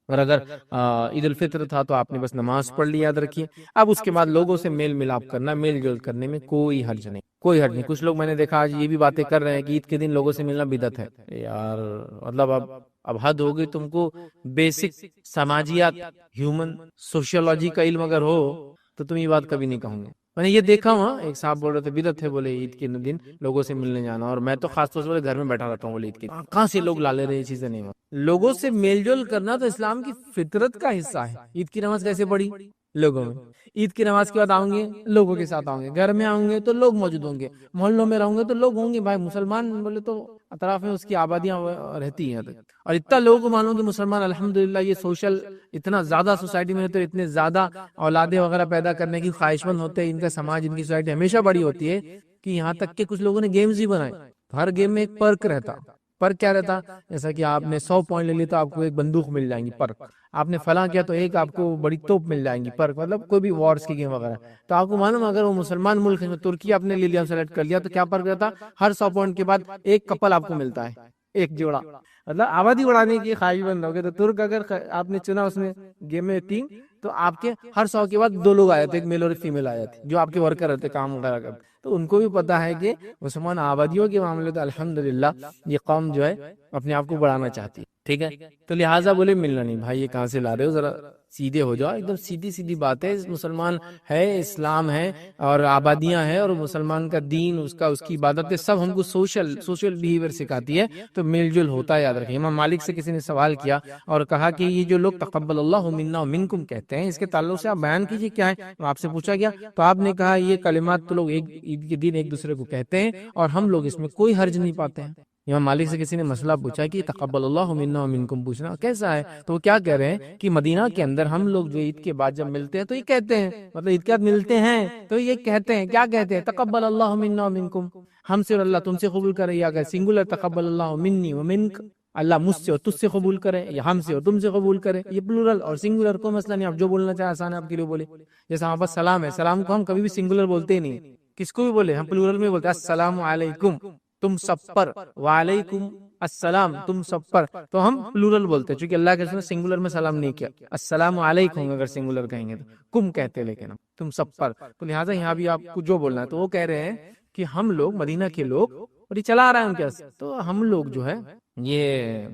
اور اگر عید الفطر تھا تو آپ نے بس نماز پڑھ لی، یاد رکھیے. اب اس کے بعد لوگوں سے میل ملاپ کرنا، میل جول کرنے میں کوئی حرج نہیں، کوئی حرج نہیں. کچھ لوگ میں نے دیکھا آج یہ بھی باتیں کر رہے ہیں کہ عید کے دن لوگوں سے ملنا بدعت ہے. یار مطلب اب حد ہو گئی. تم کو بیسک سماجیات، ہیومن سوشیولوجی کا علم اگر ہو تو تم یہ بات کبھی نہیں کہوں گے. میں نے یہ دیکھا ہوں، ایک صاحب بول رہے تھے بدعت ہے بولے عید کے دن لوگوں سے ملنے جانا، اور میں تو خاص طور سے بولے گھر میں بیٹھا رہتا ہوں بولے عید کے دن. کہاں سے لوگ لا لے رہے یہ چیزیں؟ نہیں، لوگوں سے میل جول کرنا تو اسلام کی فطرت کا حصہ ہے. عید کی نماز کیسے پڑھی؟ لوگوں میں. عید کی نماز کے بعد آؤں گے لوگوں کے ساتھ آؤں گے، گھر میں آؤں گے تو لوگ موجود ہوں گے، محلوں میں رہوں گے تو لوگ ہوں گے. بھائی مسلمان بولے تو اطراف میں اس کی آبادیاں رہتی ہیں، اور اتنا لوگوں کو معلوم کہ مسلمان الحمدللہ یہ سوشل اتنا زیادہ سوسائٹی میں تو اتنے زیادہ اولادیں وغیرہ پیدا کرنے کی خواہش مند ہوتے ہیں. ان کا سماج، ان کی سوسائٹی ہمیشہ بڑی ہوتی ہے کہ یہاں تک کہ کچھ لوگوں نے گیمز بھی بنائے. ہر گیم میں ایک پرک رہتا. پرک کیا رہتا؟ جیسا کہ آپ نے 100 پوائنٹ لے لی تو آپ کو ایک بندوق مل جائیں گی، پرک. آپ نے فلاں کیا تو ایک آپ کو بڑی توپ مل جائیں گی، پرک. مطلب کوئی بھی وارز کی گیم وغیرہ. تو آپ کو معلوم اگر وہ مسلمان ملک ہے، ترکی آپ نے لے لیا، سلیکٹ کر لیا، تو کیا پرک رہتا؟ ہر 100 پوائنٹ کے بعد ایک کپل آپ کو ملتا ہے، ایک جوڑا. مطلب آبادی بڑھانے کی خواہش مند ہوگے تو ترک اگر آپ نے چنا اس میں گیم میں ٹیم، تو آپ کے ہر 100 کے بعد 2 لوگ آئے تھے، ایک میل اور ایک فیمیل آئے تھے جو آپ کے ورکر رہتے، کام وغیرہ کرتے. تو ان کو بھی پتا ہے کہ مسلمان آبادیوں کے معاملے تو الحمدللہ یہ قوم جو ہے اپنے آپ کو بڑھانا چاہتی ہے. ٹھیک ہے، تو لہٰذا بولے ملنا نہیں. بھائی یہ کہاں سے لا رہے ہو؟ ذرا سیدھے ہو جاؤ. ایک دم سیدھی سیدھی بات ہے. مسلمان ہے، اسلام ہے، اور آبادیاں ہیں، اور مسلمان کا دین، اس کی عبادتیں سب ہم کو سوشل بیہیویئر سکھاتی ہے. تو میل جول ہوتا ہے، یاد رکھیں. امام مالک سے کسی نے سوال کیا اور کہا کہ یہ جو لوگ تقبل اللہ منا ومنکم کہتے ہیں، اس کے تعلق سے آپ بیان کیجیے کیا ہے. آپ سے پوچھا گیا تو آپ نے کہا یہ کلمات تو لوگ عید کے دن ایک دوسرے کو کہتے ہیں، اور ہم لوگ اس میں کوئی حرج نہیں پاتے ہیں. امام مالک سے کسی نے مسئلہ پوچھا کہ تقبل اللہ منا ومنکم پوچھنا کیسا ہے، تو وہ کیا کہہ رہے ہیں کہ مدینہ کے اندر ہم لوگ جو عید کے بعد جب ملتے ہیں تو یہ کہتے ہیں، مطلب عید کے بعد ملتے ہیں تو یہ کہتے ہیں، کیا کہتے ہیں؟ تقبل اللہ منا ومنکم، ہم سے اور اللہ تم سے قبول کرے. یا اگر سنگولر تقبل اللہ منی ومنک، اللہ مجھ سے اور تجھ سے قبول کرے، یا ہم سے اور تم سے قبول کرے. یہ پلورل اور سنگولر کو مسئلہ نہیں، آپ جو بولنا چاہیں آسان ہے آپ کے لیے بولے. جیسا ہمارے پاس سلام ہے، سلام کو ہم کبھی بھی سنگولر بولتے ہی نہیں، کس کو بھی بولے ہم پلورل میں بولتے ہیں. السلام علیکم تم سب پر، وعلیکم السلام تم سب پر، تو ہم پلورل بولتے ہیں. چونکہ اللہ کے رسول نے سنگولر میں سلام نہیں کیا. السلام علیکم اگر سنگولر کہیں گے تو کم کہتے ہیں، لیکن ہم تم سب پر. تو لہٰذا یہاں بھی آپ کو جو بولنا ہے، تو وہ کہہ رہے ہیں کہ ہم لوگ مدینہ کے لوگ، اور یہ چلا رہا ہے ان کے پاس، تو ہم لوگ جو ہے یہ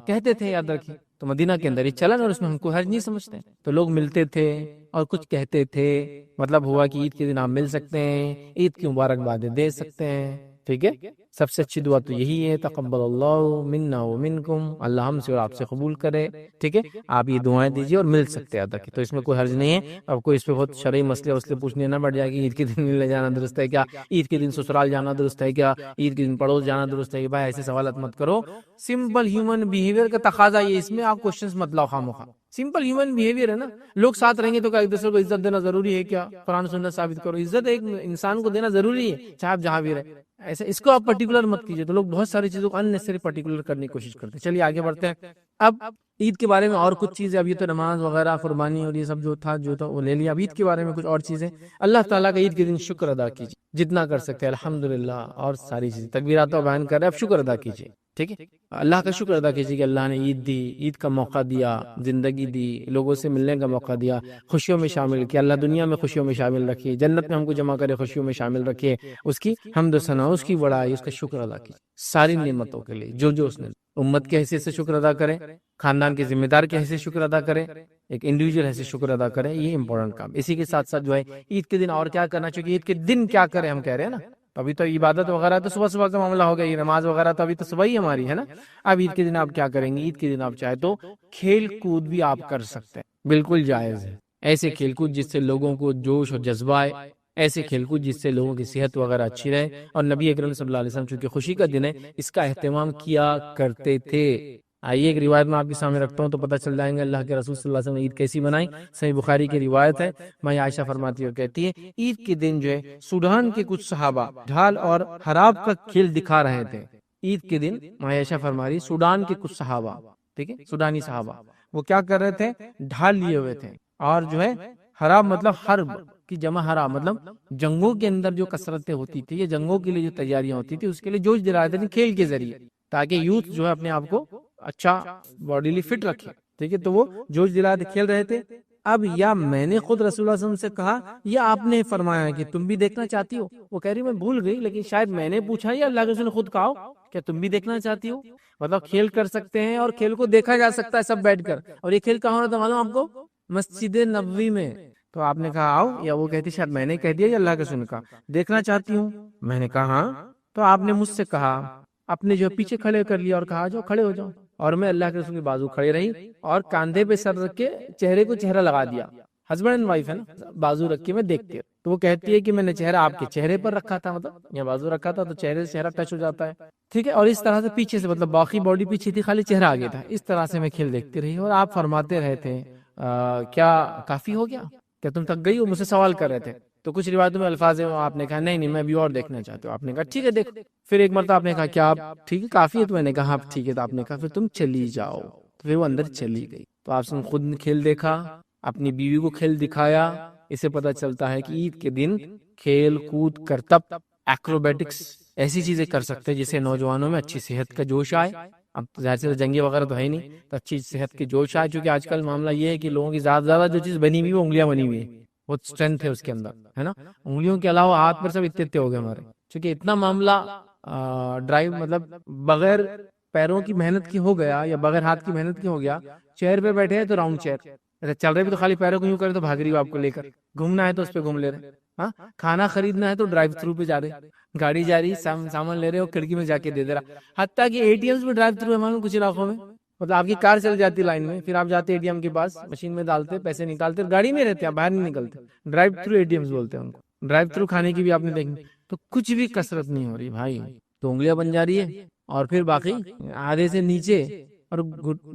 کہتے تھے، یاد رکھیے. تو مدینہ کے اندر یہ چلن، اور اس میں ہم کو حرج نہیں سمجھتے. تو لوگ ملتے تھے اور کچھ کہتے تھے، مطلب ہوا کہ عید کے دن آپ مل سکتے ہیں، عید کی مبارکبادیں دے سکتے ہیں. ٹھیک ہے، سب سے اچھی دعا تو یہی ہے، تقبل اللہ منا ومنکم، اللہ ہم سے اور آپ سے قبول کرے. ٹھیک ہے، آپ یہ دعائیں دیجیے اور مل سکتے ہیں ادا کی. تو اس میں کوئی حرج نہیں ہے. اب کوئی اس پہ بہت شرعی مسئلے پوچھنے نہ بیٹھ جائے کہ عید کے دن ملنے جانا درست ہے کیا، عید کے دن سسرال جانا درست ہے کیا، عید کے دن پڑوس جانا درست ہے. بھائی ایسے سوالات مت کرو. سمپل ہیومن بیہیویئر کا تقاضا یہ، اس میں آپ کوشچنز مت لاؤ خامخواہ. سمپل ہیومن بیہیویئر ہے نا. لوگ ساتھ رہیں گے تو کیا ایک دوسرے کو عزت دینا ضروری ہے کیا؟ قرآن سنت ثابت کرو. عزت ایک انسان کو دینا ضروری ہے، چاہے آپ جہاں بھی رہے. ایسے اس کو آپ پرٹیکولر مت کیجیے. تو لوگ بہت ساری چیزوں کو اننیسری پرٹیکولر کرنے کی کوشش کرتے ہیں. چلیے آگے بڑھتے ہیں. اب عید کے بارے میں اور کچھ چیزیں، اب یہ تو نماز وغیرہ، قربانی اور یہ سب جو تھا وہ لے لیا. اب عید کے بارے میں کچھ اور چیزیں. اللہ تعالیٰ کا عید کے دن شکر ادا کیجیے جتنا کر سکتے ہیں، الحمدللہ، اور ساری چیزیں تکبیرات و بیان کر رہے ہیں، اب شکر ادا کیجیے. ٹھیک ہے، اللہ کا شکر ادا کیجیے کہ اللہ نے عید دی، عید کا موقع دیا، زندگی دی، لوگوں سے ملنے کا موقع دیا، خوشیوں میں شامل کیا. اللہ دنیا میں خوشیوں میں شامل رکھیے، جنت میں ہم کو جمع کرے، خوشیوں میں شامل رکھیے. اس کی حمد و ثنا، اس کی بڑائی، اس کا شکر ادا کیجیے ساری نعمتوں کے لیے جو اس نے. امت کے حیثیت سے شکر ادا کریں، خاندان کے ذمہ دار کے حیثیت سے شکر ادا کریں، ایک انڈیویجول حیثیت سے شکر ادا کریں. یہ امپورٹنٹ کام. اسی کے ساتھ ساتھ جو ہے عید کے دن اور کیا کرنا چاہیے، عید کے دن کیا کریں ہم کہہ رہے ہیں نا. ابھی تو عبادت وغیرہ تو صبح صبح کا معاملہ ہو گیا، یہ نماز وغیرہ تو ابھی تو صبح ہی ہماری ہے نا. اب عید کے دن آپ کیا کریں گے؟ عید کے دن آپ چاہے تو کھیل کود بھی آپ کر سکتے ہیں، بالکل جائز ہے. ایسے کھیل کود جس سے لوگوں کو جوش اور جذبہ آئے، ایسے کھیل کود جس سے لوگوں کی صحت وغیرہ اچھی رہے. اور نبی اکرم صلی اللہ علیہ وسلم چونکہ خوشی کا دن ہے اس کا اہتمام کیا کرتے تھے. آئیے ایک روایت میں آپ کے سامنے رکھتا ہوں تو پتہ چل جائیں گے اللہ کے رسول صلی اللہ علیہ وسلم نے عید کیسی منائی. صحیح بخاری کی روایت ہے، ماں عائشہ فرماتی ہے، کہتی ہے عید کے دن جو ہے سوڈان کے کچھ صحابہ ڈھال اور حراب کا کھیل دکھا رہے تھے. عید کے دن ماں عائشہ فرما رہی سوڈان کے کچھ صحابہ، ٹھیک ہے، سوڈانی صحابہ، وہ کیا کر رہے تھے، ڈھال لیے ہوئے تھے اور جو ہے حراب مطلب حرب کی جمع، حراب مطلب جنگوں کے اندر جو کثرتیں ہوتی تھی یا جنگوں کے لیے جو تیاریاں ہوتی تھی اس کے لیے جوش دلا رہے تھے کھیل کے ذریعے، تاکہ یوتھ جو ہے اپنے آپ کو اچھا باڈیلی فٹ رکھے. ٹھیک ہے، تو وہ جوش دلا کے کھیل رہے تھے. اب یا میں نے خود رسول اللہ صلی اللہ علیہ وسلم سے کہا یا آپ نے فرمایا کہ تم بھی دیکھنا چاہتی ہو. وہ کہہ رہی میں بھول گئی لیکن شاید میں نے پوچھا یا اللہ کے رسول نے خود کہا کیا تم بھی دیکھنا چاہتی ہو. مطلب کھیل کر سکتے ہیں اور کھیل کو دیکھا جا سکتا ہے سب بیٹھ کر. اور یہ کھیل کہاں ہونا تھا معلوم آپ کو؟ مسجد نبوی میں. تو آپ نے کہا آؤ، یا وہ کہتی شاید میں نے کہہ دیا یا اللہ کے رسول نے کہا دیکھنا چاہتی ہوں. میں نے کہا ہاں. تو آپ نے مجھ سے کہا، اپنے جو پیچھے کھڑے کر لیا اور کہا جو کھڑے ہو جاؤ. اور میں اللہ کے رسول کے بازو کھڑے رہی اور کاندھے پہ سر رکھ کے چہرے کو چہرہ لگا دیا. ہسبینڈ اینڈ وائف ہے نا، بازو رکھ کے میں دیکھتی. تو وہ کہتی ہے کہ میں نے چہرہ آپ کے چہرے پر رکھا تھا، مطلب یا بازو رکھا تھا تو چہرے سے چہرہ ٹچ ہو جاتا ہے. ٹھیک ہے، اور اس طرح سے پیچھے سے مطلب باقی باڈی پیچھے تھی، خالی چہرہ آگے تھا. اس طرح سے میں کھیل دیکھتی رہی اور آپ فرماتے رہے تھے کیا کافی ہو گیا، کیا تم تھک گئی ہو، مجھ سے سوال کر رہے تھے. تو کچھ روایتوں میں الفاظ ہیں آپ نے کہا نہیں میں بھی اور دیکھنا چاہتے ہو. آپ نے کہا ٹھیک ہے دیکھ. پھر ایک مرتبہ آپ نے کہا کیا آپ ٹھیک ہے کافی ہے، تو میں نے کہا آپ ٹھیک ہے. تو آپ نے کہا پھر تم چلی جاؤ. تو پھر وہ اندر چلی گئی. تو آپ نے خود کھیل دیکھا، اپنی بیوی کو کھیل دکھایا. اسے پتہ چلتا ہے کہ عید کے دن کھیل کود کرتب ایکروبیٹکس ایسی چیزیں کر سکتے ہیں جس سے نوجوانوں میں اچھی صحت کا جوش آئے. اب ظاہر سے جنگی وغیرہ تو ہے ہی نہیں، تو اچھی صحت کی جوش آئے. چونکہ آج کل معاملہ یہ ہے کہ لوگوں کی زیادہ جو چیز بنی ہوئی وہ انگلیاں بنی ہوئی ہے، بہت اسٹرینتھ ہے اس کے اندر، ہے نا. انگلیوں کے علاوہ ہاتھ پر سب اتنے ہو گئے ہمارے. چونکہ اتنا معاملہ ڈرائیو مطلب بغیر پیروں کی محنت کی ہو گیا یا بغیر ہاتھ کی محنت کی ہو گیا. چیئر پہ بیٹھے ہیں تو راؤنڈ چیئر، چل رہے بھی تو خالی پیروں کو یوں کرے تو بھاگ رہی ہو آپ کو لے کر. گھومنا ہے تو اس پہ گھوم لے رہے. ہاں، کھانا خریدنا ہے تو ڈرائیو تھرو پہ جا رہے، گاڑی جا رہی سامان لے رہے ہو کھڑکی میں جا کے دے دے رہا. حتیٰ کہ اے ٹی ایمز بھی ڈرائیو تھرو ہے معلوم کچھ علاقوں میں. مطلب آپ کی کار چل جاتی لائن میں، پھر آپ جاتے اے ٹی ایم کے پاس، مشین میں ڈالتے پیسے نکالتے، گاڑی میں رہتے آپ باہر نہیں نکلتے. Drive through A T Ms بولتے ہیں ان کو. ڈرائیو تھرو کھانے کی بھی آپ نے دیکھی. تو کچھ بھی کسرت نہیں ہو رہی بھائی، تو انگلیاں بن جا رہی ہے اور پھر باقی آدھے سے نیچے اور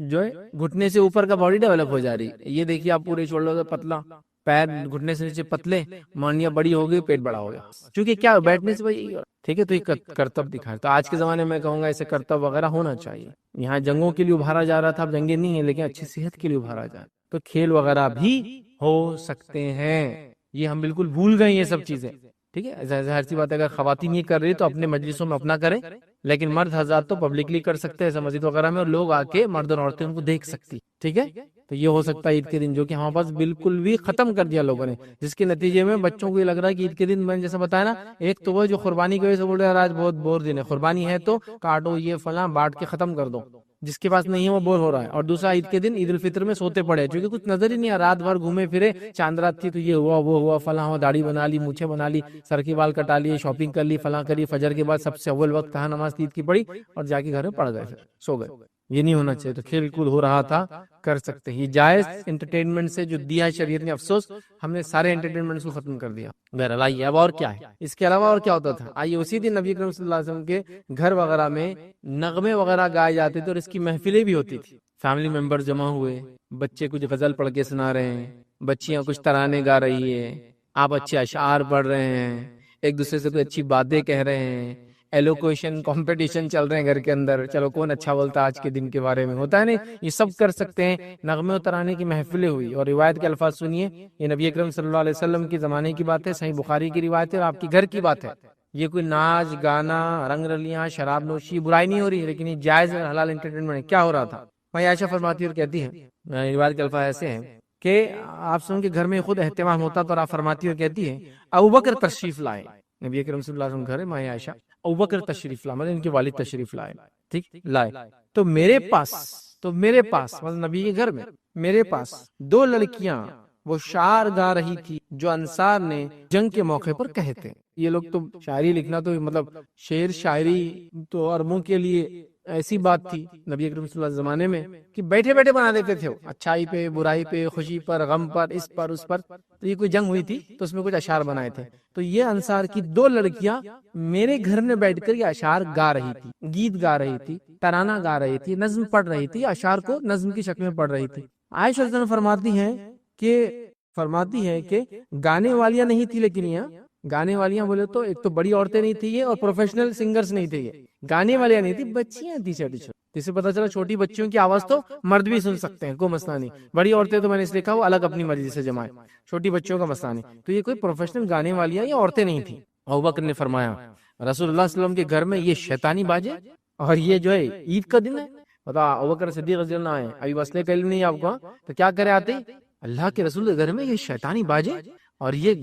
جو ہے گھٹنے سے اوپر کا باڈی ڈیولپ ہو جا رہی ہے. یہ دیکھیے آپ پورے شولڈر سے پتلا، پیر گھٹنے سے نیچے پتلے، مانیاں بڑی ہو گئی، پیٹ بڑا ہو گیا. چونکہ کیا بیٹھنے سے بھائی ٹھیک ہے. تو یہ کرتب دکھائے. تو آج کے زمانے میں کہوں گا ایسے کرتب وغیرہ ہونا چاہیے. یہاں جنگوں کے لیے ابھارا جا رہا تھا، اب جنگیں نہیں ہیں لیکن اچھی صحت کے لیے ابھارا جا رہا. تو کھیل وغیرہ بھی ہو سکتے ہیں. یہ ہم بالکل بھول گئے یہ سب چیزیں. ٹھیک ہے، ظاہر سی بات ہے اگر خواتین یہ کر رہی تو اپنے مجلسوں میں اپنا کریں، لیکن مرد حضرات تو پبلکلی کر سکتے ہیں ایسا مسجد وغیرہ میں، اور لوگ آ کے مرد اور عورتیں ان کو دیکھ سکتی. ٹھیک ہے، تو یہ ہو سکتا ہے عید کے دن، جو کہ ہمارے پاس بالکل بھی ختم کر دیا لوگوں نے، جس کے نتیجے میں بچوں کو یہ لگ رہا ہے کہ عید کے دن میں نے جیسا بتایا نا، ایک تو وہ جو قربانی کی وجہ سے بول رہے ہیں آج بہت بور دن ہے، قربانی ہے تو کاٹو یہ فلاں بانٹ کے ختم کر دو، جس کے پاس نہیں ہے وہ بور ہو رہا ہے. اور دوسرا عید کے دن عید الفطر میں سوتے پڑے چونکہ کچھ نظر ہی نہیں آ، رات بھر گھومے پھرے، چاند رات تھی تو یہ ہوا وہ ہوا فلاں ہوا، داڑھی بنا لی، مونچھیں بنا لی، سر کے بال کٹا لیے، شاپنگ کر لی، فلاں کری، فجر کے بعد سب سے اول وقت کہاں نماز عید کی پڑھی اور جا کے گھر میں پڑ گئے، پھر سو گئے. یہ نہیں ہونا چاہیے. تو کھیل کود ہو رہا تھا، کر سکتے. یہ جائز انٹرٹینمنٹ سے جو دیا ہے شریعت نے، افسوس ہم نے سارے انٹرٹینمنٹ کو ختم کر دیا. بہرحال آئیے اب اور کیا ہے اس کے علاوہ اور کیا ہوتا تھا. آئیے اسی دن نبی کریم صلی اللہ علیہ وسلم کے گھر وغیرہ میں نغمے وغیرہ گائے جاتے تھے اور اس کی محفلیں بھی ہوتی تھی. فیملی ممبر جمع ہوئے، بچے کچھ غزل پڑھ کے سنا رہے ہیں، بچیاں کچھ ترانے گا رہی ہے، آپ اچھے اشعار پڑھ رہے ہیں، ایک دوسرے سے کوئی اچھی باتیں کہہ رہے ہیں، ایلوکویشن کمپٹیشن چل رہے ہیں گھر کے اندر، چلو کون اچھا بولتا آج کے دن کے بارے میں، ہوتا ہے نہیں، یہ سب کر سکتے ہیں. نغمے و ترانے کی محفلیں ہوئی. اور روایت کے الفاظ سنیے، یہ نبی اکرم صلی اللہ علیہ وسلم کے زمانے کی بات ہے، صحیح بخاری کی روایت ہے اور آپ کے گھر کی بات ہے. یہ کوئی ناچ گانا رنگ رلیاں شراب نوشی برائی نہیں ہو رہی، لیکن یہ جائز حلال انٹرٹینمنٹ ہے. کیا ہو رہا تھا؟ میں عائشہ فرماتی اور کہتی ہے، روایت کے الفاظ ایسے ہیں کہ آپ سن کے گھر میں خود اہتمام ہوتا تو آپ فرماتی اور کہتی ہے ابوبکر تشریف لائے. نبی اکرم صلی اللہ علیہ وسلم گھر ہے، ماں عائشہ ابوبکر تشریف لائے، مطلب ان کے والد تشریف لائے، ٹھیک لائے. تو میرے پاس مطلب نبی کے گھر میں میرے پاس 2 لڑکیاں وہ شعر گا رہی تھی جو انصار نے جنگ کے موقع پر کہے تھے. یہ لوگ تو شاعری لکھنا تو مطلب شعر شاعری تو عربوں کے لیے ایسی بات تھی نبی اکرم صلی اللہ علیہ وسلم زمانے میں کہ بیٹھے بیٹھے بنا دیتے تھے وہ، اچھائی پہ، برائی پہ، خوشی پر، غم پر، اس پر اس پر. تو یہ کوئی جنگ ہوئی تھی تو اس میں کچھ اشعار بنائے تھے. تو یہ انصار کی 2 لڑکیاں میرے گھر میں بیٹھ کر یہ اشعار گا رہی تھی، گیت گا رہی تھی، ترانہ گا رہی تھی، نظم پڑھ رہی تھی، اشعار کو نظم کی شکل میں پڑھ رہی تھی. عائشہ رضی اللہ عنہا فرماتی ہے کہ گانے والیاں نہیں تھی، لیکن یہاں گانے والیاں بولے تو ایک تو بڑی عورتیں نہیں تھی یہ، اور پروفیشنل سنگرز نہیں تھے یہ، گانے والیاں نہیں تھی، بچیاں تھی چھوٹی چھوٹی. جس سے پتا چلا چھوٹی بچیوں کی آواز تو مرد بھی سن سکتے ہیں، کوئی مسئلہ نہیں. بڑی عورتیں تو میں نے اس لیے کہا وہ الگ اپنی مرضی سے جمائے، چھوٹی بچیوں کا مسئلہ نہیں. تو یہ کوئی پروفیشنل گانے والیاں یا عورتیں نہیں تھیں. ابوبکر نے فرمایا رسول اللہ صلی اللہ علیہ وسلم کے گھر میں یہ شیطانی باجے، اور یہ جو ہے عید کا دن ہے. بتا ابوبکر صدیق رضی اللہ عنہ ابھی مسئلے کا علم نہیں آپ کو، تو کیا کرے آتے اللہ کے رسول کے گھر میں یہ شیطانی باجے اور یہ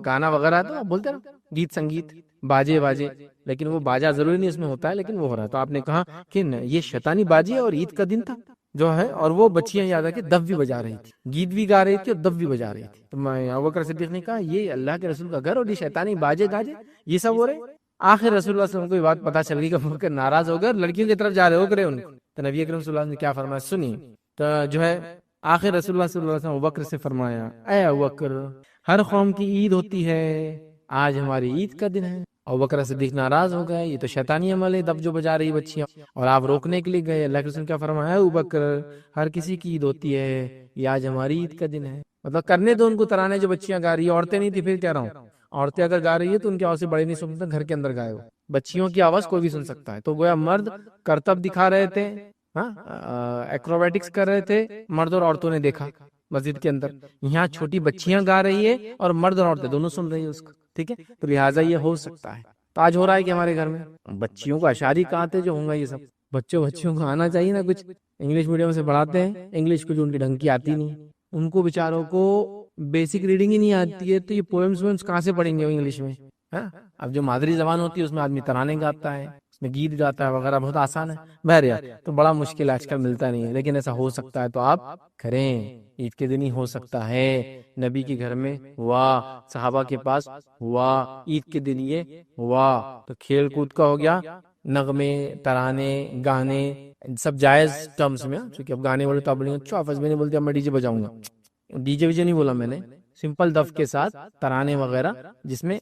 گانا وغیرہ، تو آپ بولتے نا گیت سنگیت، باجے باجے، لیکن وہ باجا ضروری نہیں اس میں ہوتا ہے، لیکن وہ ہو رہا ہے. تو آپ نے کہا کہ یہ شیطانی باجے اور عید کا دن تھا جو ہے، اور وہ بچیاں یاد ہے کہ دف بھی بجا رہی تھی، گیت بھی گا رہی تھی اور دف بھی بجا رہی تھی. تو میں ابوبکر صدیق نے کہا یہ اللہ کے رسول کا گھر اور یہ شیطانی باجے گاجے یہ سب ہو رہے. آخر رسول اللہ صلی اللہ علیہ وسلم کو یہ بات پتہ چل گئی کہ ابوبکر ناراض ہو گئے، لڑکیوں کی طرف جا رہے ہو کرے ان کو. تو نبی اکرم صلی اللہ علیہ وسلم نے کیا فرمایا سنی. تو جو ہے آخر رسول اللہ صلی اللہ علیہ وسلم ابوبکر سے فرمایا اے ابوبکر، ہر قوم کی عید ہوتی ہے، آج ہماری عید کا دن ہے. ابوبکر صدیق ناراض ہو گئے، یہ تو شیطانی عمل ہے دف جو بجا رہی بچیاں، اور آپ روکنے کے لیے گئے. اللہ کے رسول نے کیا فرمایا اے ابوبکر، ہر کسی کی عید ہوتی ہے، یہ آج ہماری عید کا دن ہے. مطلب کرنے دو ان کو ترانے جو بچیاں گا رہی ہیں، عورتیں نہیں تھی. پھر کہہ رہا ہوں عورتیں اگر گا رہی ہے تو ان کی آواز سے بڑے نہیں سن سکتے، گھر کے اندر گائے ہو. بچیوں کی آواز کوئی بھی سن سکتا ہے. تو گویا مرد کرتب دکھا رہے تھے، ایکروبیٹکس کر رہے تھے، مرد اور عورتوں نے دیکھا مسجد کے اندر. یہاں چھوٹی بچیاں گا رہی ہے اور مرد اور عورتیں دونوں سن رہی ہے اس کو. ٹھیک ہے، تو لہٰذا یہ ہو سکتا ہے. تو آج ہو رہا ہے کہ ہمارے گھر میں بچیوں کو اشعاری کہاں تھے جو ہوں گا یہ سب. بچوں کو آنا چاہیے نا کچھ. انگلش میڈیم سے پڑھاتے ہیں، انگلش کو جو ان کی ڈھنگ کی آتی نہیں، ان کو بیچاروں کو بیسک ریڈنگ ہی نہیں آتی ہے، تو یہ پوئمز ووئمز کہاں سے پڑھیں گے وہ انگلش میں. اب جو مادری زبان ہوتی ہے اس میں آدمی ترانے گاتا ہے، اس میں گیت گاتا ہے وغیرہ، بہت آسان ہے. بہرحال تو بڑا مشکل آج کل ملتا نہیں ہے، لیکن ایسا ہو سکتا ہے تو آپ کریں. عید کے دن ہی ہو سکتا ہے. نبی کے گھر میں ہوا، صحابہ کے پاس ہوا، عید کے دن یہ ہوا. تو کھیل کود کا ہو گیا، نغمے، ترانے، گانے سب جائز ٹرمز میں. چونکہ اب گانے والے تو آپ بولیں گے حافظ میں نے بولتے اب میں ڈی جے بجاؤں گا. ڈی جے ویجے نہیں بولا میں نے، سمپل دف کے ساتھ ترانے وغیرہ، جس میں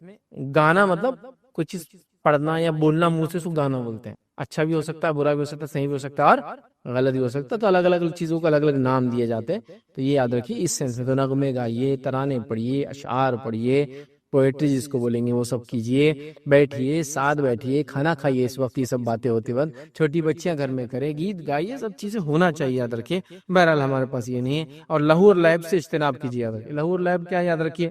گانا مطلب کوئی چیز پڑھنا یا بولنا منہ سے، اس کو گانا بولتے ہیں. اچھا بھی ہو سکتا ہے، برا بھی ہو سکتا ہے، صحیح بھی ہو سکتا ہے اور غلط بھی ہو سکتا ہے. تو الگ الگ چیزوں کو الگ الگ نام دیے جاتے ہیں. تو یہ یاد رکھیے اس سینس میں. تو نغمے گائیے، ترانے پڑھیے، اشعار پڑھیے، پوئٹری جس کو بولیں گے وہ سب کیجیے، بیٹھیے ساتھ بیٹھیے، کھانا کھائیے. اس وقت یہ سب باتیں ہوتی وقت چھوٹی بچیاں گھر میں کرے، گیت گائیے، سب چیزیں ہونا چاہیے. یاد رکھیے بہرحال ہمارے پاس یہ نہیں ہے. اور لہو اور لعب سے اجتناب کیجیے. یاد رکھیے لہو اور لعب کیا ہے، یاد رکھیے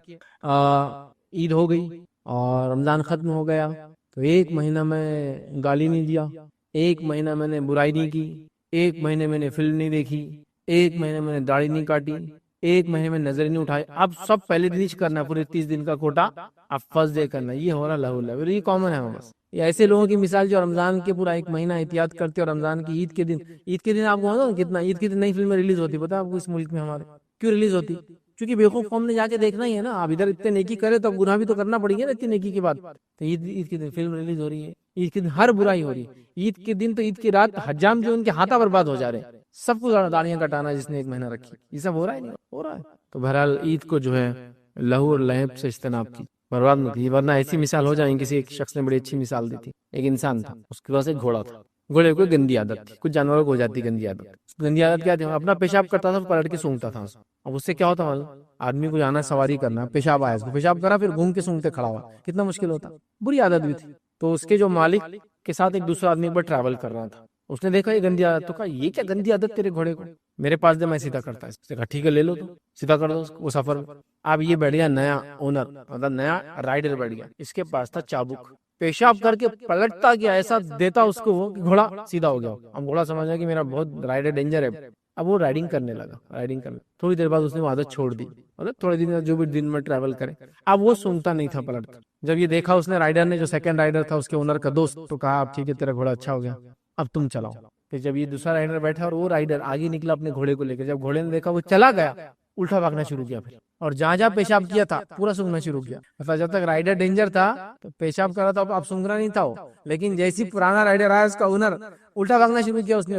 عید ہو گئی اور رمضان ختم ہو گیا، تو 1 مہینہ میں گالی نہیں دیا، 1 مہینہ میں نے برائی نہیں کی، 1 مہینے میں نے فلم نہیں دیکھی، 1 مہینے میں نے داڑھی نہیں کاٹی، 1 مہینے میں نظر نہیں اٹھائی. اب سب پہلے دن ہی کرنا ہے، پورے 30 دن کا کوٹا اب فرسٹ ڈے کرنا. یہ ہو رہا لہو لعب، یہ کامن ہے. بس یہ ایسے لوگوں کی مثال جو رمضان کے پورا 1 مہینہ احتیاط کرتے، اور رمضان کی عید کے دن آپ کو کتنا عید کے دن نئی فلمیں ریلیز ہوتی، پتا آپ کو اس ملک میں ہمارے کیوں ریلیز ہوتی؟ کیونکہ بیوقوف قوم نے جا کے دیکھنا ہی ہے نا. اب ادھر اتنے نیکی کرے تو اب گناہ بھی تو کرنا پڑیں گے نا اتنی نیکی کے بعد. تو عید کے دن فلم ریلیز ہو رہی ہے، عید کے دن ہر برائی ہو رہی ہے. عید کے دن تو عید کی رات حجام جو ان کے ہاتھا برباد ہو جا رہے ہیں، سب کو داڑیاں کٹانا جس نے 1 مہینہ رکھی. یہ سب ہو رہا ہے نہیں ہو رہا ہے. تو بہرحال عید کو جو ہے لہو اور لعب سے اجتناب کی، برباد مت کیجیے، ورنہ ایسی مثال ہو جائیں. کسی ایک شخص نے بڑی اچھی مثال دی تھی. ایک انسان تھا، اس کے پاس ایک گھوڑا تھا. گھوڑے کو گندی عادت تھی، کچھ جانوروں کو ہو جاتی گندی عادت. گندی عادت کیا تھی؟ اپنا پیشاب کرتا تھا پلٹ کے سونگتا تھا. اب اس سے کیا ہوتا معلوم؟ آدمی کو جانا سواری کرنا، پیشاب آیا، اس کو پیشاب کرا، پھر گھوم کے سونگتے کھڑا ہوا، کتنا مشکل ہوتا. بری عادت بھی تھی. تو اس کے جو مالک کے ساتھ ایک دوسرا آدمی پر ٹریول کر رہا تھا، اس نے دیکھا یہ گندی عادت، تو کہا یہ کیا گندی عادت تیرے گھوڑے کو، میرے پاس دے میں سیدھا کرتا ہے. اس نے کہا ٹھیک ہے لے لو، تو سیدھا کر دو وہ سفر میں. اب یہ بیٹھ گیا نیا اونر، مطلب نیا رائڈر بیٹھ گیا. اس کے پاس تھا چابک، پیشاب کر کے پلٹتا گیا، ایسا دیتا اس کو وہ کہ گھوڑا سیدھا ہو گیا. اب گھوڑا سمجھا کہ میرا بہت رائڈر ڈینجر ہے. اب وہ رائڈنگ کرنے لگا. تھوڑی دیر بعد اس نے وہ عادت چھوڑ دی، مطلب تھوڑے دن جو بھی دن میں ٹریول کرے. اب وہ سونگتا نہیں تھا پلٹ کر. جب یہ دیکھا اس نے رائڈر نے، جو سیکنڈ رائڈر تھا اس کے اونر کا دوست، تو کہا اب ٹھیک ہے تیرا گھوڑا اچھا ہو گیا، اب تم چلاؤ. پھر جب یہ دوسرا رائڈر بیٹھا اور وہ رائڈر آگے نکلا اپنے گھوڑے کو لے کر، جب گھوڑے نے دیکھا وہ چلا گیا، الٹا بھاگنا شروع کیا پھر، اور جہاں جہاں پیشاب کیا تھا پورا سونگنا شروع کیا. مطلب جب تک رائڈر ڈینجر تھا تو پیشاب کر رہا تھا، اب سونگنا نہیں تھا وہ. لیکن جیسی پرانا رائڈر آیا اس کا اونر، الٹا بھاگنا شروع کیا اس نے